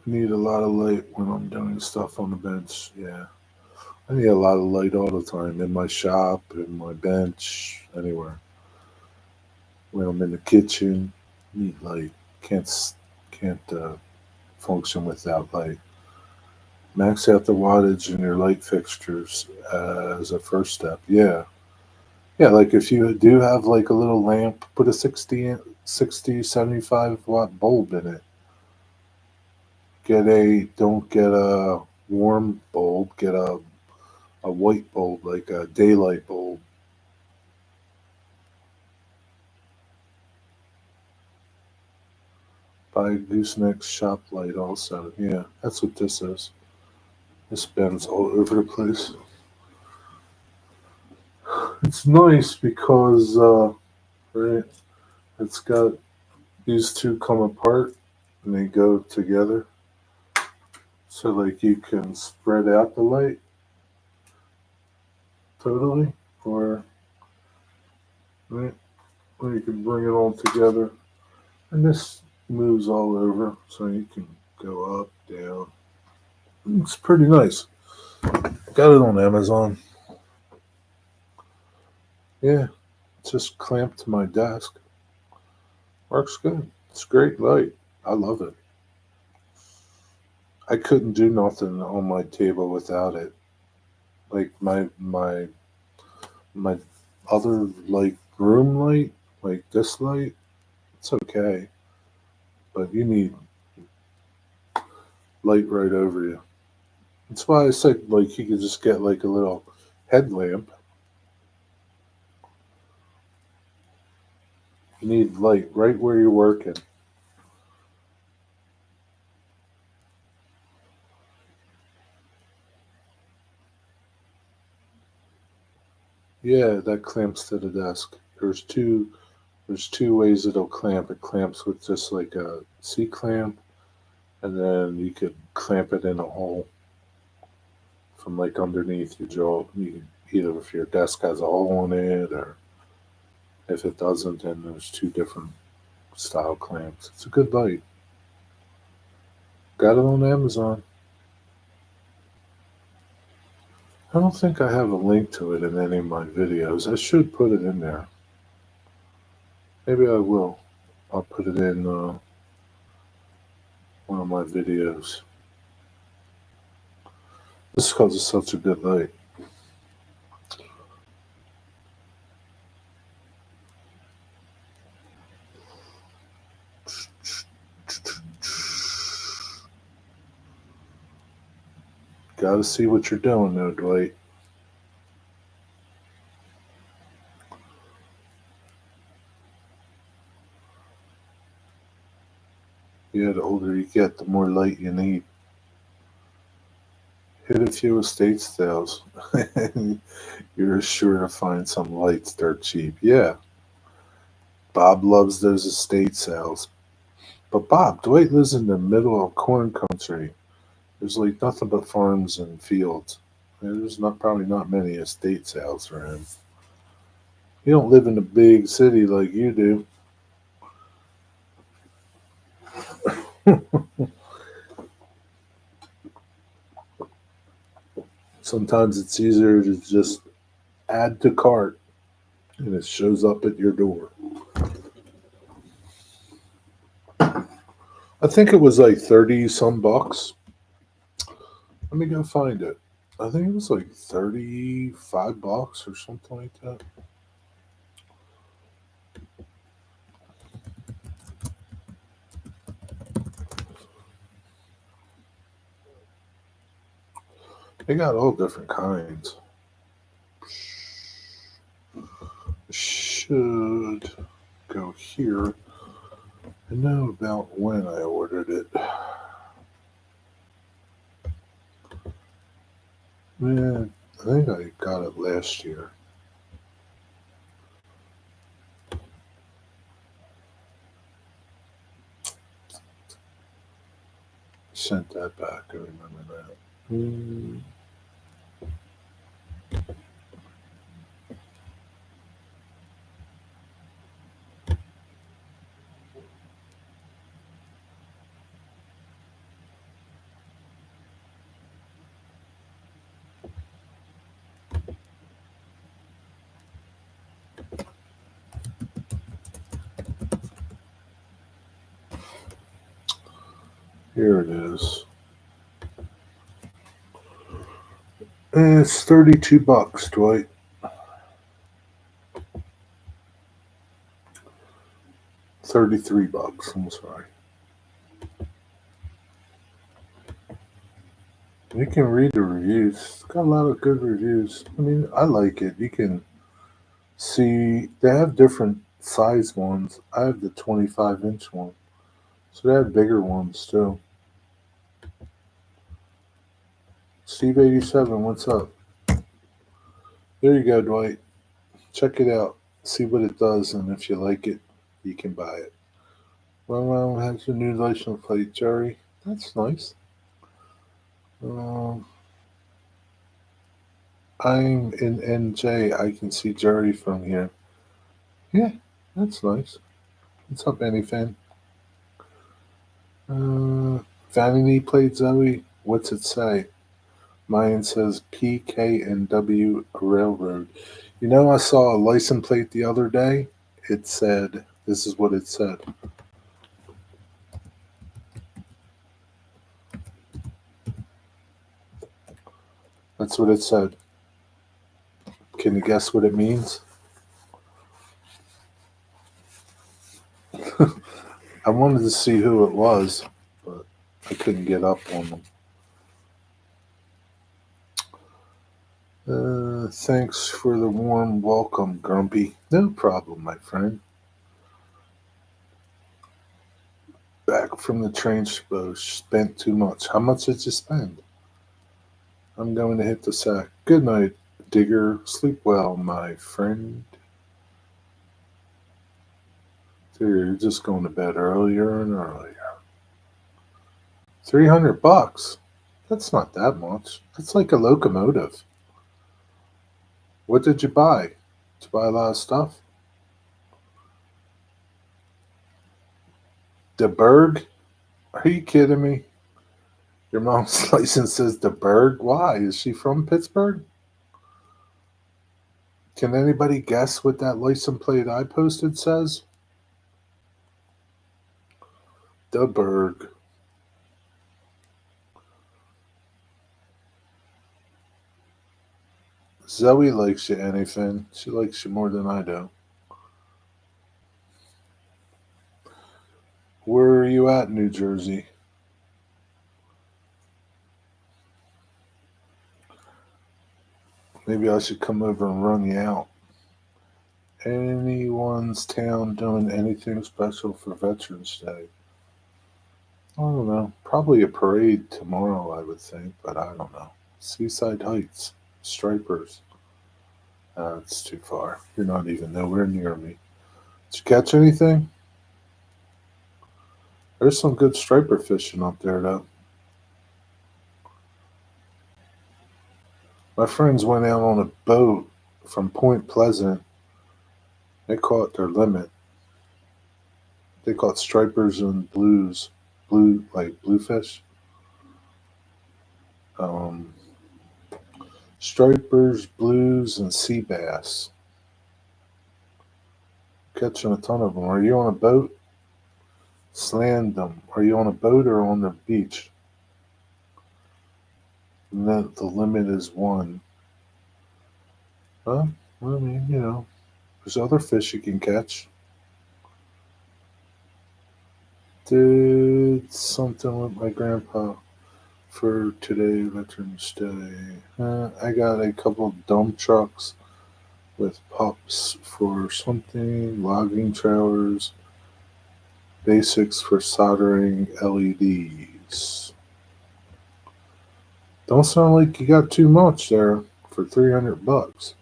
I need a lot of light when I'm doing stuff on the bench. Yeah. I need a lot of light all the time in my shop, in my bench, anywhere. When I'm in the kitchen, need light. Can't function without light. Max out the wattage in your light fixtures as a first step. Yeah. Yeah, like if you do have like a little lamp, put a 60, 75 watt bulb in it. Don't get a warm bulb, get a white bulb, like a daylight bulb. Buy gooseneck shop light also. Yeah, that's what this is. This bends all over the place. It's nice because right, it's got these two come apart and they go together. So like you can spread out the light totally, or right, or you can bring it all together. And this moves all over, so you can go up, down. It's pretty nice. Got it on Amazon. Yeah, it's just clamped to my desk. Works good. It's great light. I love it. I couldn't do nothing on my table without it. Like my other like room light, like this light, it's okay, but you need light right over you. That's why I said like you could just get like a little headlamp. You need light right where you're working. Yeah, that clamps to the desk. There's two ways it'll clamp. It clamps with just like a C clamp, and then you could clamp it in a hole from like underneath your jaw. You can, either if your desk has a hole in it, or if it doesn't, then there's two different style clamps. It's a good light. Got it on Amazon. I don't think I have a link to it in any of my videos. I should put it in there. Maybe I will. I'll put it in one of my videos. Just because it's such a good light. Gotta see what you're doing though, Dwight. Yeah, the older you get, the more light you need. Hit a few estate sales. You're sure to find some lights dirt cheap. Yeah, Bob loves those estate sales. But Bob, Dwight lives in the middle of corn country. There's like nothing but farms and fields. There's not probably not many estate sales for him. You don't live in a big city like you do. Sometimes it's easier to just add to cart and it shows up at your door. I think it was like 30 some bucks. Let me go find it. I think it was like 35 bucks or something like that. They got all different kinds. Should go here. I know about when I ordered it. Man, I think I got it last year. Sent that back. I remember that. Here it is. And it's 32 bucks, Dwight. 33 bucks. I'm sorry. You can read the reviews. It's got a lot of good reviews. I mean, I like it. You can see they have different size ones. I have the 25-inch one. So they have bigger ones too. Steve 87, what's up? There you go, Dwight. Check it out. See what it does, and if you like it, you can buy it. Well, has a new license plate, Jerry. That's nice. Um, I'm in NJ. I can see Jerry from here. Yeah, that's nice. What's up, anything? Uh, Vanity played Zoe. What's it say? Mine says PK and W Railroad. You know, I saw a license plate the other day. It said, this is what it said. That's what it said. Can you guess what it means? I wanted to see who it was, but I couldn't get up on them. Thanks for the warm welcome, Grumpy. No problem, my friend. Back from the train show. Spent too much. How much did you spend? I'm going to hit the sack. Good night, Digger. Sleep well, my friend. Dude, you're just going to bed earlier and earlier. $300. That's not that much. That's like a locomotive. What did you buy? Did you buy a lot of stuff? The Berg? Are you kidding me? Your mom's license says the Berg? Why? Is she from Pittsburgh? Can anybody guess what that license plate I posted says? The Berg. Zoe likes you, anything. She likes you more than I do. Where are you at, New Jersey? Maybe I should come over and run you out. Anyone's town doing anything special for Veterans Day? I don't know. Probably a parade tomorrow, I would think, but I don't know. Seaside Heights, Stripers. It's too far. You're not even nowhere near me. Did you catch anything? There's some good striper fishing up there, though. My friends went out on a boat from Point Pleasant. They caught their limit. They caught stripers and bluefish. Um, Stripers, blues, and sea bass. Catching a ton of them. Are you on a boat? Slammed them. Are you on a boat or on the beach? And then the limit is one. Well, I mean, there's other fish you can catch. Did something with my grandpa for today, Veterans Day. I got a couple of dump trucks with pups for something, logging trailers, basics for soldering LEDs. Don't sound like you got too much there for $300.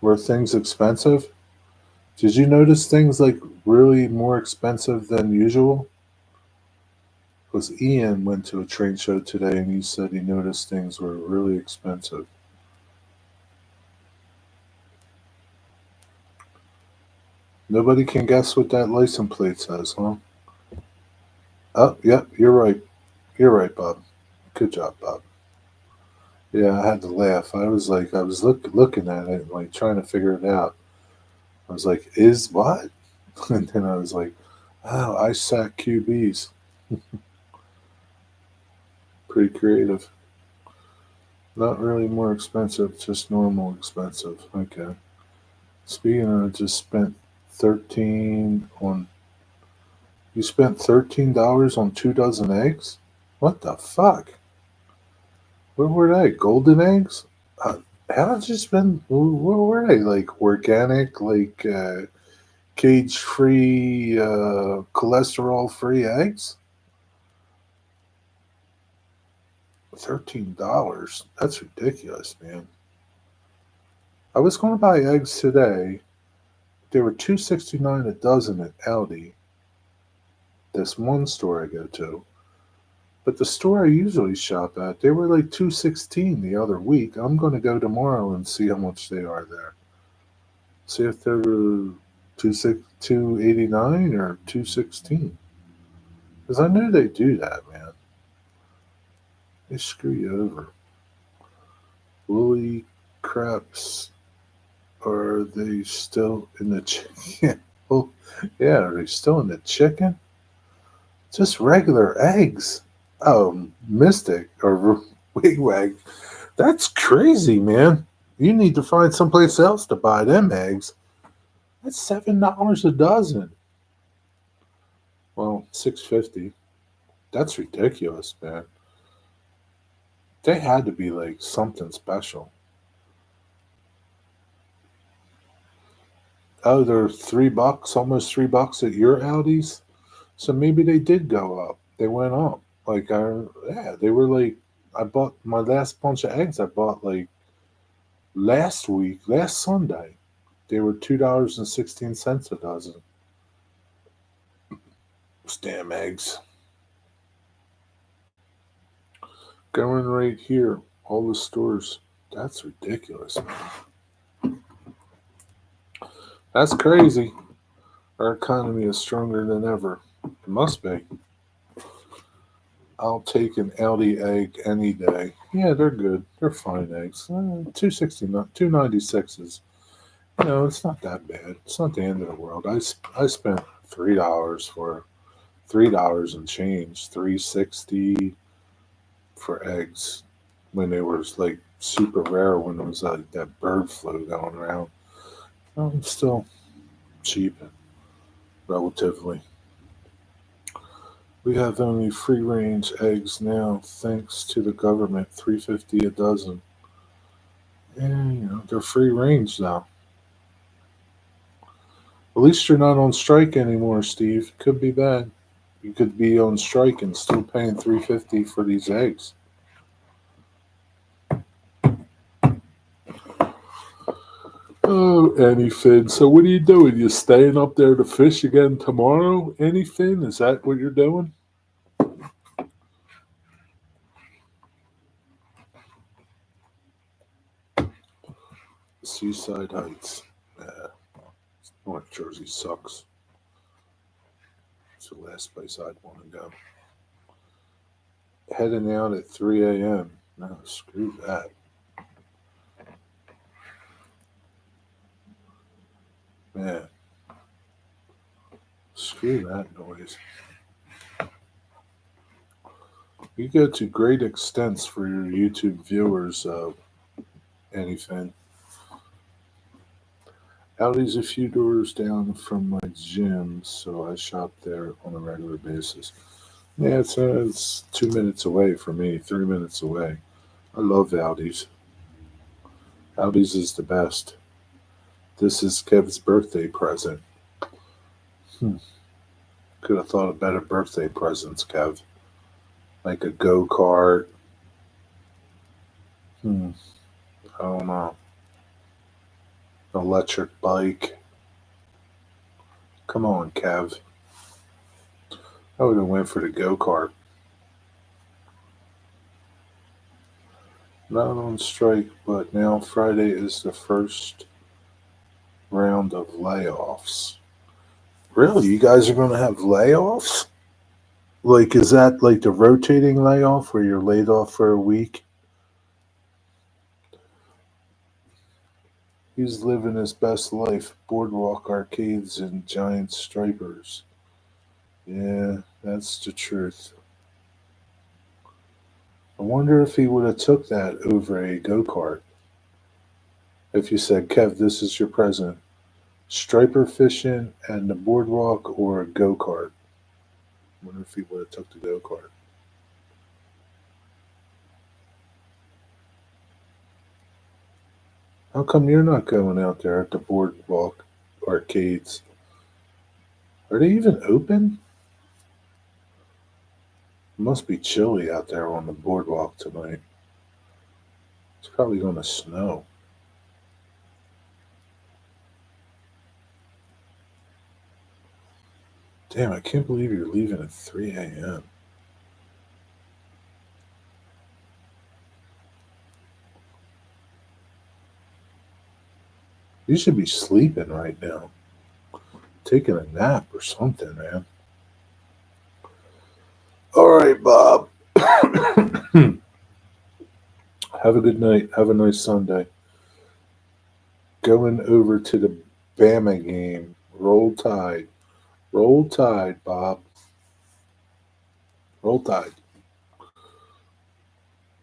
Were things expensive? Did you notice things like really more expensive than usual? Because Ian went to a train show today and he said he noticed things were really expensive. Nobody can guess what that license plate says, huh? Oh, yep, you're right. You're right, Bob. Good job, Bob. Yeah, I had to laugh. I was looking at it, like trying to figure it out. I was like, is what? And then I was like, oh, I sack QBs. Pretty creative. Not really more expensive, just normal expensive. Okay. Speaking of, just spent 13 on. You spent $13 on 2 dozen eggs? What the fuck? Where were they? Golden eggs? How did you spend? Where were they? Like organic, like cage-free, cholesterol-free eggs? $13. That's ridiculous, man. I was going to buy eggs today. They were $2.69 a dozen at Aldi. This one store I go to. But the store I usually shop at, they were like 216 the other week. I'm going to go tomorrow and see how much they are there. See if they're 289 or 216. Because I know they do that, man. They screw you over. Woolly Craps, are they still in the chicken? Oh, yeah, are they still in the chicken? Just regular eggs. Mystic or Wigwag. That's crazy, man. You need to find someplace else to buy them eggs. That's $7 a dozen. Well, 6.50. That's ridiculous, man. They had to be like something special. Oh, they're $3, almost $3 at your Aldi's. So maybe they did go up. They went up. Yeah, they were like. I bought my last bunch of eggs. I bought like last week, last Sunday. They were $2.16 a dozen. Those damn eggs. Going right here. All the stores. That's ridiculous, man. That's crazy. Our economy is stronger than ever. It must be. I'll take an Aldi egg any day. Yeah, they're good. They're fine eggs. 269, 296s. It's not that bad. It's not the end of the world. I spent $3 for $3 and change, 360 for eggs when they were like super rare when it was that bird flu going around. It's still cheap, relatively. We have only free range eggs now, thanks to the government. 350 a dozen. And they're free range now. At least you're not on strike anymore, Steve. Could be bad. You could be on strike and still paying 350 for these eggs. Oh, Anyfin. So what are you doing? You staying up there to fish again tomorrow? Anyfin? Is that what you're doing? Seaside Heights. North Jersey sucks. It's the last place I'd want to go. Heading out at 3 a.m. No, screw that. Man, screw that noise. You go to great extents for your YouTube viewers, Anyfin. Aldi's a few doors down from my gym, so I shop there on a regular basis. Yeah, it's 2 minutes away from me, 3 minutes away. I love Aldi's. Aldi's is the best. This is Kev's birthday present. Hmm. Could have thought of better birthday presents, Kev. Like a go kart. Hmm. I don't know. Electric bike. Come on, Kev. I would have went for the go kart. Not on strike, but now Friday is the first round of layoffs. Really? You guys are going to have layoffs? Like, is that like the rotating layoff where you're laid off for a week? He's living his best life. Boardwalk arcades and giant stripers. Yeah, that's the truth. I wonder if he would have took that over a go kart. If you said, Kev, this is your present. Striper fishing and the boardwalk or a go kart. I wonder if he would have took the go kart. How come you're not going out there at the boardwalk arcades? Are they even open? It must be chilly out there on the boardwalk tonight. It's probably going to snow. Damn, I can't believe you're leaving at 3 a.m. You should be sleeping right now, taking a nap or something, man. All right, Bob. Have a good night. Have a nice Sunday. Going over to the Bama game. Roll Tide. Roll Tide, Bob. Roll Tide.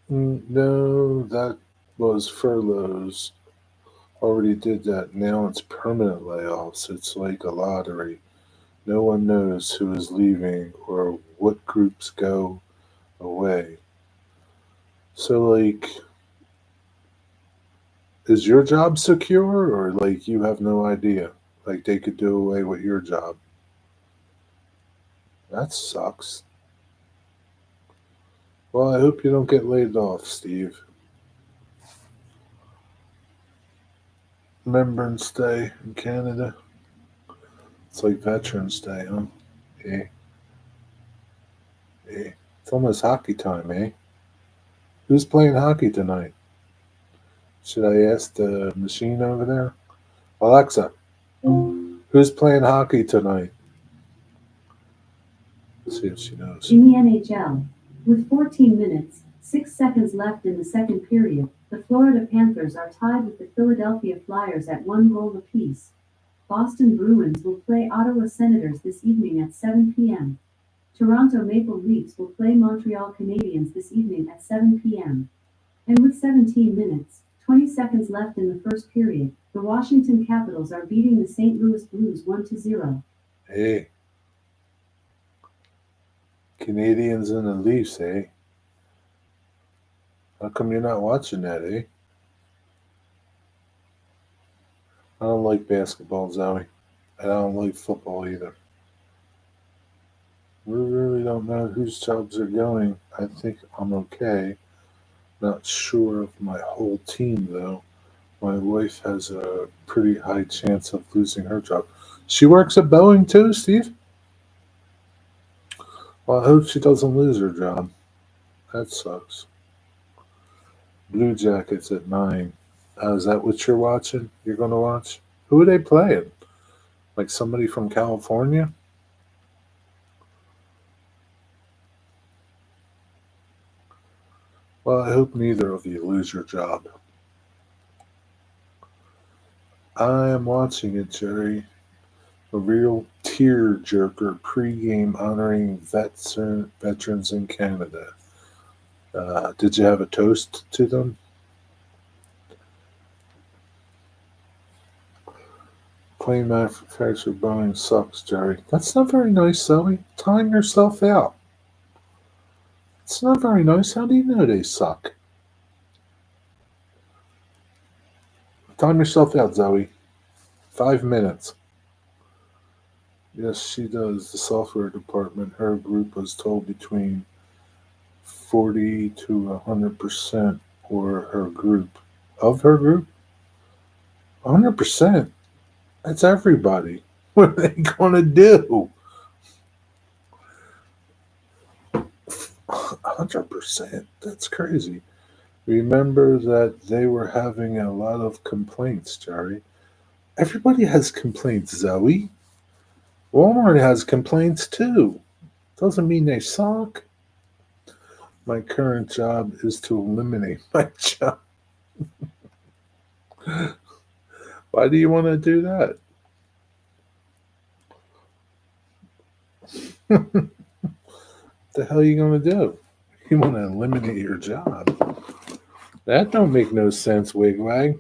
No, that was furloughs. Already did that. Now it's permanent layoffs. It's like a lottery. No one knows who is leaving or what groups go away. So, like, is your job secure or like you have no idea? Like, they could do away with your job. That sucks. Well, I hope you don't get laid off, Steve. Remembrance Day in Canada. It's like Veterans Day, huh? Eh, eh. It's almost hockey time, eh? Who's playing hockey tonight? Should I ask the machine over there? Alexa, who's playing hockey tonight? Let's see if she knows. In the NHL, with 14 minutes, 6 seconds left in the second period, the Florida Panthers are tied with the Philadelphia Flyers at 1 goal apiece. Boston Bruins will play Ottawa Senators this evening at 7 p.m. Toronto Maple Leafs will play Montreal Canadiens this evening at 7 p.m. And with 17 minutes, 20 seconds left in the first period, the Washington Capitals are beating the St. Louis Blues 1-0. Hey, Canadians and the Leafs, eh? How come you're not watching that, eh? I don't like basketball, Zoe. And I don't like football either. We really don't know whose jobs are going. I think I'm okay. Not sure of my whole team, though. My wife has a pretty high chance of losing her job. She works at Boeing too, Steve? Well, I hope she doesn't lose her job. That sucks. Blue Jackets at 9. Is that what you're watching? You're going to watch? Who are they playing? Like somebody from California? Well, I hope neither of you lose your job. I am watching it, Jerry. A real tear-jerker pregame honoring veterans in Canada. Did you have a toast to them? Plane manufacturer Boeing sucks, Jerry. That's not very nice, Zoe. Time yourself out. It's not very nice. How do you know they suck? Time yourself out, Zoe. 5 minutes. Yes, she does. The software department, her group was told between 40 to 100% or her group. Of her group? 100%? That's everybody. What are they going to do? 100%? That's crazy. Remember that they were having a lot of complaints, Jerry. Everybody has complaints, Zoe. Walmart has complaints too. Doesn't mean they suck. My current job is to eliminate my job. Why do you want to do that? What the hell are you going to do? You want to eliminate your job? That don't make no sense, Wigwag.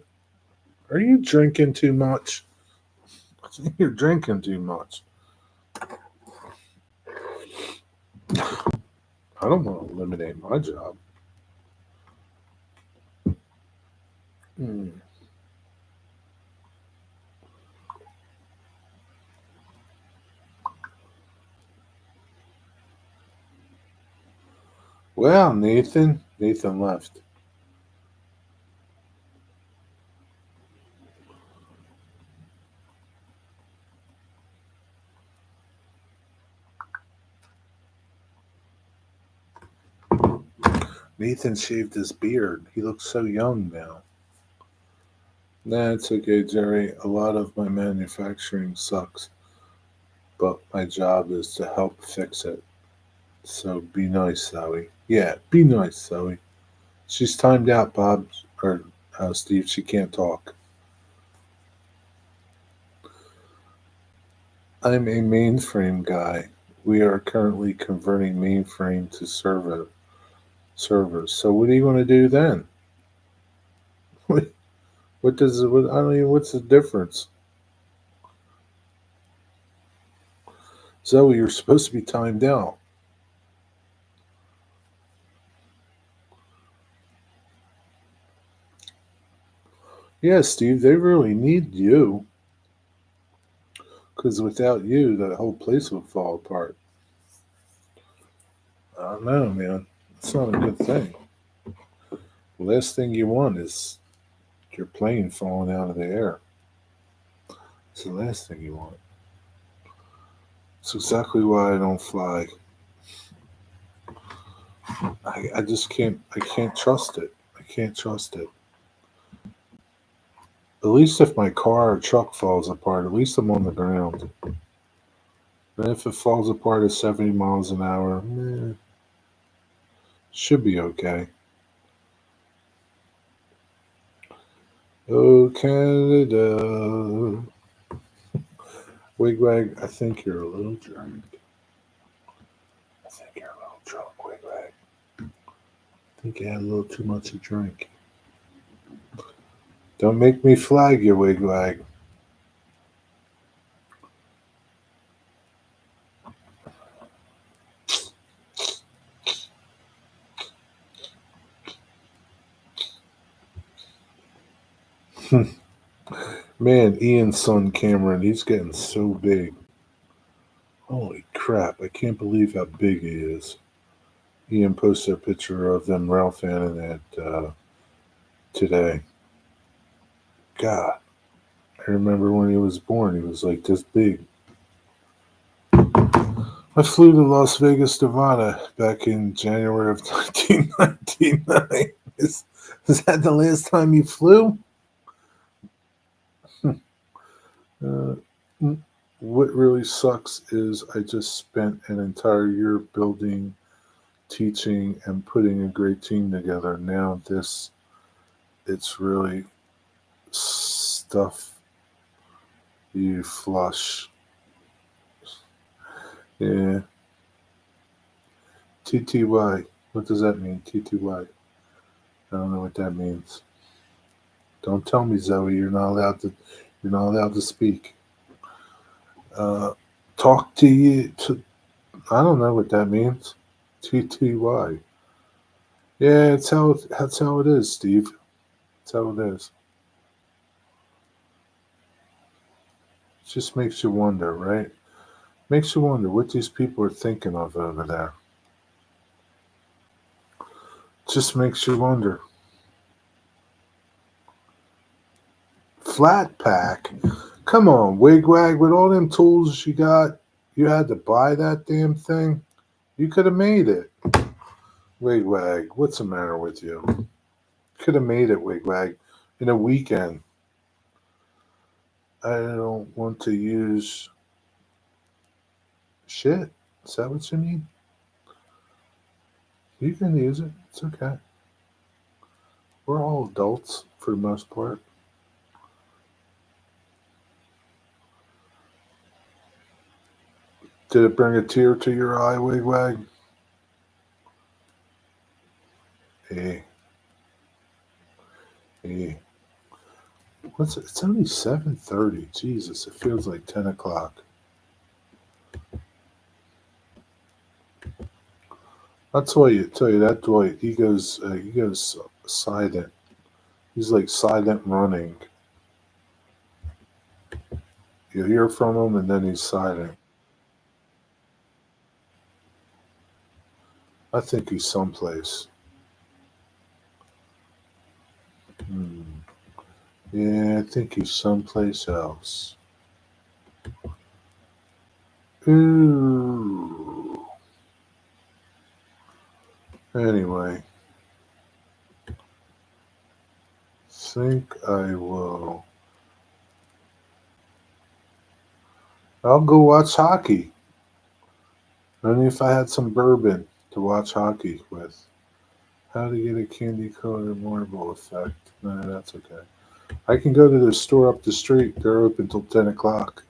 Are you drinking too much? I think you're drinking too much. I don't want to eliminate my job. Hmm. Well, Nathan. Nathan left. Nathan shaved his beard. He looks so young now. Nah, it's okay, Jerry. A lot of my manufacturing sucks, but my job is to help fix it. So be nice, Zoe. Yeah, be nice, Zoe. She's timed out, Bob, or Steve. She can't talk. I'm a mainframe guy. We are currently converting mainframe to servers. So what are you going to do then? What does it? What, I don't even. What's the difference? Zoe, you're supposed to be timed out. Yeah, Steve, they really need you. Because without you, that whole place would fall apart. I don't know, man. It's not a good thing. The last thing you want is your plane falling out of the air. It's the last thing you want. It's exactly why I don't fly. I just can't. I can't trust it. I can't trust it. At least if my car or truck falls apart, at least I'm on the ground. And if it falls apart at 70 miles an hour, should be okay. Oh, Canada. Wigwag, I think you're a little drunk. I think you're a little drunk, Wigwag. I think you had a little too much to drink. Don't make me flag you, Wigwag. Man, Ian's son Cameron, he's getting so big. Holy crap, I can't believe how big he is. Ian posted a picture of them Ralph Annan at today. God, I remember when he was born, he was like this big. I flew to Las Vegas, Nevada back in January of 1999. Is that the last time you flew? Uh, what really sucks is I just spent an entire year building, teaching, and putting a great team together. Now it's really stuff you flush. Yeah. TTY. What does that mean? TTY. I don't know what that means. Don't tell me, Zoe. You're not allowed to. You're not allowed to speak. Uh, talk to you. I don't know what that means. TTY. Yeah, that's how it is, Steve. That's how it is. It just makes you wonder, right? Makes you wonder what these people are thinking of over there. Just makes you wonder. Flat pack. Come on, Wigwag, with all them tools you got, you had to buy that damn thing? You could have made it. Wigwag, what's the matter with you? Could have made it, Wigwag, in a weekend. I don't want to use shit. Is that what you mean? You can use it. It's okay. We're all adults for the most part. Did it bring a tear to your eye, Wigwag? Hey, hey. What's it? It's only 7:30. Jesus, it feels like 10 o'clock. That's why you tell you that Dwight. He goes silent. He's like silent running. You hear from him and then he's silent. I think he's someplace. Hmm. Yeah, I think he's someplace else. Ooh. Anyway, think I will. I'll go watch hockey. Only if I had some bourbon to watch hockey with. How to get a candy colored marble effect. No, that's okay. I can go to the store up the street. They're open till 10 o'clock.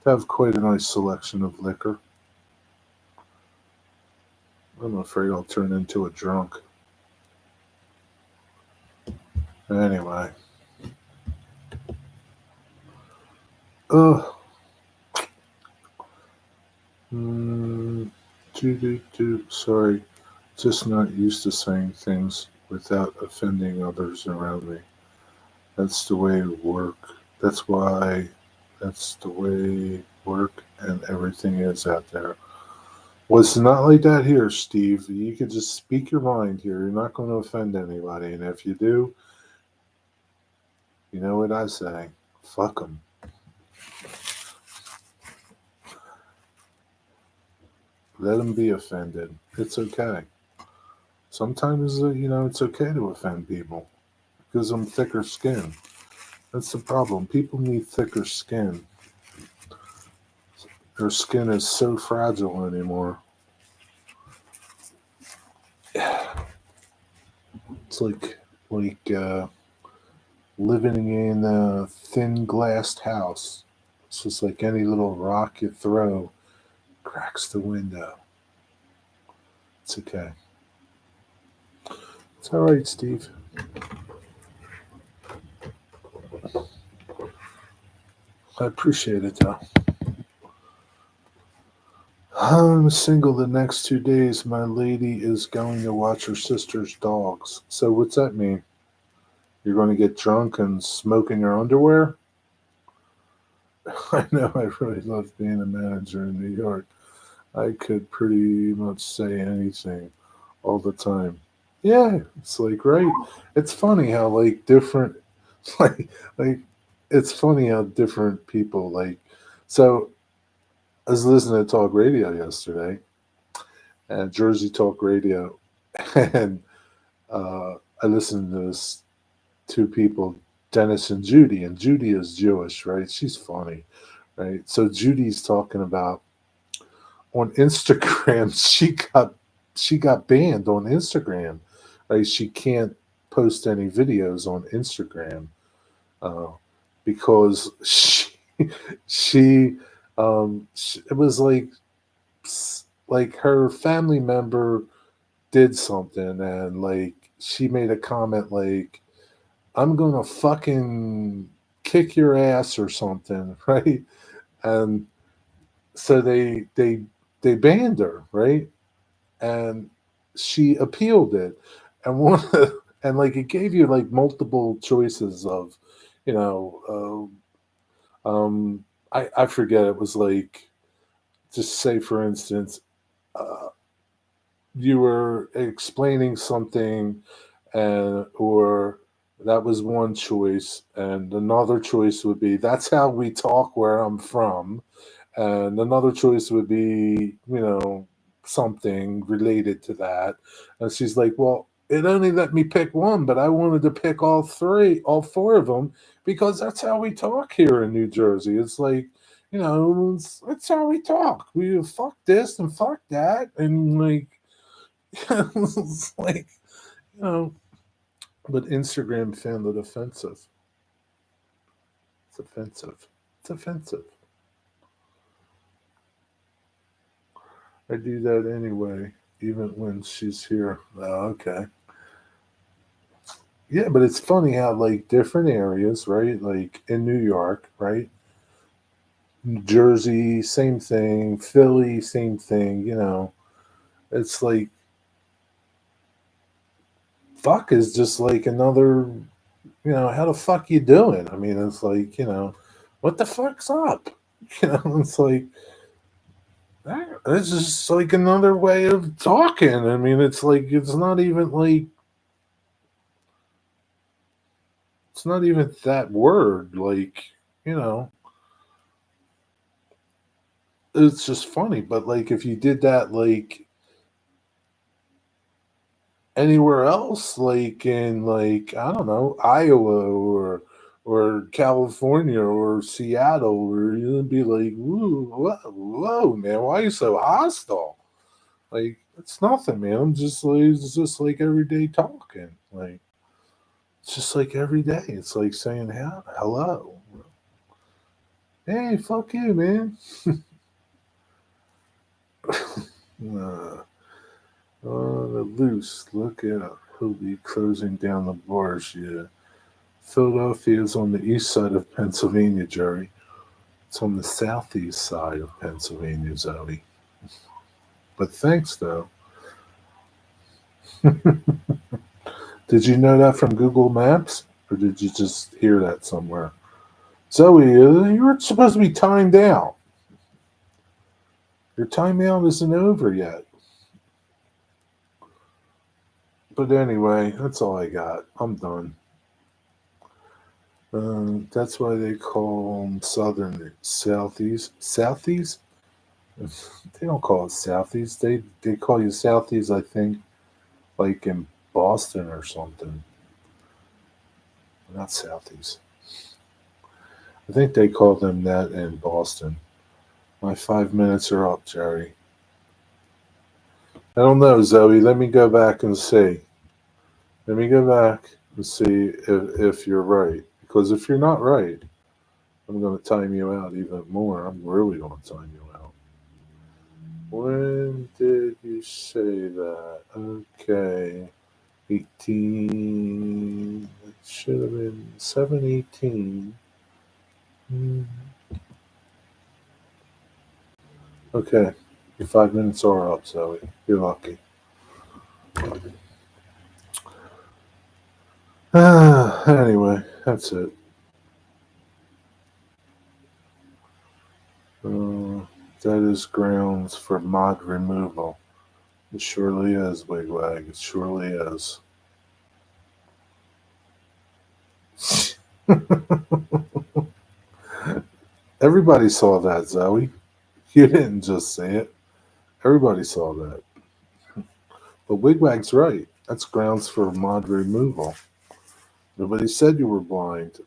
They have quite a nice selection of liquor. I'm afraid I'll turn into a drunk. Anyway. Ugh. Mm, sorry. Just not used to saying things without offending others around me. That's the way work. That's why. That's the way work and everything is out there. Well, it's not like that here, Steve. You can just speak your mind here. You're not going to offend anybody. And if you do, you know what I say. Fuck them. Let them be offended. It's okay. Sometimes, it's okay to offend people because I'm thicker skin. That's the problem. People need thicker skin. Their skin is so fragile anymore. It's like living in a thin glassed house. It's just like any little rock you throw cracks the window. It's okay. It's all right, Steve. I appreciate it, though. I'm single the next 2 days. My lady is going to watch her sister's dogs. So, what's that mean? You're going to get drunk and smoke in your underwear? I know I really love being a manager in New York. I could pretty much say anything all the time. Yeah, it's like right. It's funny how like different, like like it's funny how different people like. So I was listening to talk radio yesterday, and Jersey Talk Radio, and I listened to this two people, Dennis and Judy is Jewish, right? She's funny, right? So Judy's talking about on Instagram. She got banned on Instagram. Right? She can't post any videos on Instagram uh, because it was like her family member did something and like she made a comment like I'm gonna fucking kick your ass or something, right? And so they banned her, right? And she appealed it, and and like it gave you like multiple choices of, you know, I forget it was like just say for instance, uh, you were explaining something, and or that was one choice, and another choice would be that's how we talk where I'm from, and another choice would be, something related to that. And she's like, well, it only let me pick one, but I wanted to pick all four of them, because that's how we talk here in New Jersey. It's like, it's how we talk. We fuck this and fuck that. And like, it's like, you know, but Instagram found it offensive. It's offensive. It's offensive. I do that anyway, even when she's here. Oh, okay. Yeah, but it's funny how like different areas, right? Like in New York, right? New Jersey, same thing. Philly, same thing. It's like fuck is just like another. How the fuck you doing? I mean, it's like what the fuck's up? It's like it's just like another way of talking. I mean, it's like it's not even that word. Like, you know, it's just funny. But like, if you did that, like, anywhere else, like in like I don't know Iowa or California or Seattle, where you'd be like, whoa, man, why are you so hostile? Like it's nothing, man. I'm just like it's just like everyday talking. Like it's just like every day. It's like saying hello. Hey, fuck you, man. Uh, on the loose, look out. He'll be closing down the bars. Yeah. Philadelphia is on the east side of Pennsylvania, Jerry. It's on the southeast side of Pennsylvania, Zoe. But thanks, though. Did you know that from Google Maps? Or did you just hear that somewhere? Zoe, you were supposed to be timed out. Your timeout isn't over yet. But anyway, that's all I got. I'm done. That's why they call them Southern Southies. Southies? They don't call it Southies. They call you Southies, I think, like in Boston or something. Not Southies. I think they call them that in Boston. My 5 minutes are up, Jerry. I don't know, Zoe. Let me go back and see. Let me go back and see if you're right. Because if you're not right, I'm going to time you out even more. I'm really going to time you out. When did you say that? Okay. 18. It should have been 7:18. Hmm. Okay. Your 5 minutes are up, Zoe. You're lucky. Anyway, that's it. Uh, that is grounds for mod removal. It surely is, Wigwag. It surely is. Everybody saw that, Zoe. You didn't just say it. Everybody saw that. But Wigwag's right. That's grounds for mod removal. Nobody said you were blind.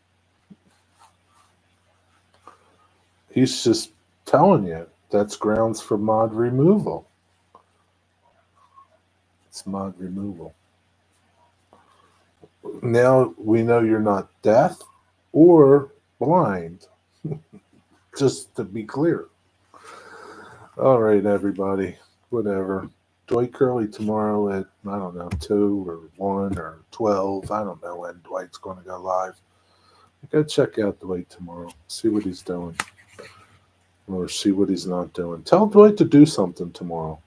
He's just telling you that's grounds for mod removal. It's mod removal. Now we know you're not deaf or blind, just to be clear. All right, everybody. Whatever. Dwight Curley tomorrow at, I don't know, 2 or 1 or 12. I don't know when Dwight's going to go live. I got to check out Dwight tomorrow, see what he's doing, or see what he's not doing. Tell Dwight to do something tomorrow.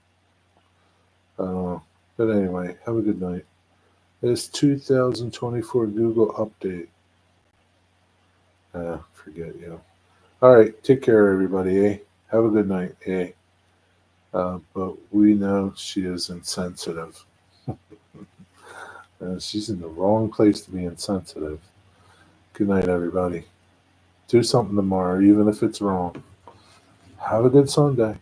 But anyway, have a good night. This 2024 Google update. Forget you. All right, take care, everybody. Eh? Have a good night. Eh? But we know she is insensitive. She's in the wrong place to be insensitive. Good night, everybody. Do something tomorrow, even if it's wrong. Have a good Sunday.